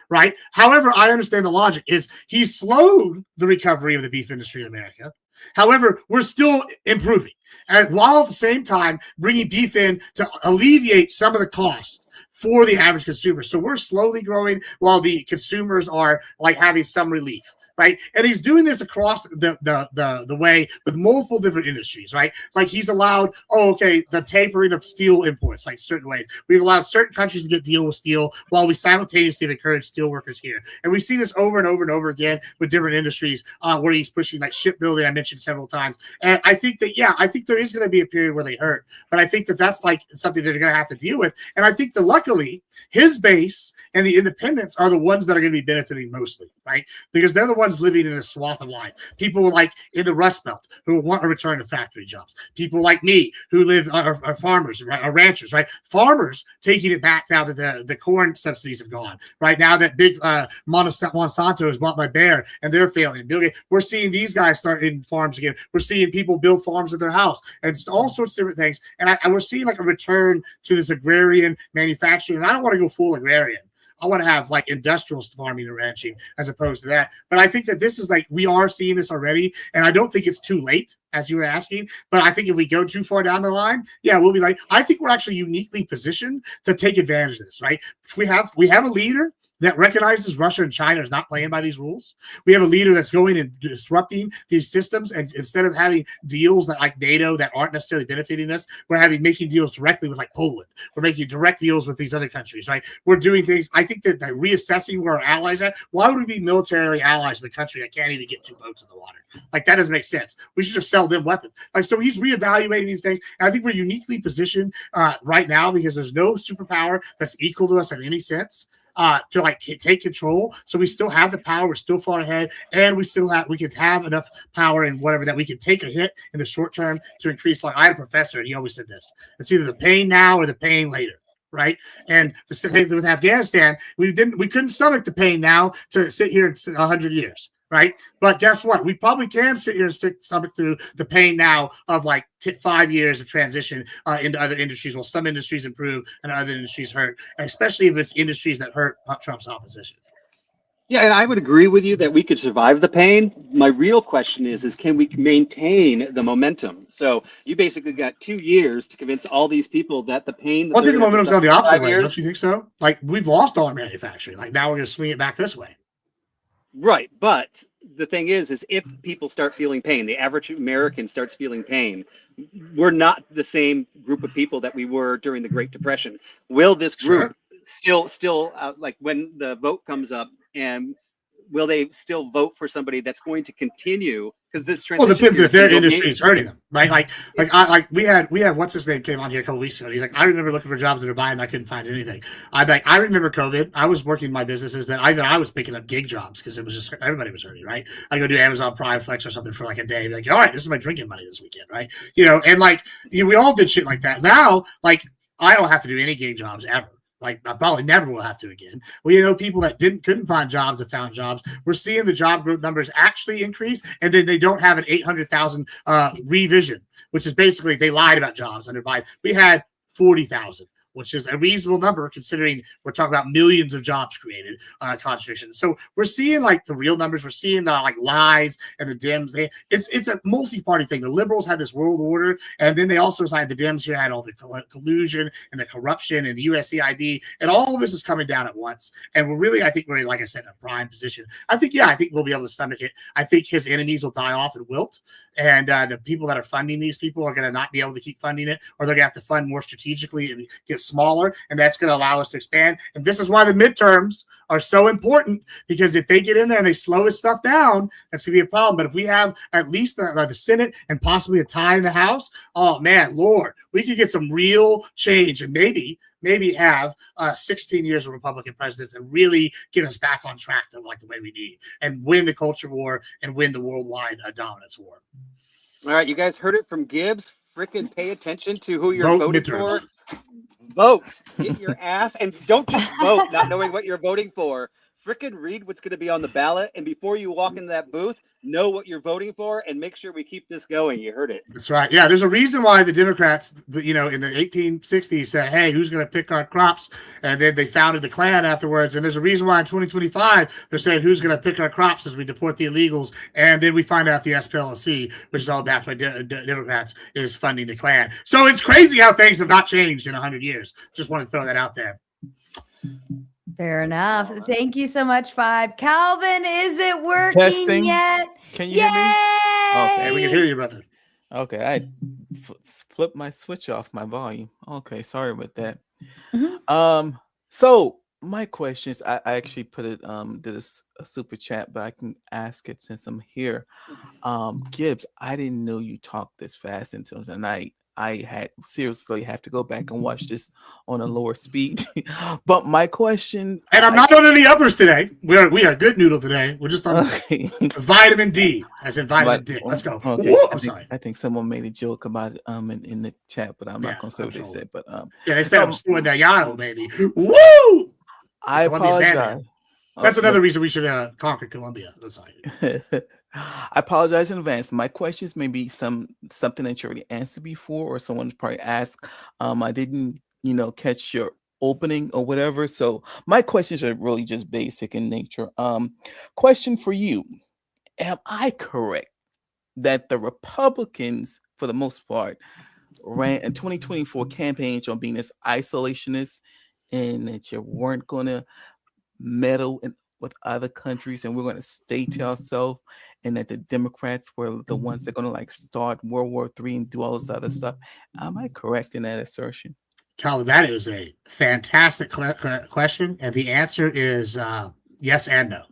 Right. However, I understand the logic is he slowed the recovery of the beef industry in America. However, we're still improving. And while at the same time bringing beef in to alleviate some of the cost for the average consumer. So we're slowly growing while the consumers are like having some relief. Right. And he's doing this across the way with multiple different industries. Right. Like, he's allowed, the tapering of steel imports, like certain ways. We've allowed certain countries to get deal with steel while we simultaneously encourage steel workers here. And we see this over and over and over again with different industries where he's pushing, like shipbuilding, I mentioned several times. And I think that, I think there is going to be a period where they hurt. But I think that that's like something they're going to have to deal with. And I think that luckily his base and the independents are the ones that are going to be benefiting mostly. Right. Because they're the ones living in a swath of life. People like in the Rust Belt who want to return to factory jobs. People like me who live are farmers, right, are ranchers, right? Farmers taking it back now that the corn subsidies have gone. Right now that big Monsanto is bought by Bayer and they're failing. We're seeing these guys start in farms again. We're seeing people build farms at their house and just all sorts of different things. And we're seeing like a return to this agrarian manufacturing. And I don't want to go full agrarian. I want to have like industrial farming and ranching as opposed to that. But I think that this is like, we are seeing this already. And I don't think it's too late, as you were asking. But I think if we go too far down the line, we'll be like, I think we're actually uniquely positioned to take advantage of this, right? We have a leader that recognizes Russia and China is not playing by these rules. We have a leader that's going and disrupting these systems. And instead of having deals that like NATO that aren't necessarily benefiting us, we're making deals directly with like Poland. We're making direct deals with these other countries, right? We're doing things. I think that reassessing where our allies are. Why would we be militarily allies with a country that can't even get 2 boats in the water? Like, that doesn't make sense. We should just sell them weapons. Like, so he's reevaluating these things. And I think we're uniquely positioned right now because there's no superpower that's equal to us in any sense. To like take control, so we still have the power. We're still far ahead, and we could have enough power and whatever that we could take a hit in the short term to increase. Like, I had a professor, and he always said this: it's either the pain now or the pain later. Right. And the same thing with Afghanistan, we couldn't stomach the pain now to sit here in 100 years. Right. But guess what? We probably can sit here and stomach through the pain now of like 5 years of transition into other industries. While some industries improve and other industries hurt, especially if it's industries that hurt Trump's opposition. Yeah, and I would agree with you that we could survive the pain. My real question is can we maintain the momentum? So you basically got 2 years to convince all these people that the pain. I think the momentum's gone the opposite way. Don't you think so? Like, we've lost all our manufacturing. Like, now we're going to swing it back this way. Right. But the thing is if people start feeling pain, the average American starts feeling pain, we're not the same group of people that we were during the Great Depression. Will this group still like when the vote comes up, and will they still vote for somebody that's going to continue? Because this transition. Well, it depends if their industry is hurting them, right? Like we had what's his name came on here a couple weeks ago. He's like, I remember looking for jobs in Dubai and I couldn't find anything. I remember COVID. I was working my businesses, but I was picking up gig jobs because it was just everybody was hurting, right? I go do Amazon Prime Flex or something for like a day. Be like, all right, this is my drinking money this weekend, right? And like we all did shit like that. Now, like I don't have to do any gig jobs ever. Like, I probably never will have to again. Well, people that couldn't find jobs that found jobs. We're seeing the job growth numbers actually increase, and then they don't have an 800,000 revision, which is basically they lied about jobs under Biden. We had 40,000. which is a reasonable number considering we're talking about millions of jobs created, concentration. So we're seeing like the real numbers. We're seeing the like lies and the Dems. It's a multi-party thing. The liberals had this world order, and then they also signed the Dems here had all the collusion and the corruption and the USAID, and all of this is coming down at once. And we're really, I think we're, like I said, in a prime position. I think we'll be able to stomach it. I think his enemies will die off and wilt, and the people that are funding these people are going to not be able to keep funding it, or they're going to have to fund more strategically and get smaller, and that's going to allow us to expand. And this is why the midterms are so important, because if they get in there and they slow this stuff down, that's going to be a problem. But if we have at least the Senate and possibly a tie in the House, oh man, Lord, we could get some real change, and maybe have 16 years of Republican presidents and really get us back on track like the way we need, and win the culture war and win the worldwide dominance war. All right, you guys heard it from Gibbs. Frickin' pay attention to who you're Vote voting midterms. for. Vote. Get your ass, and don't just vote not knowing what you're voting for. Frickin' read what's going to be on the ballot, and before you walk into that booth, know what you're voting for, and make sure we keep this going. You heard it. That's right. Yeah, there's a reason why the Democrats, in the 1860s said, hey, who's going to pick our crops? And then they founded the Klan afterwards. And there's a reason why in 2025 they're saying who's going to pick our crops as we deport the illegals. And then we find out the SPLC, which is all backed by Democrats, is funding the Klan. So it's crazy how things have not changed in 100 years. Just want to throw that out there. Fair enough. Thank you so much, Five. Calvin, is it working Testing. yet? Can you hear me? Okay, we can hear you, brother. Okay, I flipped my switch off my volume. Okay, sorry about that. So my questions, I actually put it did a super chat, but I can ask it since I'm here. Gibbs, I didn't know you talked this fast until tonight. I had seriously have to go back and watch this on a lower speed. But my question, and I'm not on any uppers today. We are good noodle today. We're just on vitamin D, as in vitamin D. Let's go. Okay, Woo, I'm sorry. I think someone made a joke about it in the chat, but I'm not gonna say what they said. But they said I'm doing that Yano, baby. Woo! I apologize. That's another reason we should conquer Colombia. That's I apologize in advance. My questions may be something that you already answered before, or someone's probably asked. I didn't, catch your opening or whatever. So my questions are really just basic in nature. Question for you: am I correct that the Republicans, for the most part, ran in 2024 campaigns on being this isolationist, and that you weren't going to meddle with other countries, and we're going to stay to ourselves, and that the Democrats were the ones that are going to start World War III and do all this other stuff? Am I correct in that assertion? Calvin, that is a fantastic question, and the answer is yes and no.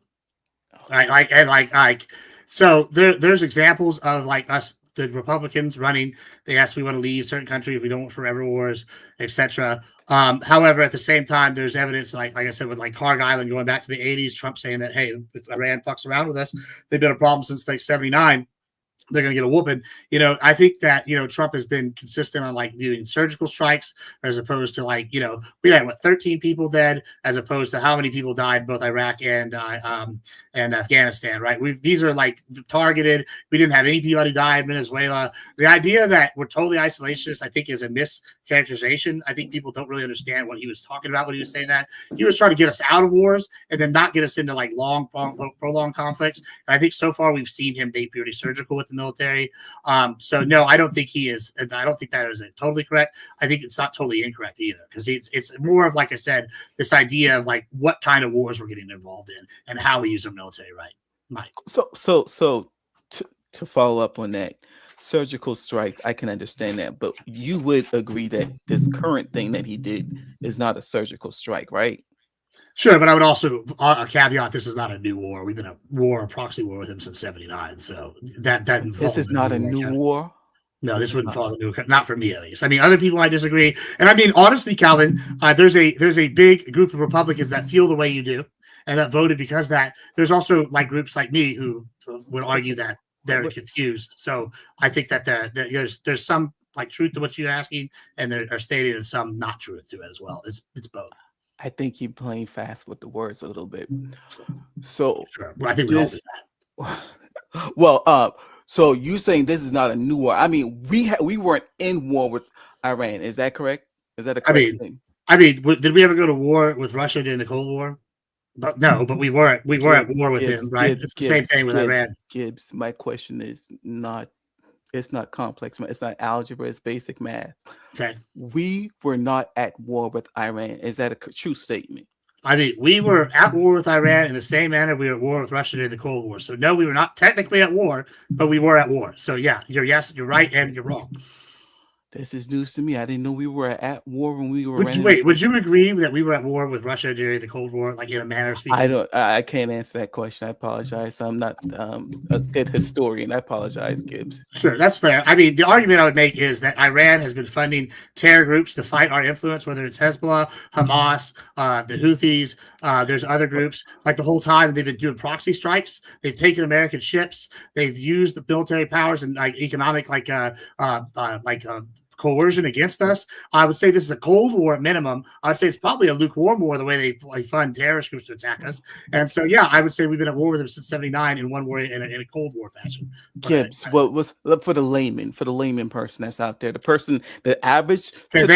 So there's examples of us, the Republicans running. They ask we want to leave certain countries, we don't want forever wars, etc. However, at the same time, there's evidence, like I said, with Carg Island going back to the 80s, Trump saying that, hey, if Iran fucks around with us, they've been a problem since 79. They're going to get a whooping. I think that, Trump has been consistent on doing surgical strikes as opposed to we had 13 people dead as opposed to how many people died in both Iraq and Afghanistan, right? These are targeted. We didn't have anybody die in Venezuela. The idea that we're totally isolationist, I think, is a mischaracterization. I think people don't really understand what he was talking about when he was saying that. He was trying to get us out of wars and then not get us into long, prolonged conflicts. And I think so far we've seen him be pretty surgical with the military. So no, I don't think he is. I don't think that is totally correct. I think it's not totally incorrect either, because it's more of, like I said, this idea of what kind of wars we're getting involved in and how we use the military, right? Mike. So to follow up on that, surgical strikes, I can understand that, but you would agree that this current thing that he did is not a surgical strike, right? Sure, but I would also caveat: this is not a new war. We've been a proxy war with him since '79. So that this is not a new war. No, this wouldn't fall into not for me at least. I mean, other people might disagree, and I mean honestly, Calvin, there's a big group of Republicans that feel the way you do and that voted because that. There's also groups like me who would argue that they're confused. So I think that there's some truth to what you're asking, and there are stated and some not truth to it as well. It's both. I think you're playing fast with the words a little bit. So sure. Well, I think we all do that. Well, so you saying this is not a new war? I mean, we weren't in war with Iran. Is that correct? Is that a correct thing? I mean, did we ever go to war with Russia during the Cold War? But no, but we were at war with him, right? It's the same thing with Iran. Gibbs, my question is not. It's not complex. It's not algebra. It's basic math. Okay. We were not at war with Iran. Is that a true statement? I mean, we were at war with Iran in the same manner we were at war with Russia during the Cold War. So no, we were not technically at war, but we were at war. So yeah, you're right, and you're wrong. This is news to me. I didn't know we were at war when we were. Would you agree that we were at war with Russia during the Cold War, like in a manner of speaking? I can't answer that question. I apologize. I'm not a good historian. I apologize, Gibbs. Sure, that's fair. I mean, the argument I would make is that Iran has been funding terror groups to fight our influence, whether it's Hezbollah, Hamas, the Houthis. There's other groups. Like the whole time they've been doing proxy strikes. They've taken American ships. They've used the military powers and like economic, coercion against us. I would say this is a Cold War at minimum. I would say it's probably a lukewarm war the way they fund terrorist groups to attack us. And so, yeah, I would say we've been at war with them since '79 in one war in a Cold War fashion. Gibbs, what was for the layman person that's out there, the average. We've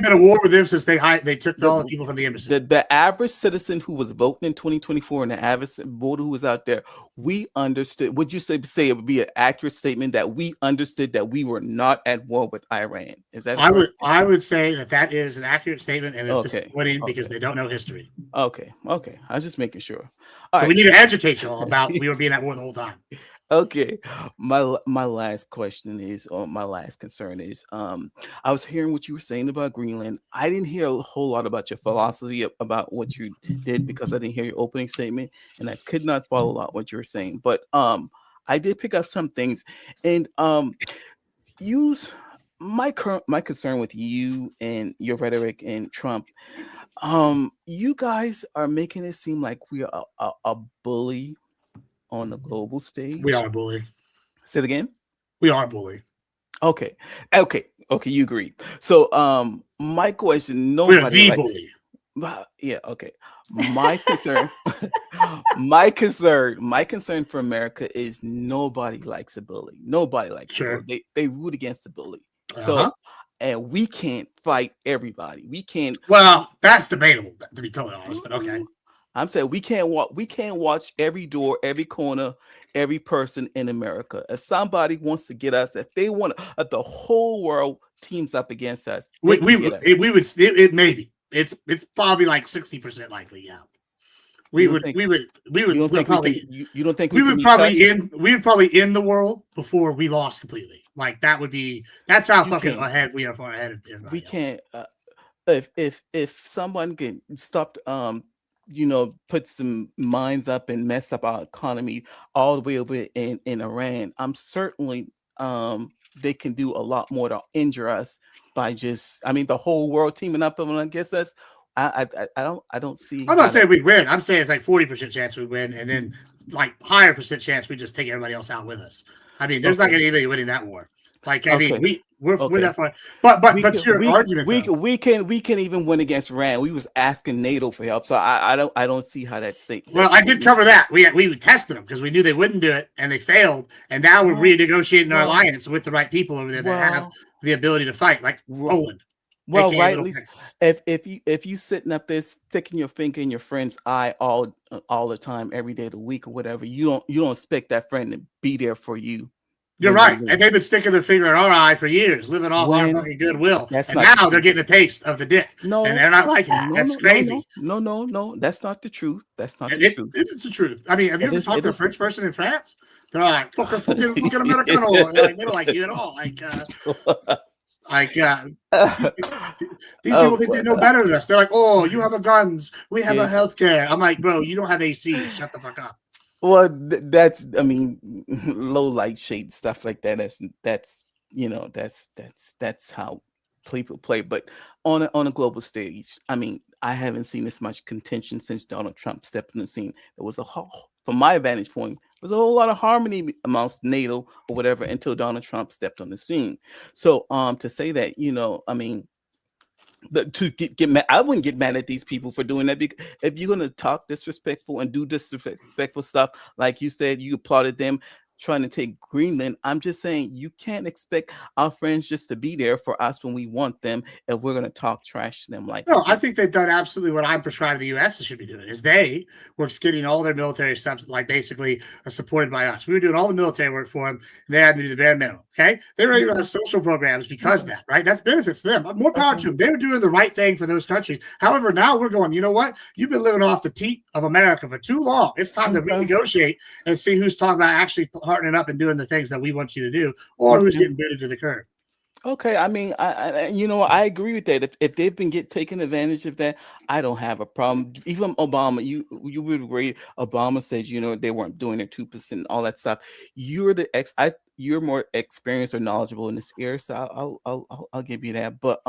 been at war with them since they took all the people from the embassy. The average citizen who was voting in 2024 and the average voter who was out there, we understood. Would you say it would be an accurate statement that we understood that we were not at war with Iran? Is that I would say that is an accurate statement, and it's disappointing because they don't know history. Okay. I was just making sure. So we need to educate you all about we were being at war the whole time. Okay. My last question is, or my last concern is, I was hearing what you were saying about Greenland. I didn't hear a whole lot about your philosophy about what you did because I didn't hear your opening statement, and I could not follow a lot what you were saying. But I did pick up some things, and my concern with you and your rhetoric and Trump, you guys are making it seem like we are a bully on the global stage. We are a bully. Say it again. We are a bully. Okay. You agree. So, my question: nobody likes bully. Yeah. Okay. My concern, my concern for America is nobody likes a bully. Nobody likes a bully. They root against the bully. So, and we can't fight everybody. We can't. Well, that's debatable, to be totally honest. But okay, I'm saying we can't watch every door, every corner, every person in America. If somebody wants to get us, if they want, if the whole world teams up against us, we would maybe. It's probably like 60% likely. Yeah. We would probably end the world before we lost completely. Like that's how fucking ahead we are far ahead of we can't if someone can stop put some mines up and mess up our economy all the way over in Iran, I'm certainly they can do a lot more to injure us by the whole world teaming up against us. I don't see. I'm not saying we win. I'm saying it's like 40% chance we win, and then like higher percent chance we just take everybody else out with us. I mean, there's not going to be anybody winning that war. Like I mean, we're that far. But your argument, we can even win against Iran. We was asking NATO for help, so I don't see how that's safe. Well, I did cover that. We tested them because we knew they wouldn't do it, and they failed. And now we're renegotiating our alliance with the right people over there that have the ability to fight, like Poland. Well, right. At least if you sitting up there sticking your finger in your friend's eye all the time, every day of the week or whatever, you don't expect that friend to be there for you. You're right, and they've been sticking their finger in our eye for years, living off our fucking goodwill. And now they're getting a taste of the dick. No, and they're not liking it. That's crazy. No, that's not the truth. That's not the truth. It's the truth. I mean, have you ever talked to a French person in France? They're like, fucking Americano. Like, they don't like you at all. These people think they know better than us. They're like, oh, you have a guns. We have a healthcare. I'm like, bro, you don't have AC. Shut the fuck up. Well, that's low light shade stuff like that. That's how people play. But on a global stage, I mean, I haven't seen this much contention since Donald Trump stepped in the scene. There was from my vantage point, there was a whole lot of harmony amongst NATO or whatever until Donald Trump stepped on the scene. So to say that, I mean, to get mad, I wouldn't get mad at these people for doing that, because if you're gonna talk disrespectful and do disrespectful stuff, like you said, you applauded them. trying to take Greenland. I'm just saying you can't expect our friends just to be there for us when we want them if we're going to talk trash to them like No, I think they've done absolutely what I'm prescribing the U.S. should be doing. Is they were getting all their military stuff, like basically supported by us. We were doing all the military work for them. And they had to do the bare minimum. Okay, they were able to have social programs because of that, right? That's benefits to them. More power to them. They were doing the right thing for those countries. However, now we're going. You know what? You've been living off the teat of America for too long. It's time to renegotiate and see who's talking about actually partnering up and doing the things that we want you to do, or who's getting booted to the curb. Okay, I mean, I agree with that. If they've been taking advantage of that, I don't have a problem. Even Obama, you would agree. Obama says, they weren't doing their 2%, all that stuff. You're more experienced or knowledgeable in this area, so I'll give you that. But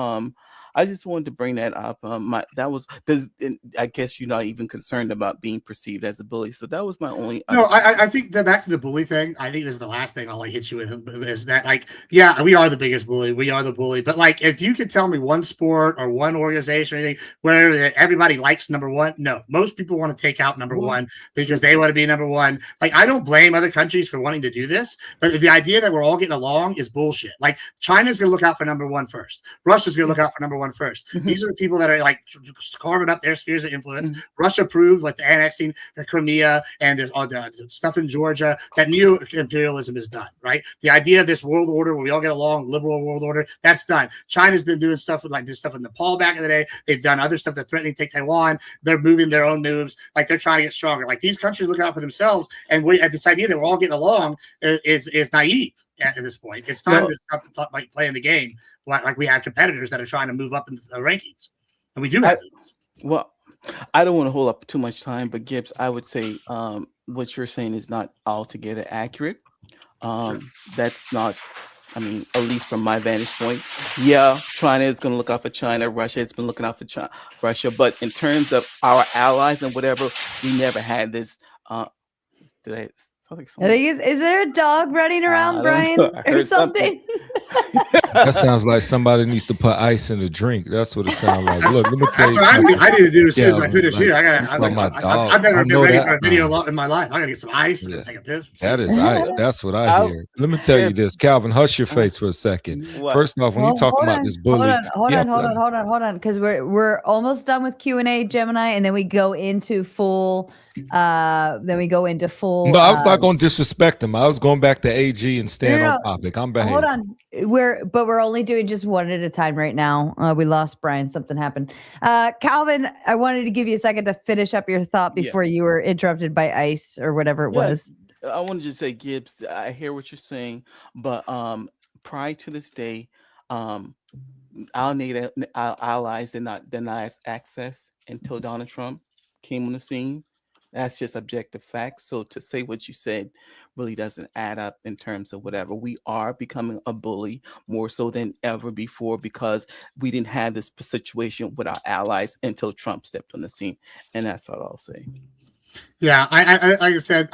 I just wanted to bring that up. I guess you're not even concerned about being perceived as a bully, so that was my only. No, I think that back to the bully thing. I think this is the last thing I'll hit you with is that yeah, we are the biggest bully. We are the bully, but if you could tell me one sport or one organization or anything where everybody likes number one, no, most people want to take out number one because they want to be number one. I don't blame other countries for wanting to do this, but the idea that we're all getting along is bullshit. China's going to look out for number one first. Russia's going to look out for number one first. These are the people that are carving up their spheres of influence. Russia proved the annexing the Crimea and all the stuff in Georgia that neo-imperialism is done, right? The idea of this world order where we all get along, liberal world order, that's done. China's been doing stuff with this stuff in Nepal back in the day. They've done other stuff that's threatening to take Taiwan. They're moving their own moves. They're trying to get stronger. These countries look out for themselves, and this idea that we're all getting along is naive. At this point, it's time to stop playing the game like we have competitors that are trying to move up in the rankings, and we do have. Well, I don't want to hold up too much time, but Gibbs, I would say what you're saying is not altogether accurate. That's not. I mean, at least from my vantage point, yeah, China is going to look out for China. Russia has been looking out for Russia, but in terms of our allies and whatever, we never had this. Is there a dog running around, Brian, or something? That sounds like somebody needs to put ice in a drink. That's what it sounds like. Look, let me tell you something. I need to do as soon as I finish here. I've never been ready for a video in my life. I gotta get some ice and take a piss. That is ice. That's what I hear. Let me tell you this, Calvin. Hush your face for a second. First off, when you talk about this bully, hold on, because we're almost done with Q&A, Gemini, and then we go into full. No, I was not going to disrespect them. I was going back to AG and stand on topic. I'm behaving. Hold on, we're only doing just one at a time right now. We lost Brian. Something happened. Calvin, I wanted to give you a second to finish up your thought before you were interrupted by ice or whatever it was. I wanted to say, Gibbs, I hear what you're saying, but prior to this day, our allies did not deny us access until Donald Trump came on the scene. That's just objective facts. So to say what you said really doesn't add up in terms of whatever. We are becoming a bully more so than ever before because we didn't have this situation with our allies until Trump stepped on the scene. And that's all I'll say. Yeah, I like I said,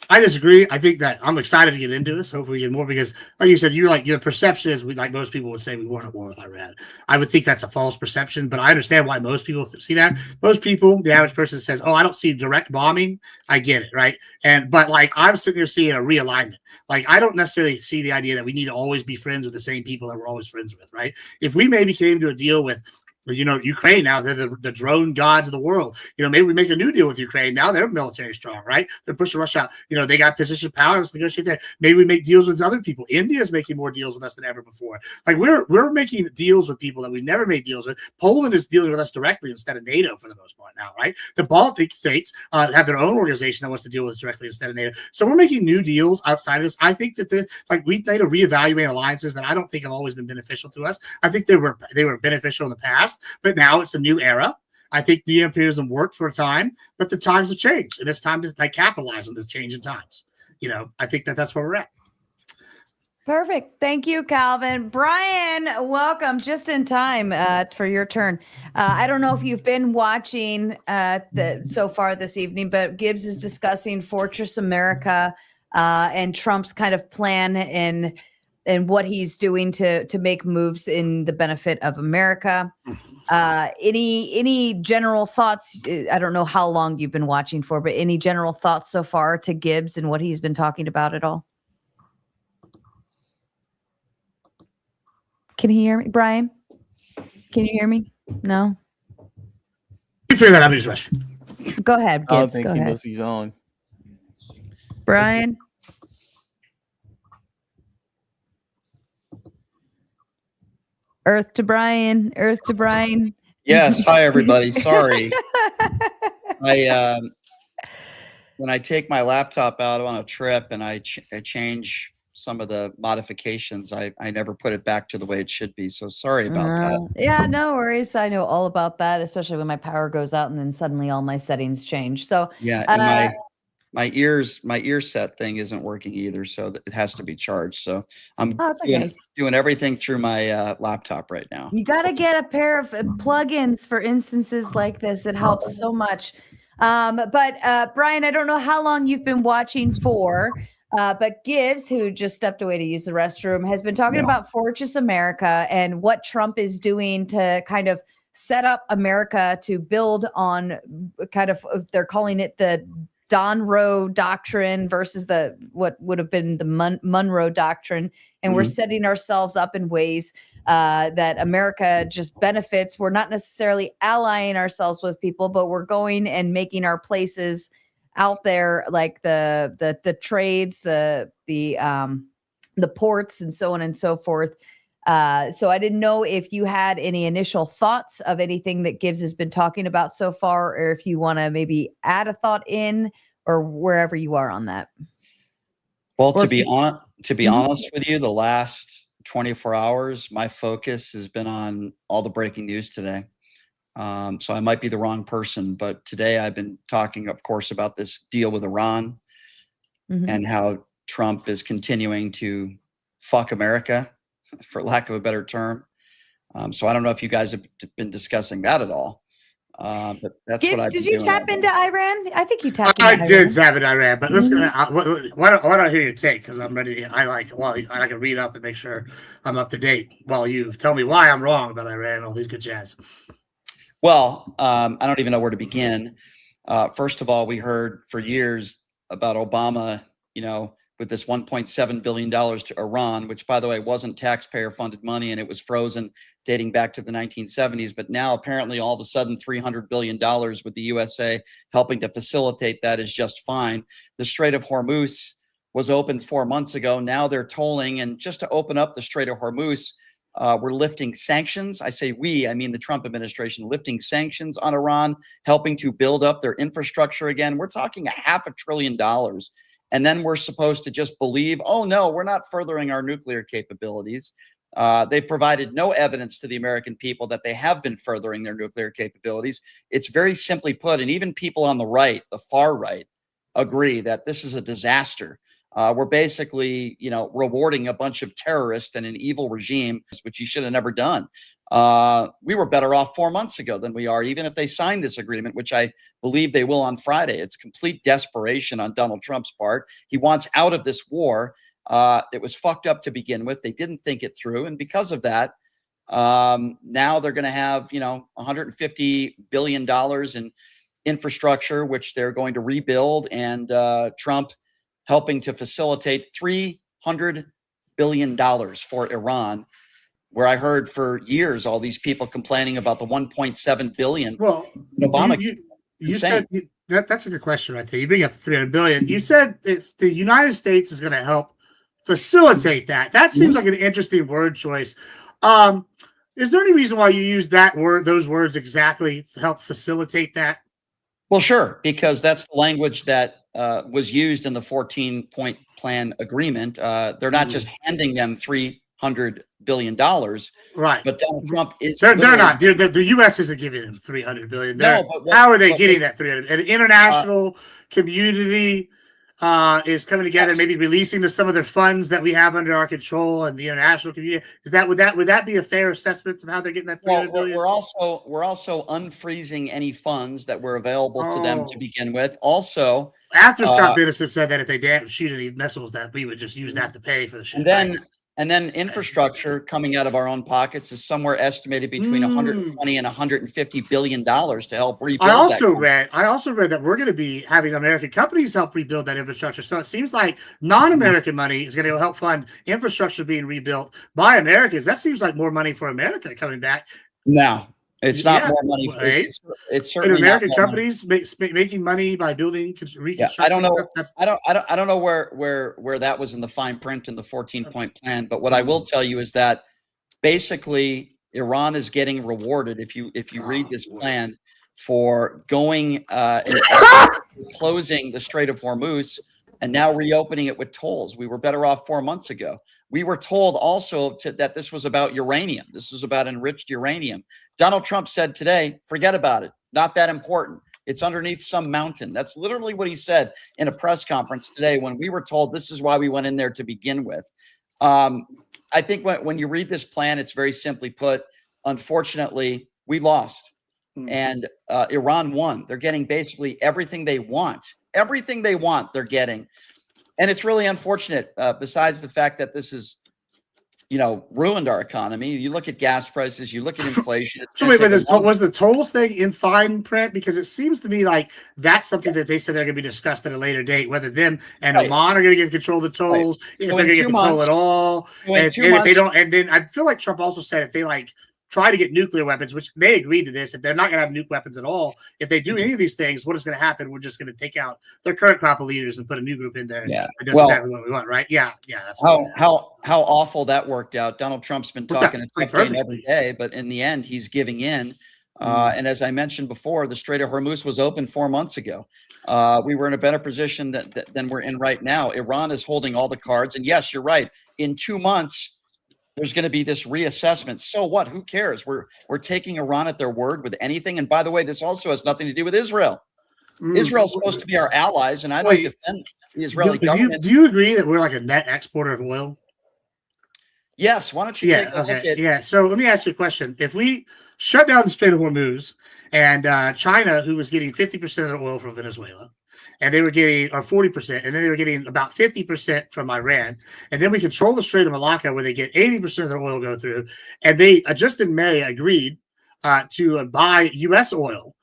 I disagree. I think that I'm excited to get into this. Hopefully we get more because, like you said, your perception is most people would say we weren't at war with Iran. I would think that's a false perception, but I understand why most people see that. Most people, the average person says, "Oh, I don't see direct bombing." I get it, right? But I'm sitting here seeing a realignment. I don't necessarily see the idea that we need to always be friends with the same people that we're always friends with, right? If we maybe came to a deal with Ukraine now, they're the drone gods of the world. Maybe we make a new deal with Ukraine. Now they're military strong, right? They're pushing Russia out. They got position of power. Let's negotiate there. Maybe we make deals with other people. India's making more deals with us than ever before. We're making deals with people that we never made deals with. Poland is dealing with us directly instead of NATO for the most part now, right? The Baltic states have their own organization that wants to deal with us directly instead of NATO. So we're making new deals outside of this. I think that we need to reevaluate alliances that I don't think have always been beneficial to us. I think they were beneficial in the past. But now it's a new era. I think neo-imperialism worked for a time, but the times have changed, and it's time to capitalize on this change in times. I think that's where we're at. Perfect. Thank you, Calvin. Brian, welcome. Just in time for your turn. I don't know if you've been watching so far this evening, but Gibbs is discussing Fortress America and Trump's kind of plan what he's doing to make moves in the benefit of America. Any general thoughts? I don't know how long you've been watching for, but any general thoughts so far to Gibbs and what he's been talking about at all? Can you hear me, Brian? Can you hear me? No. You figure that out in his restroom. Go ahead, Gibbs. I don't think Go he ahead. knows he's on. Brian. Earth to Brian. Earth to Brian. Yes. Hi, everybody. Sorry. When I take my laptop out on a trip and I change some of the modifications, I never put it back to the way it should be. So sorry about that. Yeah, no worries. I know all about that, especially when my power goes out and then suddenly all my settings change. So Yeah, and my ear set thing isn't working either, so it has to be charged. So I'm doing everything through my laptop right now. you got to get a pair of plugins for instances like this. It helps so much. But Brian, I don't know how long you've been watching for, but Gibbs, who just stepped away to use the restroom, has been talking about Fortress America and what Trump is doing to kind of set up America to build on kind of, they're calling it the Monroe Doctrine versus what would have been the Monroe Doctrine. And we're setting ourselves up in ways that America just benefits. We're not necessarily allying ourselves with people, but we're going and making our places out there, like the trades, the ports, and so on and so forth. So I didn't know if you had any initial thoughts of anything that Gibbs has been talking about so far, or if you want to maybe add a thought in, or wherever you are on that. Well, to be honest with you, the last 24 hours, my focus has been on all the breaking news today. So I might be the wrong person, but today I've been talking, of course, about this deal with Iran and how Trump is continuing to fuck America, for lack of a better term. So I don't know if you guys have been discussing that at all. But that's Gibbs, what I've did been you doing. tap into Iran? I think you tapped into I Iran. did tap into Iran, but let's go. Why don't I hear your take? Because I'm ready. I can read up and make sure I'm up to date while you tell me why I'm wrong about Iran and all these good jazz. Well, I don't even know where to begin. First of all, we heard for years about Obama, with this $1.7 billion to Iran, which, by the way, wasn't taxpayer funded money, and it was frozen dating back to the 1970s. But now apparently all of a sudden $300 billion with the USA helping to facilitate that is just fine. The Strait of Hormuz was opened 4 months ago. Now they're tolling. And just to open up the Strait of Hormuz, we're lifting sanctions. I say we, I mean the Trump administration, lifting sanctions on Iran, helping to build up their infrastructure again. We're talking $500 billion. And then we're supposed to just believe, oh, no, we're not furthering our nuclear capabilities. They've provided no evidence to the American people that they have been furthering their nuclear capabilities. It's very simply put, and even people on the right, the far right, agree that this is a disaster. We're basically, rewarding a bunch of terrorists and an evil regime, which you should have never done. We were better off 4 months ago than we are, even if they signed this agreement, which I believe they will on Friday. It's complete desperation on Donald Trump's part. He wants out of this war. It was fucked up to begin with. They didn't think it through. And because of that, now they're going to have, $150 billion in infrastructure, which they're going to rebuild. And Trump helping to facilitate $300 billion for Iran, where I heard for years all these people complaining about the $1.7 billion. Well, Obama, you said that's a good question right there. You bring up $300 billion. You said it's the United States is going to help facilitate that. That seems like an interesting word choice. Is there any reason why you use those words exactly to help facilitate that? Well, sure, because that's the language that was used in the 14-point plan agreement. They're not just handing them $300 billion, right? But Donald Trump is. They're not. The U.S. isn't giving them $300 billion. How are they getting that $300? An international community is coming together, maybe releasing to some of their funds that we have under our control, and the international community. Would that be a fair assessment of how they're getting that $300 billion? We're also unfreezing any funds that were available to them to begin with. Also, after Scott Bennison said that if they didn't shoot any missiles, that we would just use that to pay for the shit. And then infrastructure coming out of our own pockets is somewhere estimated between 120 and 150 billion dollars to help rebuild. I also read that we're going to be having American companies help rebuild that infrastructure. So it seems like non-American money is going to help fund infrastructure being rebuilt by Americans. That seems like more money for America coming back. No, it's not more money. Right? It's certainly American not more companies making money by building reconstruction. I don't know. I don't know where that was in the fine print in the 14-point plan. But what I will tell you is that basically Iran is getting rewarded if you read this plan for going and closing the Strait of Hormuz and now reopening it with tolls. We were better off 4 months ago. We were told also that this was about uranium. This was about enriched uranium. Donald Trump said today, forget about it. Not that important. It's underneath some mountain. That's literally what he said in a press conference today when we were told this is why we went in there to begin with. I think when you read this plan, it's very simply put, unfortunately, we lost. And Iran won. They're getting basically everything they want. Everything they want, they're getting. And it's really unfortunate, besides the fact that this is, ruined our economy. You look at gas prices, you look at inflation. So wait, was the tolls thing in fine print? Because it seems to me like that's something that they said they're going to be discussed at a later date, whether them and Oman are going to get control of the tolls, if they're going to get control at all. And if they don't, and then I feel like Trump also said if they try to get nuclear weapons, which they agreed to this, if they're not going to have nuke weapons at all, if they do any of these things, what is going to happen? We're just going to take out their current crop of leaders and put a new group in there. Yeah, that's exactly what we want, right? Yeah. That's how awful that worked out. Donald Trump's been talking a tough game every day, but in the end, he's giving in. And as I mentioned before, the Strait of Hormuz was open 4 months ago. We were in a better position than we're in right now. Iran is holding all the cards, and yes, you're right. In 2 months, there's going to be this reassessment. So what? Who cares? We're taking Iran at their word with anything. And by the way, this also has nothing to do with Israel. Israel's supposed to be our allies, and I don't defend the Israeli government. Do you agree that we're like a net exporter of oil? Yes. Why don't you take a look at? Yeah. So let me ask you a question. If we shut down the Strait of Hormuz and China, who was getting 50% of their oil from Venezuela, and they were getting, or 40%, and then they were getting about 50% from Iran. And then we control the Strait of Malacca where they get 80% of their oil go through. And they just in May agreed to buy U.S. oil.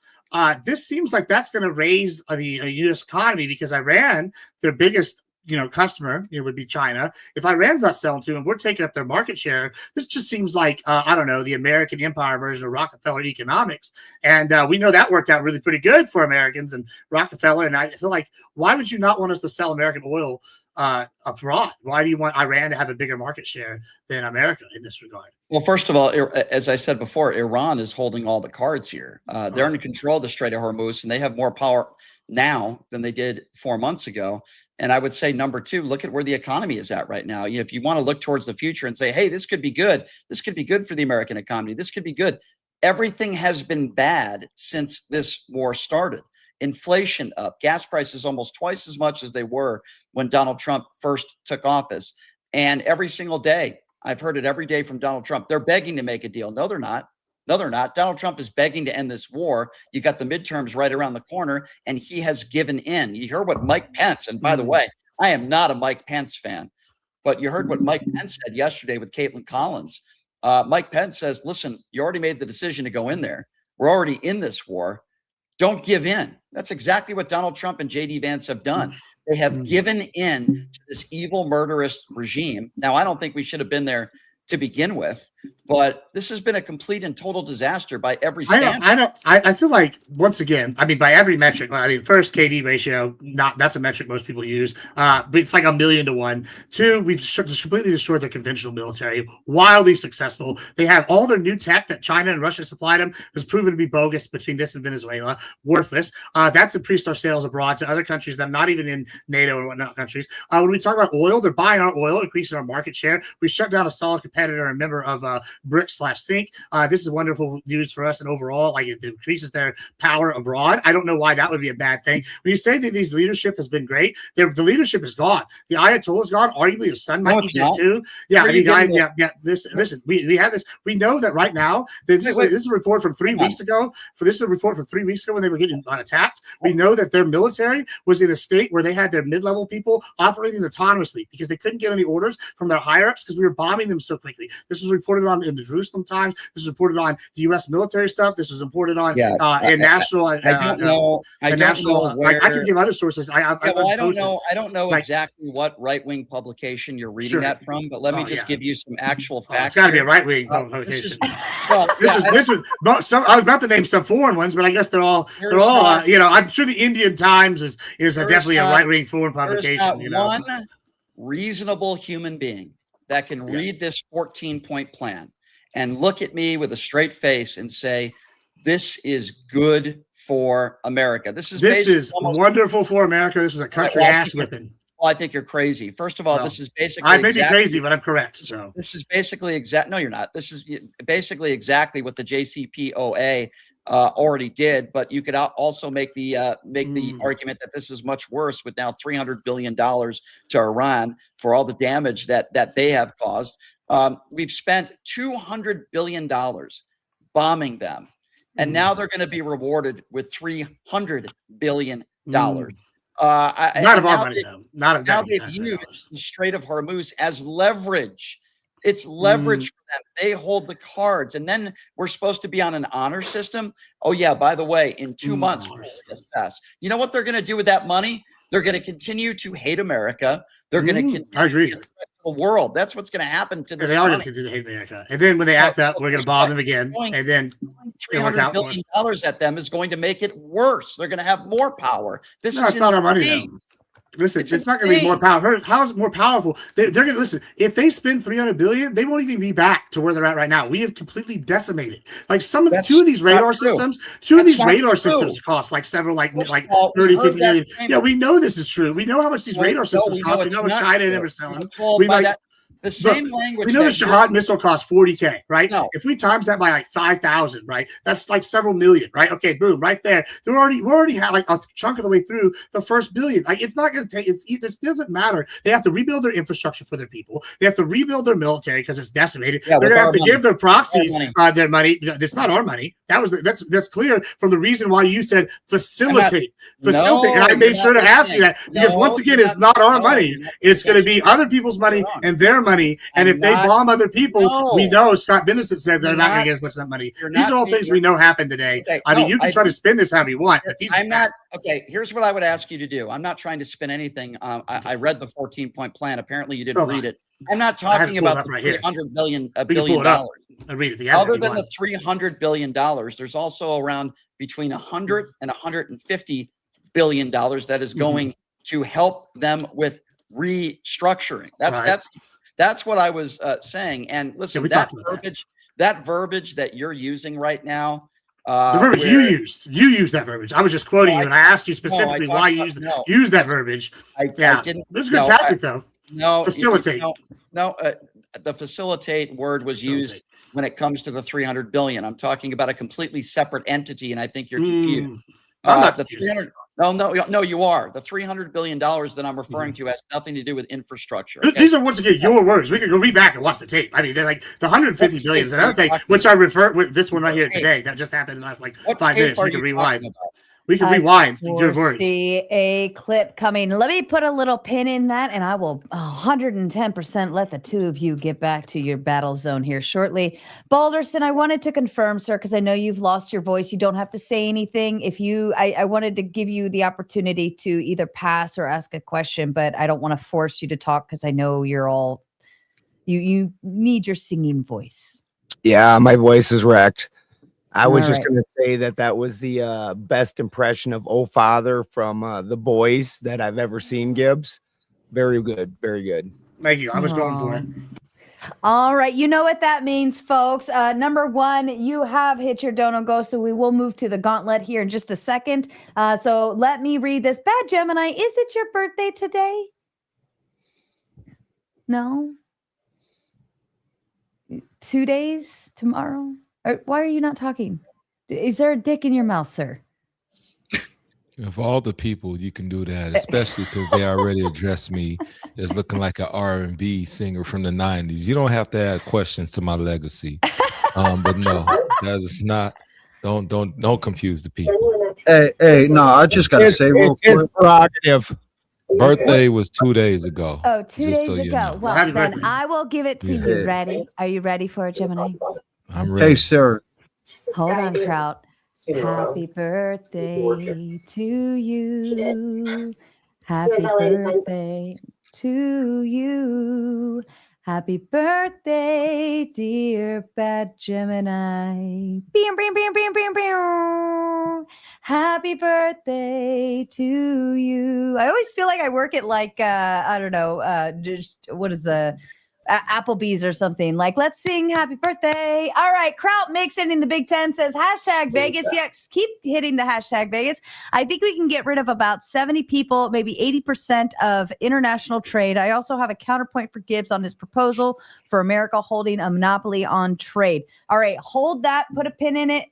This seems like that's going to raise the U.S. economy because Iran, their biggest customer, would be China. If Iran's not selling to them, we're taking up their market share. This just seems like, I don't know, the American empire version of Rockefeller economics. And we know that worked out really pretty good for Americans and Rockefeller. And I feel like, why would you not want us to sell American oil abroad? Why do you want Iran to have a bigger market share than America in this regard? Well, first of all, as I said before, Iran is holding all the cards here. They're in control of the Strait of Hormuz, and they have more power now than they did 4 months ago. And I would say, number two, look at where the economy is at right now. If you want to look towards the future and say, hey, this could be good. This could be good for the American economy. This could be good. Everything has been bad since this war started. Inflation up, gas prices almost twice as much as they were when Donald Trump first took office. And every single day, I've heard it every day from Donald Trump, they're begging to make a deal. No, they're not. No, they're not. Donald Trump is begging to end this war. You got the midterms right around the corner, and he has given in. You hear what Mike Pence, and by the way, I am not a Mike Pence fan, but you heard what Mike Pence said yesterday with Caitlin Collins. Mike Pence says, listen, you already made the decision to go in there. We're already in this war. Don't give in. That's exactly what Donald Trump and J.D. Vance have done. They have given in to this evil, murderous regime. Now, I don't think we should have been there to begin with, but this has been a complete and total disaster by every standard. I feel like, once again, by every metric, first, KD ratio, that's a metric most people use, but it's like 1,000,000 to 1. 2, we've just completely destroyed their conventional military, wildly successful. They have all their new tech that China and Russia supplied them has proven to be bogus between this and Venezuela, worthless. That's increased our sales abroad to other countries that are not even in NATO and whatnot countries. When we talk about oil, they're buying our oil, increasing our market share. We shut down a solid competitor and member of brick/sink. This is wonderful news for us, and overall, like it increases their power abroad. I don't know why that would be a bad thing. When you say that these leadership has been great, the leadership is gone. The Ayatollah's gone. Arguably, his son might be there too. Yeah, I mean, listen, we have this. We know that right now. This is a report from 3 weeks ago. This is a report from 3 weeks ago when they were getting attacked. We know that their military was in a state where they had their mid-level people operating autonomously because they couldn't get any orders from their higher-ups because we were bombing them so quickly. This was reported on in the Jerusalem Times. This was reported on the U.S. military stuff. This was reported on in national. I don't know. I don't know. Where, I can give other sources. I don't know. I don't know exactly what right-wing publication you're reading that from, but let me just give you some actual facts. It's got to be a right-wing publication. This was some. I was about to name some foreign ones, but I guess they're all. I'm sure the Indian Times is definitely a right-wing foreign publication. There's not one reasonable human being that can read this 14-point plan and look at me with a straight face and say, "This is good for America. This is wonderful for America. This is a country ass whipping." Well, I think you're crazy. First of all, this is basically. I may be crazy, but I'm correct. So this is basically No, you're not. This is basically exactly what the JCPOA already did. But you could also make the argument that this is much worse with now $300 billion to Iran for all the damage that they have caused. We've spent $200 billion bombing them, and now they're going to be rewarded with $300 billion. Not of our money, though. Now they've used the Strait of Hormuz as leverage. It's leverage for them. They hold the cards, and then we're supposed to be on an honor system. Oh yeah, by the way, in 2 months, you know what they're going to do with that money? They're going to continue to hate America. They're going to continue to threaten the world. That's what's going to happen to this. They are going to continue to hate America, and then when they act up, we're going to bomb them again, and then $300 billion at them is going to make it worse. They're going to have more power. This is not our money, though. Listen, it's not going to be more powerful. How is it more powerful? They're going to listen. If they spend $300 billion, they won't even be back to where they're at right now. We have completely decimated. Like two of these radar systems. Two of these radar systems cost like several, like 30, 50 million. Yeah, we know this is true. We know how much these radar systems cost. We know how much China and them are selling. The same language. We know the Shahad missile costs $40K, right? No. If we times that by like 5,000, right? That's like several million, right? Okay, boom, right there. We already had like a chunk of the way through the first billion. Like it's not going to take. It doesn't matter. They have to rebuild their infrastructure for their people. They have to rebuild their military because it's decimated. Yeah, they're going to have to give their proxies their money. It's not our money. That's clear from the reason why you said facilitate. And I made sure to ask you that because once again, it's not our money. It's going to be other people's money and their money. And if they bomb other people, we know Scott Bennison said they're not going to get as much of that money. These are all things we know happen today. Okay, I mean, you can try to spin this however you want. But I'm not. Okay, here's what I would ask you to do. I'm not trying to spin anything. I read the 14-point plan. Apparently, you didn't read it. I'm not talking about the $300 billion. I read it. Other than the $300 billion, there's also around between $100 and $150 billion that is going to help them with restructuring. That's what I was saying. And listen, that verbiage that you're using right now. The verbiage you used that verbiage. I was just quoting you, and I asked you specifically why you used that verbiage. I didn't. This is a good tactic, though. No, facilitate. The facilitate word was used when it comes to the $300 billion. I'm talking about a completely separate entity, and I think you're confused. I'm not the 300. No, you are. The $300 billion that I'm referring to has nothing to do with infrastructure. Okay? These are once again your words. We can go read back and watch the tape. I mean, they're like the 150 billion is another thing, which I refer with this one right here today. That just happened in the last 5 minutes. We can rewind. We can rewind your words. See a clip coming. Let me put a little pin in that, and I will 110% let the two of you get back to your battle zone here shortly. Balderson, I wanted to confirm, sir, because I know you've lost your voice. You don't have to say anything. I wanted to give you the opportunity to either pass or ask a question, but I don't want to force you to talk because I know you're all you need your singing voice. Yeah, my voice is wrecked. I was just going to say that was the best impression of "Oh Father" from The Boys that I've ever seen, Gibbs. Very good. Very good. Thank you. I was going for it. All right. You know what that means, folks. Number one, you have hit your dono go, so we will move to the gauntlet here in just a second. So let me read this. Bad Gemini, is it your birthday today? No? 2 days tomorrow? Why are you not talking? Is there a dick in your mouth, sir? Of all the people, you can do that, especially because they already addressed me as looking like an R&B singer from the 90s. You don't have to add questions to my legacy. But no, that is not. Don't confuse the people. Hey, no, I just gotta say real quick. Prerogative. Birthday was 2 days ago. Oh, 2 days so ago. you know. Well, Happy then birthday. I will give it to you. Ready? Are you ready for it, Gemini? I'm ready. Hey, sir. Hold on, Kraut. Happy birthday to you. Happy birthday to you. Happy birthday, dear bad Gemini. Beam, beam, beam, beam, beam, beam. Happy birthday to you. I always feel like I work at like, I don't know, what is the Applebee's or something. Like, let's sing happy birthday. All right. Kraut makes it in the Big Ten, says hashtag Vegas. Yes, keep hitting the hashtag Vegas. I think we can get rid of about 70 people, maybe 80% of international trade. I also have a counterpoint for Gibbs on his proposal for America holding a monopoly on trade. All right. Hold that. Put a pin in it.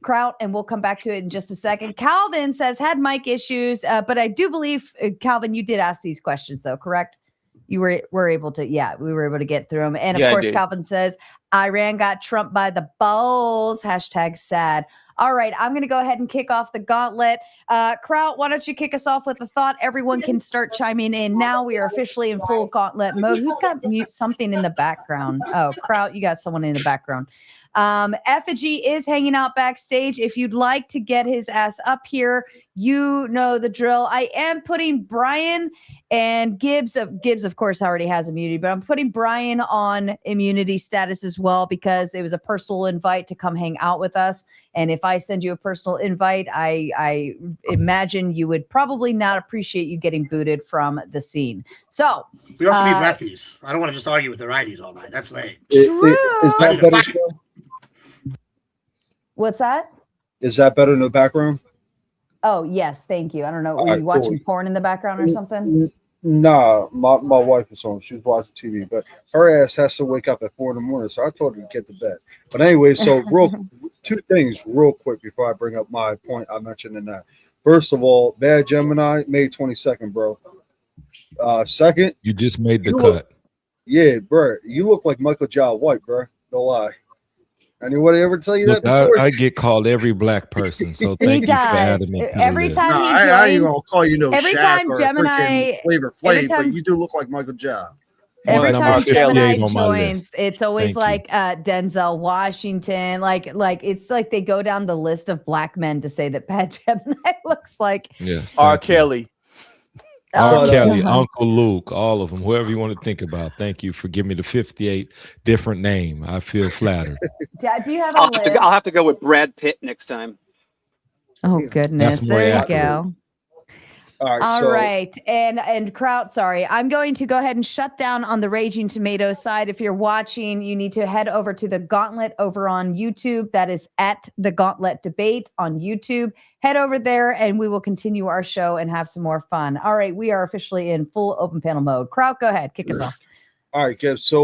Kraut, and we'll come back to it in just a second. Calvin says had mic issues, but I do believe, Calvin, you did ask these questions though, correct? You were able to, we were able to get through them. And of course, Calvin says Iran got trumped by the balls. Hashtag sad. All right, I'm going to go ahead and kick off the gauntlet. Kraut, why don't you kick us off with a thought? Everyone can start chiming in now. We are officially in full gauntlet mode. Who's got something in the background? Oh, Kraut, you got someone in the background. Effigy is hanging out backstage. If you'd like to get his ass up here, you know the drill. I am putting Brian and Gibbs, of course, already has immunity, but I'm putting Brian on immunity status as well because it was a personal invite to come hang out with us. And if I send you a personal invite, I imagine you would probably not appreciate you getting booted from the scene. So we also need lefties. I don't want to just argue with the righties all night. That's lame. True. Is that better still? What's that? Is that better in the background? Oh, yes. Thank you. I don't know. Were you watching porn in the background or something? Nah, my wife was home. She was watching TV, but her ass has to wake up at 4 a.m. So I told her to get to bed. But anyway, so two things real quick before I bring up my point I mentioned in that. First of all, Bad Gemini, May 22nd, bro. Second, you just made the cut. Yeah, bro. You look like Michael J. White, bro. No lie. Anybody ever tell you that before? I get called every black person, so thank you for adding me. Every time he joins, I ain't gonna call you no every Shaq time or Gemini, Flavor Flav, but you do look like Michael J. Every time Gemini joins, list. it's always like Denzel Washington. Like it's like they go down the list of black men to say that Bad Gemini looks like. Yes, R. Kelly. R. Kelly, Uncle Luke, all of them, whoever you want to think about. Thank you for giving me the 58 different name. I feel flattered. Do you have a list? I'll have to go with Brad Pitt next time. Oh goodness! There you go. All right. And Kraut, sorry. I'm going to go ahead and shut down on the Raging Tomato side. If you're watching, you need to head over to the Gauntlet over on YouTube. That is at the Gauntlet Debate on YouTube. Head over there and we will continue our show and have some more fun. All right. We are officially in full open panel mode. Kraut, go ahead. Kick us off. All right, Gibbs. So